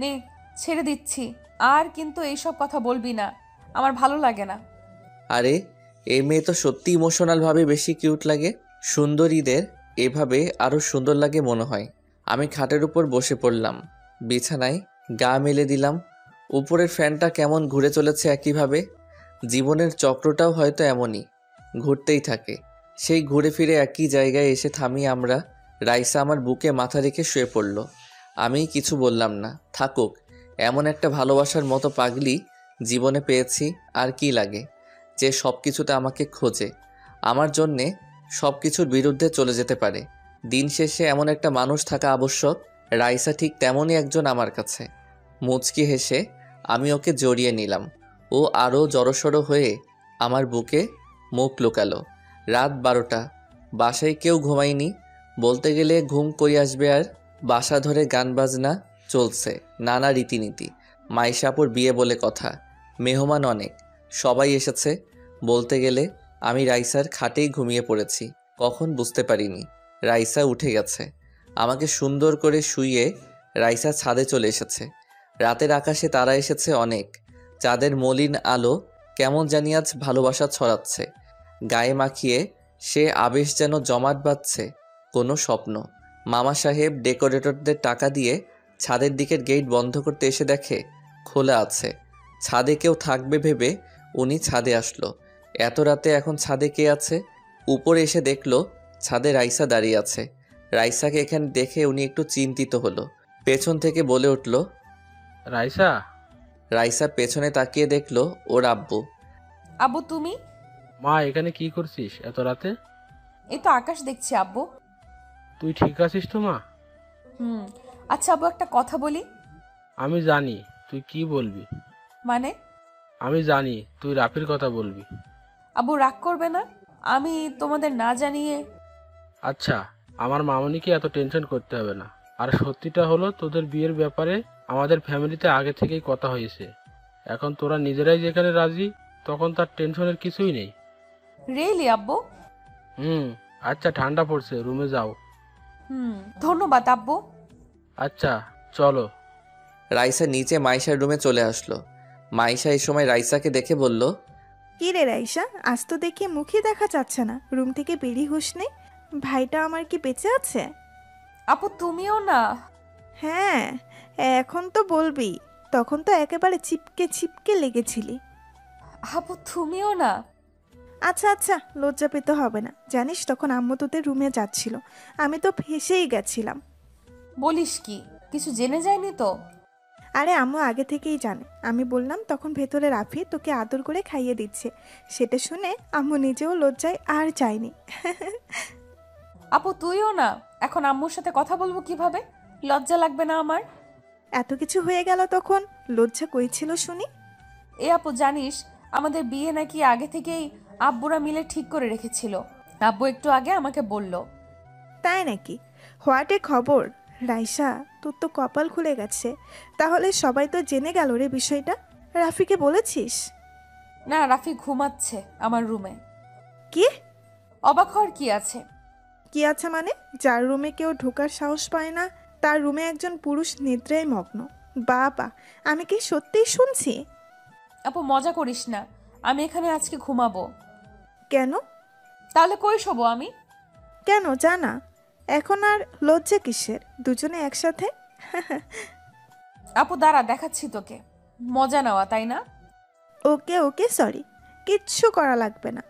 Speaker 4: নে, ছেড়ে দিচ্ছি। আর কিন্তু এইসব কথা বলবি না, আমার ভালো লাগে না।
Speaker 5: আরে এই মেয়ে তো সত্যি ইমোশনালভাবে বেশি কিউট লাগে। সুন্দরীদের এভাবে আরও সুন্দর লাগে মনে হয়। আমি খাটের উপর বসে পড়লাম, বিছানায় গা মেলে দিলাম। উপরের ফ্যানটা কেমন ঘুরে চলেছে একইভাবে। জীবনের চক্রটাও হয়তো এমনই, ঘুরতেই থাকে। সেই ঘুরে ফিরে একই জায়গায় এসে থামি আমরা। রাইসা আমার বুকে মাথা রেখে শুয়ে পড়ল। আমি কিছু বললাম না। থাকুক, এমন একটা ভালোবাসার মতো পাগলি জীবনে পেয়েছি, আর কি লাগে? যে সব কিছুতে আমাকে খোঁজে, আমার জন্যে সব কিছুর বিরুদ্ধে চলে যেতে পারে। দিন শেষে এমন একটা মানুষ থাকা আবশ্যক। রাইসা ঠিক তেমনই একজন আমার কাছে। মুচকি হেসে আমি ওকে জড়িয়ে নিলাম। ও আরও জড়সড় হয়ে আমার বুকে মুখ লুকালো। রাত 12টা।
Speaker 2: বাসায় কেউ ঘুমায়নি, বলতে গেলে ঘুম কই আসবে আর। বাসা ধরে গান বাজনা চলছে, নানা রীতিনীতি। মাইশাপুর বিয়ে বলে কথা, মেহমান অনেক, সবাই এসেছে। বলতে গেলে আমি রাইসার খাটেই ঘুমিয়ে পড়েছি, কখন বুঝতে পারিনি। রাইসা উঠে গেছে, আমাকে সুন্দর করে শুইয়ে রাইসা ছাদে চলে এসেছে। রাতের আকাশে তারা এসেছে অনেক, চাঁদের মলিন আলো কেমন জানি আজ ভালোবাসা ছড়াচ্ছে। গায়ে মাখিয়ে সে আবেশ যেন জমাট বাঁধছে কোনো স্বপ্ন। মামা সাহেব ডেকোরেটরদের টাকা দিয়ে ছাদের দিকের গেট বন্ধ করতে এসে দেখে খোলা আছে। ছাদে কেউ থাকবে ভেবে উনি ছাদে আসলো। এত রাতে এখন ছাদে কে আছে? উপরে এসে দেখলো ছাদে রাইসা দাঁড়িয়ে আছে। রাইসাকে এখানে দেখে উনি একটু চিন্তিত হলো। পেছন থেকে বলে উঠল,
Speaker 10: রাইসা।
Speaker 2: রাইসা পেছনে তাকিয়ে দেখলো ওর আব্বু।
Speaker 4: আব্বু তুমি?
Speaker 10: মা, এখানে কি করছিস এত রাতে?
Speaker 4: এই তো আকাশ দেখছি আব্বু।
Speaker 10: তুই ঠিক আছিস তো মা?
Speaker 4: আচ্ছা আব্বু, একটা কথা বলি।
Speaker 10: আমি জানি তুই কি বলবি।
Speaker 4: মানে?
Speaker 10: আমি জানি তুই রাফির কথা বলবি।
Speaker 4: আব্বু রাগ করবে না? আমি তোমাদের না জানিয়ে।
Speaker 10: আচ্ছা, আমার মামনিকে এত টেনশন করতে হবে না। আর সত্যিটা হলো, তোদের বিয়ের ব্যাপারে আমাদের ফ্যামিলিতে আগে থেকেই কথা হয়েছে। এখন তোরা নিজেরাই যেখানে রাজি, তখন তার টেনশনের কিছুই নেই।
Speaker 4: রিয়েলি আব্বু?
Speaker 10: আচ্ছা, ঠান্ডা পড়ছে, রুমে যাও।
Speaker 4: ধন্যবাদ আব্বু।
Speaker 10: আচ্ছা চলো।
Speaker 2: রাইসা নিচে মাইশার রুমে চলে আসলো। মাইশা এই সময় রাইসাকে দেখে বলল,
Speaker 7: কি রে রাইসা, আজ তো দেখি মুখই দেখা যাচ্ছে না, রুম থেকে বেরিয়ে হুঁশ নেই। ভাইটা আমার কি বেঁচে আছে?
Speaker 4: আপু তুমিও না?
Speaker 7: হ্যাঁ, এখন তো বলবি, তখন তো একেবারে চিপকে চিপকে লেগেছিলি।
Speaker 4: আপু তুমিও না?
Speaker 7: আচ্ছা আচ্ছা, লজ্জা পেতে হবে না। জানিস তখন আম্মু তোদের রুমে যাচ্ছিল, আমি তো ফেসেই গেছিলাম।
Speaker 4: বলিস কি? কিছু জেনে যায়নি তো?
Speaker 7: আরে আম্মু আগে থেকেই জানে। আমি বললাম তখন ভেতরে রাফি তোকে আদর করে খাইয়ে দিচ্ছে, সেটা শুনে আম্মু নিজেও লজ্জায় আর চায়নি।
Speaker 4: আপু তুইও না? এখন আম্মুর সাথে কথা বলবো কিভাবে? লজ্জা লাগবে না আমার?
Speaker 7: এত কিছু হয়ে গেল তখন লজ্জা কই ছিল শুনি?
Speaker 4: এ আপু জানিস, আমাদের বিয়ে নাকি আগে থেকেই আব্বুরা মিলে ঠিক করে রেখেছিল। আব্বু একটু আগে আমাকে বলল।
Speaker 7: তাই নাকি? হোয়াটে খবর রাইসা, তোর তো কপাল খুলে গেছে। তাহলে সবাই তো জেনে গেল রে বিষয়টা। রাফিকে বলেছিস?
Speaker 4: না, রাফি ঘুমাচ্ছে আমার রুমে।
Speaker 7: কি?
Speaker 4: অবাক হওয়ার কি আছে?
Speaker 7: কি আছে মানে? যার রুমে কেউ ঢোকার সাহস পায় না, তার রুমে একজন পুরুষ নিদ্রায় মগ্ন। বাবা, আমি কি সত্যিই শুনছি?
Speaker 4: আপু মজা করিস না, আমি এখানে আজকে ঘুমাবো।
Speaker 7: কেন?
Speaker 4: তাহলে কই শোবো আমি?
Speaker 7: কেন জানা? এখন আর লজ্জা কিসের, দুজনে একসাথে।
Speaker 4: আপু দাঁড়া, দেখাচ্ছি তোকে। মজা নেওয়া তাই না?
Speaker 7: ওকে ওকে, সরি, কিচ্ছু করা লাগবে না।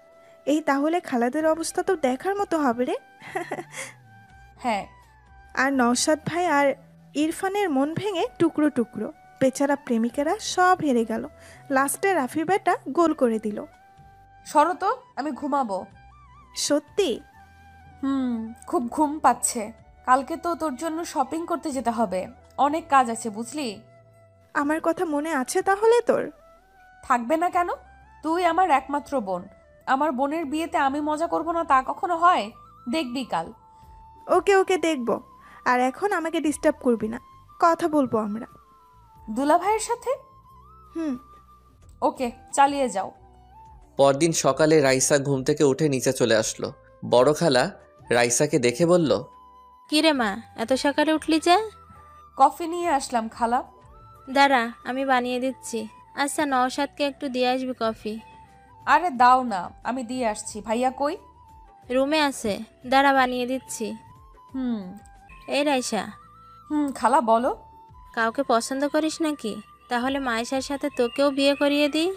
Speaker 7: এই তাহলে খালাদের অবস্থা তো দেখার মতো হবে রে।
Speaker 4: হ্যাঁ।
Speaker 7: আর নওশাদ ভাই আর ইরফানের মন ভেঙে টুকরো টুকরো, বেচারা প্রেমিকেরা সব হেরে গেল। লাস্টে রাফি বেটা গোল করে দিল।
Speaker 4: সরো তো, আমি ঘুমাবো।
Speaker 7: সত্যি?
Speaker 4: খুব ঘুম পাচ্ছে। কালকে তো তোর জন্য শপিং করতে যেতে হবে, অনেক কাজ আছে বুঝলি।
Speaker 7: আমার কথা মনে আছে তাহলে তোর?
Speaker 4: থাকবে না কেন? তুই আমার একমাত্র বোন। আমার বোনের বিয়েতে আমি মজা করব না তা কখনো হয়? দেখবি কাল।
Speaker 7: ওকে ওকে, দেখবো। আর এখন আমাকে ডিস্টার্ব করবি না, কথা বলবো আমরা।
Speaker 4: দুলা ভাইয়ের সাথে? ওকে, চালিয়ে যাও।
Speaker 2: পরদিন সকালে রাইসা ঘুম থেকে উঠে নিচে চলে আসলো। বড় খালা রাইসাকে দেখে বলল,
Speaker 6: কি রে মা, এত সকালে উঠলি যে?
Speaker 4: কফি নিয়ে আসলাম খালা।
Speaker 6: দাঁড়া, আমি বানিয়ে দিচ্ছি। আচ্ছা, নওশাদকে একটু দিয়ে আসবি কফি।
Speaker 4: আরে দাও না, আমি দিয়ে আসছি। ভাইয়া কই?
Speaker 6: রুমে আছে, দাঁড়া বানিয়ে দিচ্ছি। এই রাইসা।
Speaker 4: খালা বলো।
Speaker 6: কাউকে পছন্দ করিস নাকি? তাহলে মাইশার সাথে তোকেও বিয়ে করিয়ে দিই।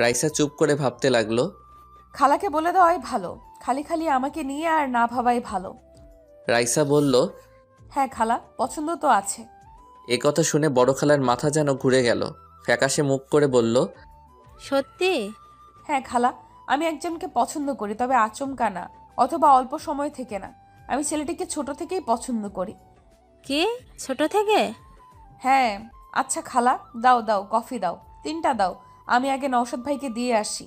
Speaker 2: রাইসা চুপ করে ভাবতে লাগলো।
Speaker 4: খালাকে বলে দেওয়াই ভালো, খালি খালি আমাকে নিয়ে আর না ভাবাই ভালো।
Speaker 2: রাইসা বলল,
Speaker 4: হ্যাঁ খালা, পছন্দ তো আছে।
Speaker 2: এ কথা শুনে বড় খালার মাথা যেন ঘুরে গেল। ফ্যাকাশে মুখ করে বলল,
Speaker 6: সত্যি?
Speaker 4: হ্যাঁ খালা, আমি একজনকে পছন্দ করি, তবে আচমকা না, অথবা অল্প সময় থেকে না। আমি ছেলেটিকে ছোট থেকেই পছন্দ করি।
Speaker 6: কি, ছোট থেকে?
Speaker 4: হ্যাঁ। আচ্ছা খালা, দাও দাও, কফি দাও, 3টা দাও। আমি আগে নওশাদ ভাইকে দিয়ে আসি।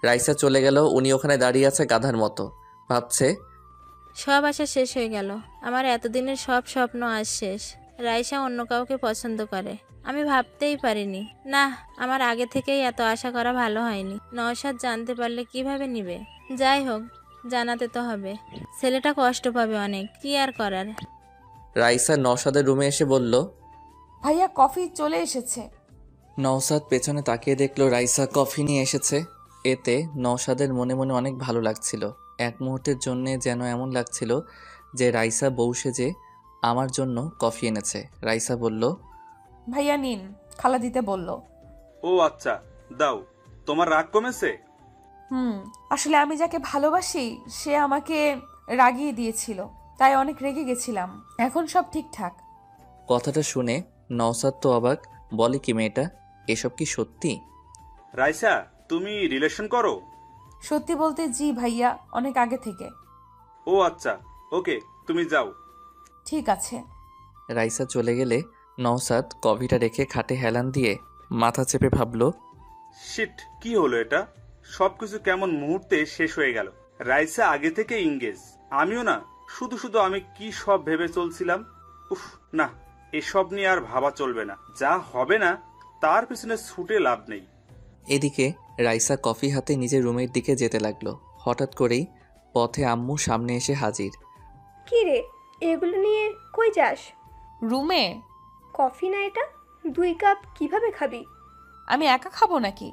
Speaker 2: রাইসা চলে গেল। উনি ওখানে দাঁড়িয়ে আছে গাধার মতো, ভাবছে।
Speaker 6: সব আশা শেষ হয়ে গেল। আমার এতদিনের সব স্বপ্ন আজ শেষ। রাইসা অন্য কাউকে পছন্দ করে, আমি ভাবতেই পারিনি। না, আমার আগে থেকেই এত আশা করা ভালো হয়নি। নওশাদ জানতে পারলে কিভাবে নিবে? যাই হোক, জানাতে তো হবে। ছেলেটা কষ্ট পাবে অনেক, কি আর করার।
Speaker 2: রাইসা নওশাদের রুমে এসে বলল,
Speaker 4: ভাইয়া কফি চলে এসেছে।
Speaker 2: নওশাদ পেছনে তাকিয়ে দেখলো রাইসা কফি নিয়ে এসেছে। এতে নওশাদের মনে মনে অনেক ভালো লাগছিল। এক মুহূর্তের জন্য যেন এমন লাগছিল যে রাইসা বউ সেজে আমার জন্য কফি এনেছে। রাইসা বলল,
Speaker 4: ভাইয়া নিন, খালা দিতে বলল।
Speaker 11: ও আচ্ছা, দাও। তোমার রাগ কমেছে?
Speaker 4: আসলে আমি যাকে ভালোবাসি সে আমাকে রাগিয়ে দিয়েছিল, তাই অনেক রেগে গেছিলাম। এখন সব ঠিকঠাক।
Speaker 2: কথাটা শুনে নওশাদ তো অবাক, বলে কি মেয়েটা, এসব কি সত্যি?
Speaker 11: রাইসা, তুমি রিলেশন করো?
Speaker 4: সত্যি বলতে জি ভাইয়া, অনেক আগে থেকে।
Speaker 11: ও আচ্ছা, ওকে, তুমি যাও।
Speaker 4: ঠিক আছে।
Speaker 2: রাইসা চলে গেলে নওশাদ কফিটা রেখে খাটে হেলান দিয়ে মাথা চেপে ভাবল,
Speaker 11: শিট, কি হলো এটা? সবকিছু কেমন মুহূর্তে শেষ হয়ে গেল। রাইসা আগে থেকে ইংগেজ, আমিও না। শুধু শুধু আমি কি সব ভেবে চলছিলাম। উফ, না, এসব নিয়ে আর ভাবা চলবে না। যা হবে না তার পিছনে ছুটে লাভ নেই।
Speaker 2: এদিকে রাইসা কফি হাতে নিজের রুমের দিকে যেতে লাগলো। হঠাৎ করেই পথে আম্মু সামনে এসে হাজির।
Speaker 3: কি রে, এগুলো নিয়ে কই যাস?
Speaker 4: রুমে।
Speaker 3: কফি না এটা, 2 কাপ কিভাবে খাবি?
Speaker 4: আমি একা খাবো নাকি?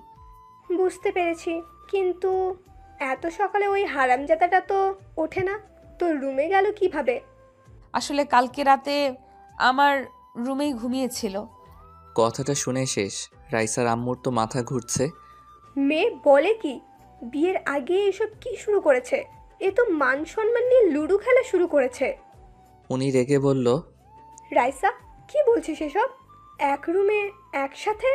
Speaker 3: বুঝতে পেরেছি, কিন্তু এত সকালে ওই হারামজাদাটা তো ওঠে না। তোর রুমে গেল কিভাবে?
Speaker 4: আসলে কালকে রাতে আমার রুমেই ঘুমিয়েছিল।
Speaker 2: কথাটা শুনে শেষ। রাইসার আম্মুর তো মাথা ঘুরছে।
Speaker 3: মেয়ে বলে কি? বিয়ের আগে এসব কি শুরু করেছে? এ তো মান সম্মান নিয়ে লুডো খেলা শুরু করেছে।
Speaker 2: উনি রেগে বলল,
Speaker 3: রাইসা, কি বলছিস এসব? এক রুমে একসাথে?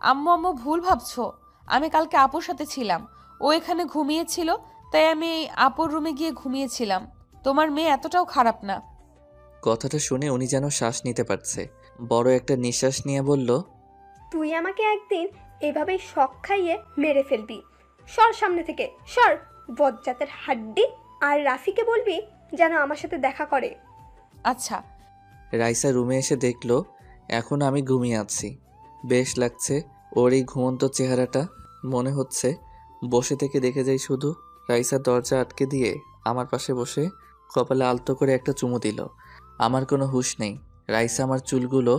Speaker 4: আম্মু ভুল ভাবছো। আমি কালকে আপুর সাথে ছিলাম, ও এখানে ঘুমিয়েছিল, তাই আমি আপুর রুমে গিয়ে ঘুমিয়েছিলাম। তোমার মেয়ে এতটাও খারাপ না।
Speaker 2: কথাটা শুনে উনি যেন শ্বাস নিতে পারছে। বড় একটা নিঃশ্বাস নিয়ে বলল,
Speaker 3: তুই আমাকে একদিন এভাবেই শক খাইয়ে মেরে ফেলবি। সর সামনে থেকে, সর বজ্জাতের হাড্ডি। আর রাফিকে বলবি যেন আমার সাথে দেখা করে।
Speaker 4: আচ্ছা।
Speaker 2: রাইসা রুমে এসে দেখলো এখন আমি ঘুমিয়ে আছি। বেশ লাগছে ওর এই ঘুমন্ত চেহারাটা। মনে হচ্ছে বসে থেকে দেখে যাই শুধু। রাইসা দরজা আটকে দিয়ে আমার পাশে বসে কপালে আলতো করে একটা চুমু দিল। আমার কোনো হুঁশ নেই। রাইসা আমার চুলগুলো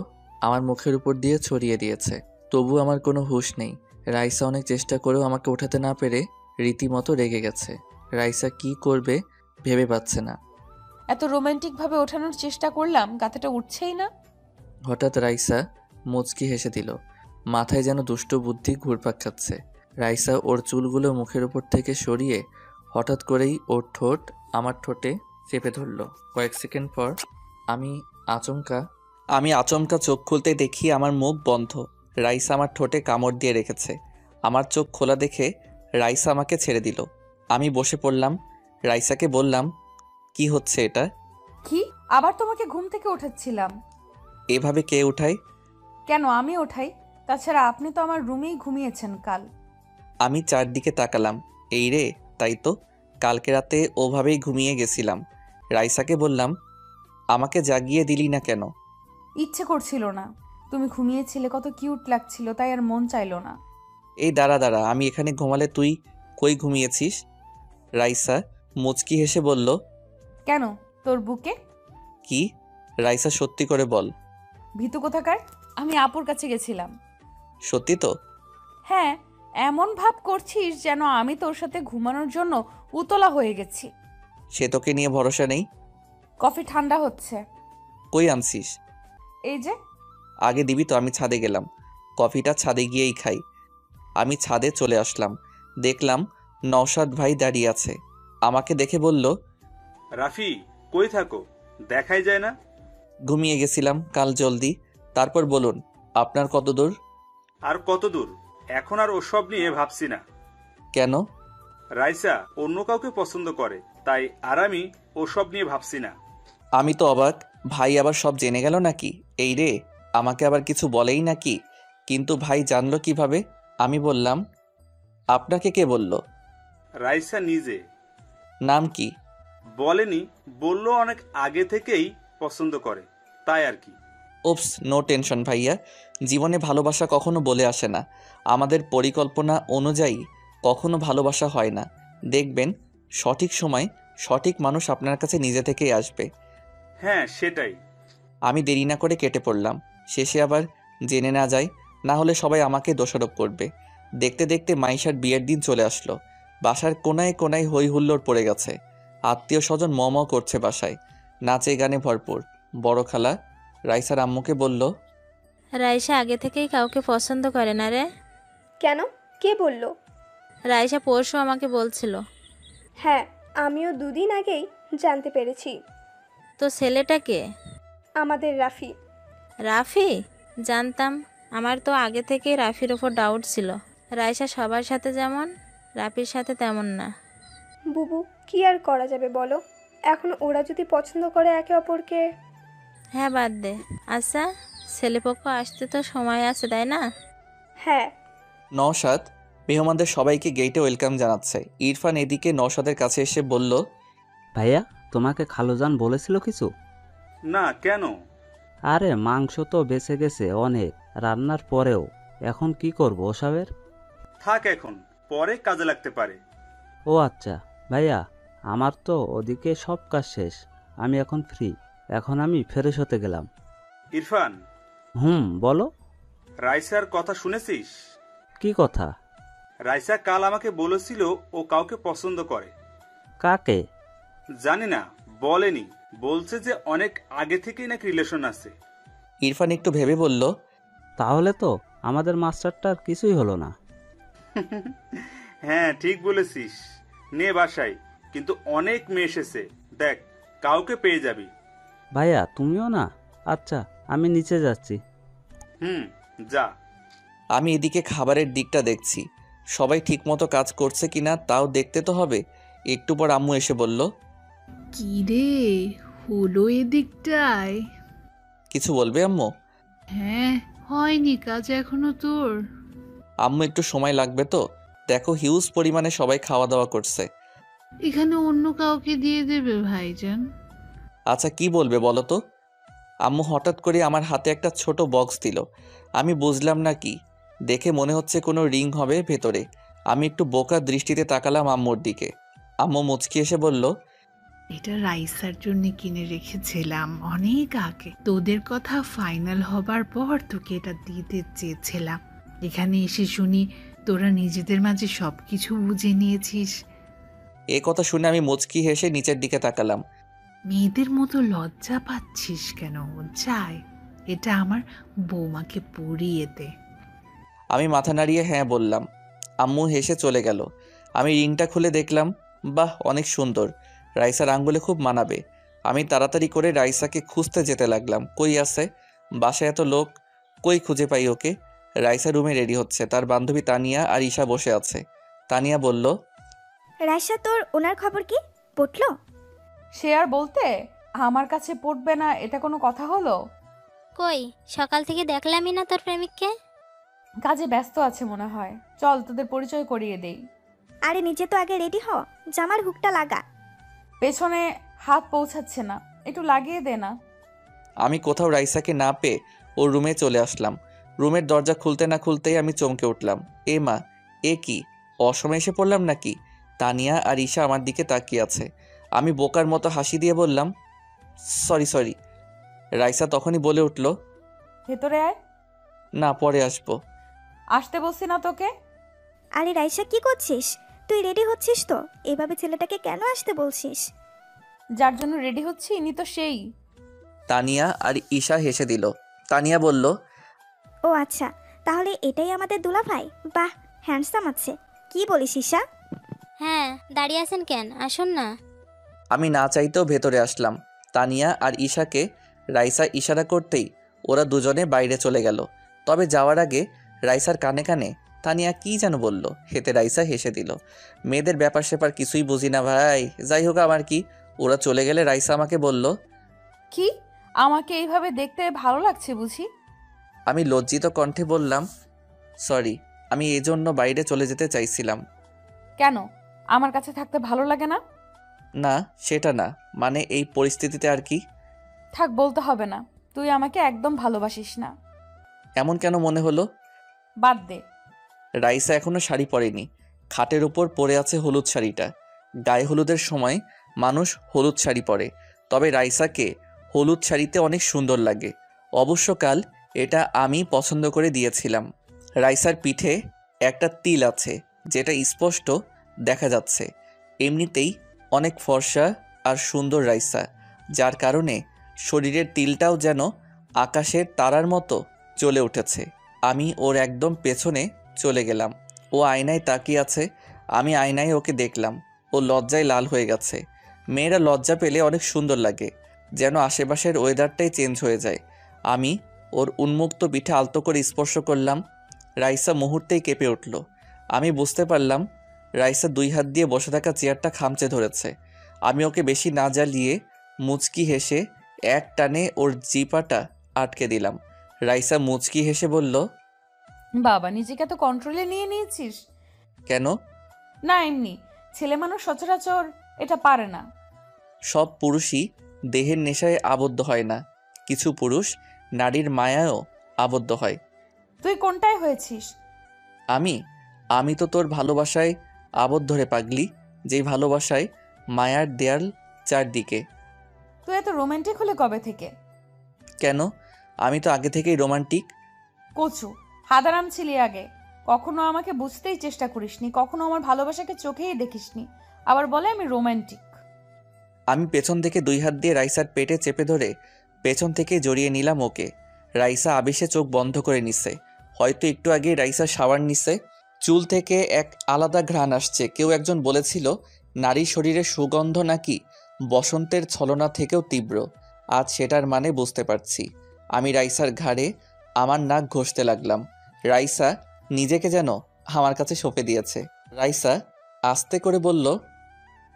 Speaker 2: আমার মুখের উপর দিয়ে ছড়িয়ে দিয়েছে, তবু আমার কোনো হুঁশ নেই। রাইসা অনেক চেষ্টা করেও আমাকে ওঠাতে না পেরে রীতিমতো রেগে গেছে। রাইসা কি করবে ভেবে পাচ্ছে না।
Speaker 4: এত রোমান্টিক ভাবে ওঠানোর চেষ্টা করলাম, গাতেটা উঠছেই না।
Speaker 2: হঠাৎ রাইসা মুচকি হেসে দিল। মাথায় যেন দুষ্ট বুদ্ধি ঘুরপাক খাচ্ছে। রাইসা ওর চুলগুলো মুখের উপর থেকে সরিয়ে হঠাৎ করেই ওর ঠোঁট আমার ঠোঁটে চেপে ধরল। কয়েক সেকেন্ড পর আমি আচমকা চোখ খুলতে দেখি আমার মুখ বন্ধ। রাইসা আমার ঠোঁটে কামড় দিয়ে রেখেছে। আমার চোখ খোলা দেখে রাইসা আমাকে ছেড়ে দিল। আমি বসে পড়লাম। রাইসাকে বললাম, কি হচ্ছে এটা?
Speaker 4: কি? আবার তোমাকে ঘুম থেকে উঠাচ্ছিলাম।
Speaker 2: এভাবে কে উঠায়?
Speaker 4: কেন আমি ওঠাই? তাছাড়া আপনি তো আমার রুমেই ঘুমিয়েছেন কাল।
Speaker 2: আমি চারদিকে তাকালাম। এই রে, তাই তো, কালকে রাতে ওভাবেই ঘুমিয়ে গেছিলাম। রাইসাকে বললাম, আমাকে জাগিয়ে দিলি না কেন?
Speaker 4: ইচ্ছে করছিল না। তুমি ঘুমিয়েছিলে, কত কিউট লাগছিল, তাই আর মন চাইলো না।
Speaker 2: এই দাঁড়া, আমি এখানে ঘুমালে তুই কই ঘুমিয়েছিস? রাইসা মুচকি হেসে বলল,
Speaker 4: কেন, তোর বুকে?
Speaker 2: কি? রাইসা সত্যি করে বল।
Speaker 4: ভীতু কোথাকার, আমি আপুর কাছে গেছিলাম।
Speaker 2: সত্যি তো?
Speaker 4: হ্যাঁ, এমন ভাব করছিস যেন আমি তোর সাথে ঘুমানোর জন্য উতলা হয়ে গেছি।
Speaker 2: সে তোকে নিয়ে ভরসা নেই।
Speaker 4: কফি ঠান্ডা হচ্ছে।
Speaker 2: কই আনছিস?
Speaker 4: এই যে।
Speaker 2: আগে দিবি তো, আমি ছাদে গেলাম। কফিটা ছাদে গিয়েই খাই। আমি ছাদে চলে আসলাম। দেখলাম নওশাদ ভাই দাঁড়িয়ে আছে। আমাকে দেখে বলল,
Speaker 11: রাফি, কই থাকো? দেখাই যায় না।
Speaker 2: ঘুমিয়ে গেছিলাম কাল জলদি। তারপর বলুন, আপনার কত দূর?
Speaker 11: আর কত দূর? এখন আর ওসব নিয়ে ভাবছি না।
Speaker 2: কেন?
Speaker 11: রাইসা অন্য কাউকে পছন্দ করে, তাই আর আমি ওসব নিয়ে ভাবছি না।
Speaker 2: আমি তো অবাক, ভাই আবার সব জেনে গেল নাকি? এই রে, আমাকে আবার কিছু বলেই নাকি? কিন্তু ভাই জানলো কিভাবে? আমি বললাম, আপনাকে কে বলল?
Speaker 11: রাইসা নিজে।
Speaker 5: নাম কি?
Speaker 11: বলেনি, বললো অনেক আগে থেকেই পছন্দ করে, তাই আর কি।
Speaker 5: ওপস, নো টেনশন ভাইয়া, জীবনে ভালোবাসা কখনো বলে আসে না। আমাদের পরিকল্পনা অনুযায়ী কখনো ভালোবাসা হয় না। দেখবেন সঠিক সময় সঠিক মানুষ আপনার কাছে নিজে থেকেই আসবে।
Speaker 11: হ্যাঁ, সেটাই।
Speaker 5: আমি দেরি না করে কেটে পড়লাম। শেষে আবার জেনে না যায়, না হলে সবাই আমাকে দোষারোপ করবে। দেখতে দেখতে মাইশার বিয়ের দিন চলে আসলো। বাসার কোনায় কোনায় হই হুল্লোড় পড়ে গেছে। আত্মীয় স্বজন ম করছে বাসায়, নাচে গানে ভরপুর। বড় খালা রাইসার আম্মুকে বলল,
Speaker 6: রাইসা আগে থেকেই কাউকে পছন্দ করে না রে।
Speaker 3: কেন? কে বলল?
Speaker 6: রাইসা পরশু আমাকে বলছিল।
Speaker 3: হ্যাঁ, আমিও 2 দিন আগেই জানতে পেরেছি।
Speaker 6: তো ছেলেটা কে?
Speaker 3: আমাদের রাফি।
Speaker 6: রাফি? জানতাম। আমার তো আগে থেকেই রাফির ওপর ডাউট ছিল। রাইসা সবার সাথে যেমন, রাফির সাথে তেমন না।
Speaker 3: বুবু, কি আর করা যাবে বলো? এখন ওরা যদি পছন্দ করে একে অপরকে।
Speaker 6: হ্যাঁ, বাদ দে। আচ্ছা, ছেলেপক্ষ আসতে তো সময় আছে, তাই না?
Speaker 3: হ্যাঁ।
Speaker 5: নওশাদ মেহমানদের সবাইকে গেটে ওয়েলকাম জানাচ্ছে। ইরফান এদিকে নওশাদের কাছে এসে বলল,
Speaker 13: ভাইয়া, তোমাকে খালুজান বলেছিল কিছু?
Speaker 11: না, কেন?
Speaker 13: আরে মাংস তো বেঁচে গেছে অনেক রান্নার পরেও, এখন কি করব ওসবের?
Speaker 11: থাক, এখন পরে কাজে লাগতে পারে।
Speaker 13: ও আচ্ছা ভাইয়া, আমার তো ওদিকে সব কাজ শেষ, আমি এখন ফ্রি। এখন আমি ফ্রেশ হতে গেলাম।
Speaker 11: ইরফান,
Speaker 13: বলো।
Speaker 11: রাইসার কথা শুনেছিস?
Speaker 13: কি কথা?
Speaker 11: রাইসা কাল আমাকে বলেছিল ও কাউকে পছন্দ করে।
Speaker 13: কাকে?
Speaker 11: জানি না, বলেনি। বলছে যে অনেক আগে থেকেই নাকি রিলেশন আছে।
Speaker 5: ইরফান একটু ভেবে বলল,
Speaker 13: তাহলে তো আমাদের মাস্টারটার কিছুই হলো না।
Speaker 11: হ্যাঁ, ঠিক বলেছিস। নে বাসায়, কিন্তু অনেক মেয়ে এসেছে, দেখ কাউকে পেয়ে যাবি।
Speaker 13: ভাইয়া তুমিও না? আচ্ছা, আমি নিচে যাচ্ছি।
Speaker 11: যা।
Speaker 5: আমি এদিকে খাবারের দিকটা দেখছি, সবাই ঠিকমতো কাজ করছে কিনা তাও দেখতে তো হবে। একটু পর আম্মু এসে বলল,
Speaker 14: কি রে হলো এদিকটায়?
Speaker 5: কিছু বলবে আম্মু?
Speaker 14: হ্যাঁ, হয়নি কাজ এখনো তোর?
Speaker 5: আম্মু একটু সময় লাগবে তো, দেখো হিউজ পরিমাণে সবাই খাওয়া দাওয়া করছে।
Speaker 14: এখানে অন্য কাউকে দিয়ে দেবে ভাইজান।
Speaker 5: আচ্ছা, কি বলবে বলো তো? আম্মু হঠাৎ করে আমার হাতে একটা ছোট বক্স দিল। আমি বুঝলাম না কি, দেখে মনে হচ্ছে কোনো রিং হবে ভেতরে। আমি একটু বোকা দৃষ্টিতে তাকালাম আম্মুর দিকে। আম্মু মুচকি এসে বলল,
Speaker 14: এটা রাইসার জন্য কিনে রেখেছিলাম অনেক আগে। তোদের কথা ফাইনাল হবার পর তোকে এটা দিতে চেয়েছিলাম। এখানে এসে শুনি তোরা নিজেদের মাঝে সবকিছু বুঝে নিয়েছিস।
Speaker 5: এ কথা শুনে আমি মুচকি হেসে নিচের দিকে তাকালাম।
Speaker 14: মেয়েদের মতো লজ্জা পাচ্ছিস কেন? যাই, এটা আমার বৌমাকে পরিয়ে দে।
Speaker 5: আমি মাথা নাড়িয়ে হ্যাঁ বললাম। আম্মু হেসে চলে গেল। আমি রিংটা খুলে দেখলাম, বাহ, অনেক সুন্দর। রাইসার আঙ্গুলে খুব মানাবে। আমি তাড়াতাড়ি করে রাইসাকে খুঁজতে যেতে লাগলাম। কই আছে? বাসায় এত লোক, কই খুঁজে পাই ওকে? রাইসা রুমে রেডি হচ্ছে, তার বান্ধবী তানিয়া আর ঈশা বসে আছে। তানিয়া বলল,
Speaker 16: রাইসা, তোর ওনার খবর কি? পটলো?
Speaker 4: সে আর বলতে, আমার কাছে পড়বে না এটা কোনো কথা হলো?
Speaker 17: কই, সকাল থেকে দেখলামই না তোর প্রেমিককে।
Speaker 4: কাজে ব্যস্ত আছে মনে হয়। চল তোদের পরিচয় করিয়ে দেই।
Speaker 16: আরে নিজে তো আগে রেডি হ, জামার হুকটা লাগা।
Speaker 4: পেছনে হাত পৌঁছাচ্ছে না, একটু লাগিয়ে দে না।
Speaker 5: আমি কোথাও রাইসাকে না পেয়ে ওর রুমে চলে আসলাম। রুমের দরজা খুলতে না খুলতেই আমি চমকে উঠলাম। এ মা, এ কি অসময়ে এসে পড়লাম নাকি? তানিয়া আর ঈশা আমার দিকে তাকিয়ে আছে। আমি বোকার মতো হাসি দিয়ে বললাম, সরি। রাইসা তখনই বলে উঠল,
Speaker 4: ভেতরে আয়।
Speaker 5: না, পরে আসবো।
Speaker 4: আসতে বলছি না তোকে?
Speaker 16: আরে রাইসা, কি করছিস? তুই রেডি হচ্ছিস তো? এভাবে ছেলেটাকে কেন আসতে বলছিস?
Speaker 4: যার জন্য রেডি হচ্ছি ইনি তো সেই।
Speaker 5: তানিয়া আর ঈশা হেসে দিল। তানিয়া বলল,
Speaker 16: ও আচ্ছা, তাহলে এটাই আমাদের দুলাভাই। বাহ, হ্যান্ডসাম আছে। কি বলিস ঈশা?
Speaker 17: হ্যাঁ, দাঁড়িয়ে আছেন কেন? আসুন না।
Speaker 5: আমি না চাইতেও ভেতরে আসলাম। তানিয়া আর ঈশাকে রাইসা ইশারা করতেই ওরা দুজনে বাইরে চলে গেল। তবে যাওয়ার আগে রাইসার কানে কানে তানিয়া কি যেন বলল। হেতে রাইসা হেসে দিল। মেয়েদের ব্যাপার স্যাপার কিছুই বুঝি না ভাই। যাই হোক, আমার কি। ওরা চলে গেলে রাইসা আমাকে বলল,
Speaker 4: কি আমাকে এইভাবে দেখতে ভালো লাগছে বুঝি?
Speaker 5: আমি লজ্জিত কণ্ঠে বললাম, সরি, আমি এজন্য বাইরে চলে যেতে চাইছিলাম।
Speaker 4: কেন, আমার কাছে থাকতে ভালো লাগে না?
Speaker 5: না সেটা না, মানে এই পরিস্থিতিতে আর কি।
Speaker 18: থাক, বলতে হবে না। তুই আমাকে একদম ভালোবাসিস না।
Speaker 5: এমন কেন মনে হলো?
Speaker 18: বাদ দে।
Speaker 5: রাইসা এখনো শাড়ি পরেনি, খাটের উপর পরে আছে হলুদ শাড়িটা। গায়ে হলুদের সময় মানুষ হলুদ শাড়ি পরে, তবে রাইসাকে হলুদ শাড়িতে অনেক সুন্দর লাগে। অবশ্য কাল এটা আমি পছন্দ করে দিয়েছিলাম। রাইসার পিঠে একটা তিল আছে, যেটা স্পষ্ট দেখা যাচ্ছে। এমনিতেই অনেক ফর্সা আর সুন্দর রাইসা, যার কারণে শরীরের তিলটাও যেন আকাশের তারার মতো জ্বলে উঠেছে। আমি ওর একদম পেছনে চলে গেলাম। ও আয়নায় তাকিয়ে আছে, আমি আয়নায় ওকে দেখলাম। ও লজ্জায় লাল হয়ে গেছে। মেয়েরা লজ্জা পেলে অনেক সুন্দর লাগে, যেন আশেপাশের ওয়েদারটাই চেঞ্জ হয়ে যায়। আমি ওর উন্মুক্ত পিঠে আলতো করে স্পর্শ করলাম। রাইসা মুহূর্তেই কেঁপে উঠল। আমি বুঝতে পারলাম রাইসা 2 হাত দিয়ে বসে থাকা চেয়ারটা খামচে ধরেছে। আমি ওকে বেশি না জ্বালিয়ে মুচকি হেসে এক টানে ওর জিপাটা আটকে দিলাম। রাইসা মুচকি হেসে বলল,
Speaker 18: বাবা, নিজেকে তো কন্ট্রোলে নিয়ে নিয়েছিস।
Speaker 5: কেন?
Speaker 18: না, এমনি। ছেলে মানুষ সচরাচর এটা পারে না।
Speaker 5: সব পুরুষই দেহের নেশায় আবদ্ধ হয় না, কিছু পুরুষ নারীর মায়ায়ও আবদ্ধ হয়।
Speaker 18: তুই কোনটায় হয়েছিস?
Speaker 5: আমি তো তোর ভালোবাসায় আবদ্ধ রে পাগলি, যেই ভালোবাসায় মায়ার দেয়াল চারদিকে।
Speaker 18: তুই এত রোমান্টিক হলে কবে থেকে?
Speaker 5: কেন? আমি তো আগে থেকেই রোমান্টিক।
Speaker 18: কচু হাদারাম ছিলি আগে। কখনো আমাকে বুঝতেই চেষ্টা করিসনি, কখনো আমার ভালোবাসাকে চোখেই দেখিসনি, আবার বলে আমি রোমান্টিক।
Speaker 5: আমি পেছন থেকে 2 হাত দিয়ে রাইসার পেটে চেপে ধরে পেছন থেকে জড়িয়ে নিলাম ওকে। রাইসা আবেশে চোখ বন্ধ করে নিছে। হয়তো একটু আগে রাইসা শাওয়ার নিছে। চুল থেকে এক আলাদা ঘ্রাণ আসছে। কেউ একজন বলেছিল নারী শরীরের সুগন্ধ নাকি বসন্তের ছলনা থেকেও তীব্র। আজ সেটার মানে বুঝতে পারছি। আমি রাইসার ঘাড়ে আমার নাক ঘষতে লাগলাম। রাইসা নিজেকে যেন আমার কাছে সঁপে দিয়েছে। রাইসা আস্তে করে বলল,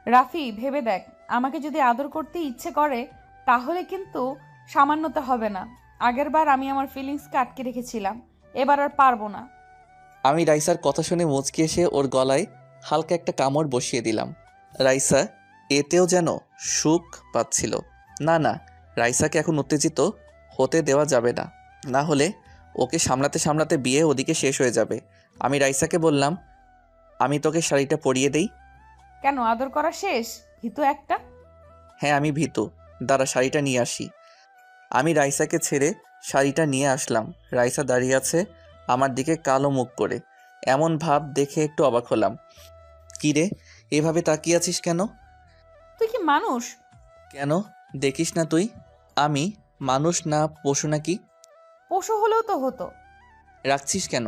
Speaker 18: রাফি, ভেবে দেখ, আমাকে যদি আদর করতে ইচ্ছে করে তাহলে কিন্তু সামান্যতা হবে না। আগের বার আমি আমার ফিলিংসকে আটকে রেখেছিলাম, এবার আর পারবো না।
Speaker 5: আমি রাইসার কথা শুনে মুচকি এসে ওর গলায় হালকা একটা কামড় বসিয়ে দিলাম। রাইসা এতেও যেন সুখ পাচ্ছিল। না, রাইসাকে এখন উত্তেজিত হতে দেওয়া যাবে না, না হলে ওকে সামলাতে সামলাতে বিয়ে ওদিকে শেষ হয়ে যাবে। আমি রাইসাকে বললাম, আমি তোকে শাড়িটা পরিয়ে দেই।
Speaker 18: কেন, আদর করা শেষ? ভীতু একটা।
Speaker 5: হ্যাঁ, আমি ভীতু। দাঁড়া, শাড়িটা নিয়ে আসি। আমি রাইসাকে ছেড়ে শাড়িটা নিয়ে আসলাম। রাইসা দাঁড়িয়ে আছে আমার দিকে কালো মুখ করে। এমন ভাব দেখে একটু অবাক হলাম। কি রে, এভাবে তাকিয়ে আছিস কেন?
Speaker 18: তুই কি মানুষ?
Speaker 5: কেন, দেখিস না তুই আমি মানুষ না পশু নাকি?
Speaker 18: পশু হলেও তো হতো।
Speaker 5: রাখছিস কেন?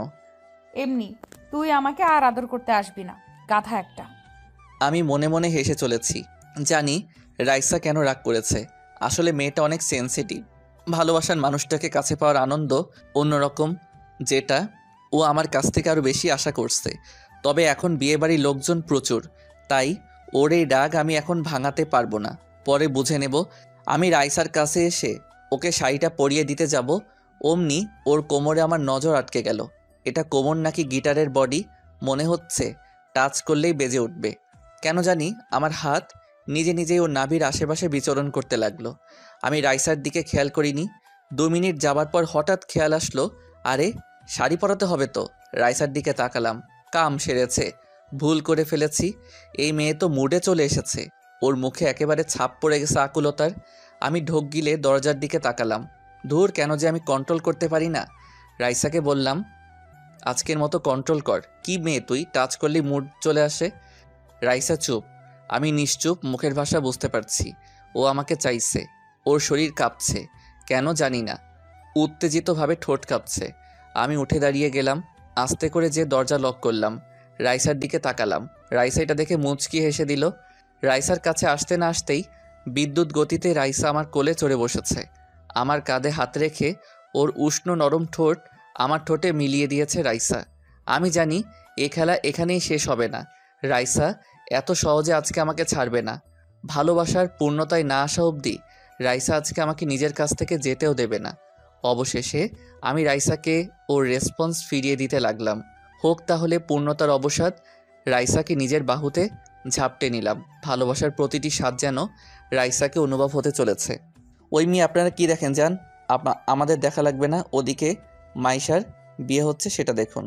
Speaker 18: এমনি। তুই আমাকে আর আদর করতে আসবি না, গাধা একটা।
Speaker 5: আমি মনে মনে হেসে চলেছি। জানি রাইসা কেন রাগ করেছে। আসলে মেয়েটা অনেক সেনসিটিভ। ভালোবাসার মানুষটাকে কাছে পাওয়ার আনন্দ অন্যরকম, যেটা ও আমার কাছ থেকে আরও বেশি আশা করছে। তবে এখন বিয়েবাড়ির লোকজন প্রচুর, তাই ওর এই রাগ আমি এখন ভাঙাতে পারবো না। পরে বুঝে নেব। আমি রাইসার কাছে এসে ওকে শাড়িটা পরিয়ে দিতে যাব, অমনি ওর কোমরে আমার নজর আটকে গেল। এটা কোমর নাকি গিটারের বডি মনে হচ্ছে, টাচ করলেই বেজে উঠবে। কেন জানি আমার হাত নিজে নিজেই ওর নাভির আশেপাশে বিচরণ করতে লাগলো। আমি রাইসার দিকে খেয়াল করিনি। 2 মিনিট যাবার পর হঠাৎ খেয়াল আসলো, আরে শাড়ি পরাতে হবে তো। রাইসার দিকে তাকালাম, কাম সেরেছে, ভুল করে ফেলেছি। এই মেয়ে তো মুডে চলে এসেছে। ওর মুখে একেবারে ছাপ পড়ে গেছে আকুলতার। আমি ঢোক গিলে দরজার দিকে তাকালাম। ধুর, কেন যে আমি কন্ট্রোল করতে পারি না। রাইসাকে বললাম, আজকের মতো কন্ট্রোল কর। কি মেয়ে তুই, টাচ করলেই মুড চলে আসে। রাইসা চুপ। আমি নিশ্চুপ, মুখের ভাষা বুঝতে পারছি। ও আমাকে চাইছে। ওর শরীর কাঁপছে, কেন জানি না, উত্তেজিতভাবে ঠোঁট কাঁপছে। আমি উঠে দাঁড়িয়ে গেলাম, আস্তে করে যে দরজা লক করলাম। রাইসার দিকে তাকালাম। রাইসা এটা দেখে মুচকি হেসে দিল। রাইসার কাছে আসতে না আসতেই বিদ্যুৎ গতিতে রাইসা আমার কোলে চড়ে বসেছে। আমার কাঁধে হাত রেখে ওর উষ্ণ নরম ঠোঁট আমার ঠোঁটে মিলিয়ে দিয়েছে রাইসা। আমি জানি এ খেলা এখানেই শেষ হবে না। রাইসা এত সহজে আজকে আমাকে ছাড়বে না। ভালোবাসার পূর্ণতায় না আসা অবধি রাইসা আজকে আমাকে নিজের কাছ থেকে যেতেও দেবে না। অবশেষে আমি রাইসাকে ওর রেসপন্স ফিরিয়ে দিতে লাগলাম। হোক তাহলে পূর্ণতার অবসাদ। রাইসাকে নিজের বাহুতে
Speaker 2: ঝাপটে নিলাম। ভালোবাসার প্রতিটি স্বাদ যেন রাইসাকে অনুভব হতে চলেছে। ওই মেয়ে আপনারা কি দেখেন যান, আমাদের দেখা লাগবে না। ওদিকে মাইশার বিয়ে হচ্ছে, সেটা দেখুন।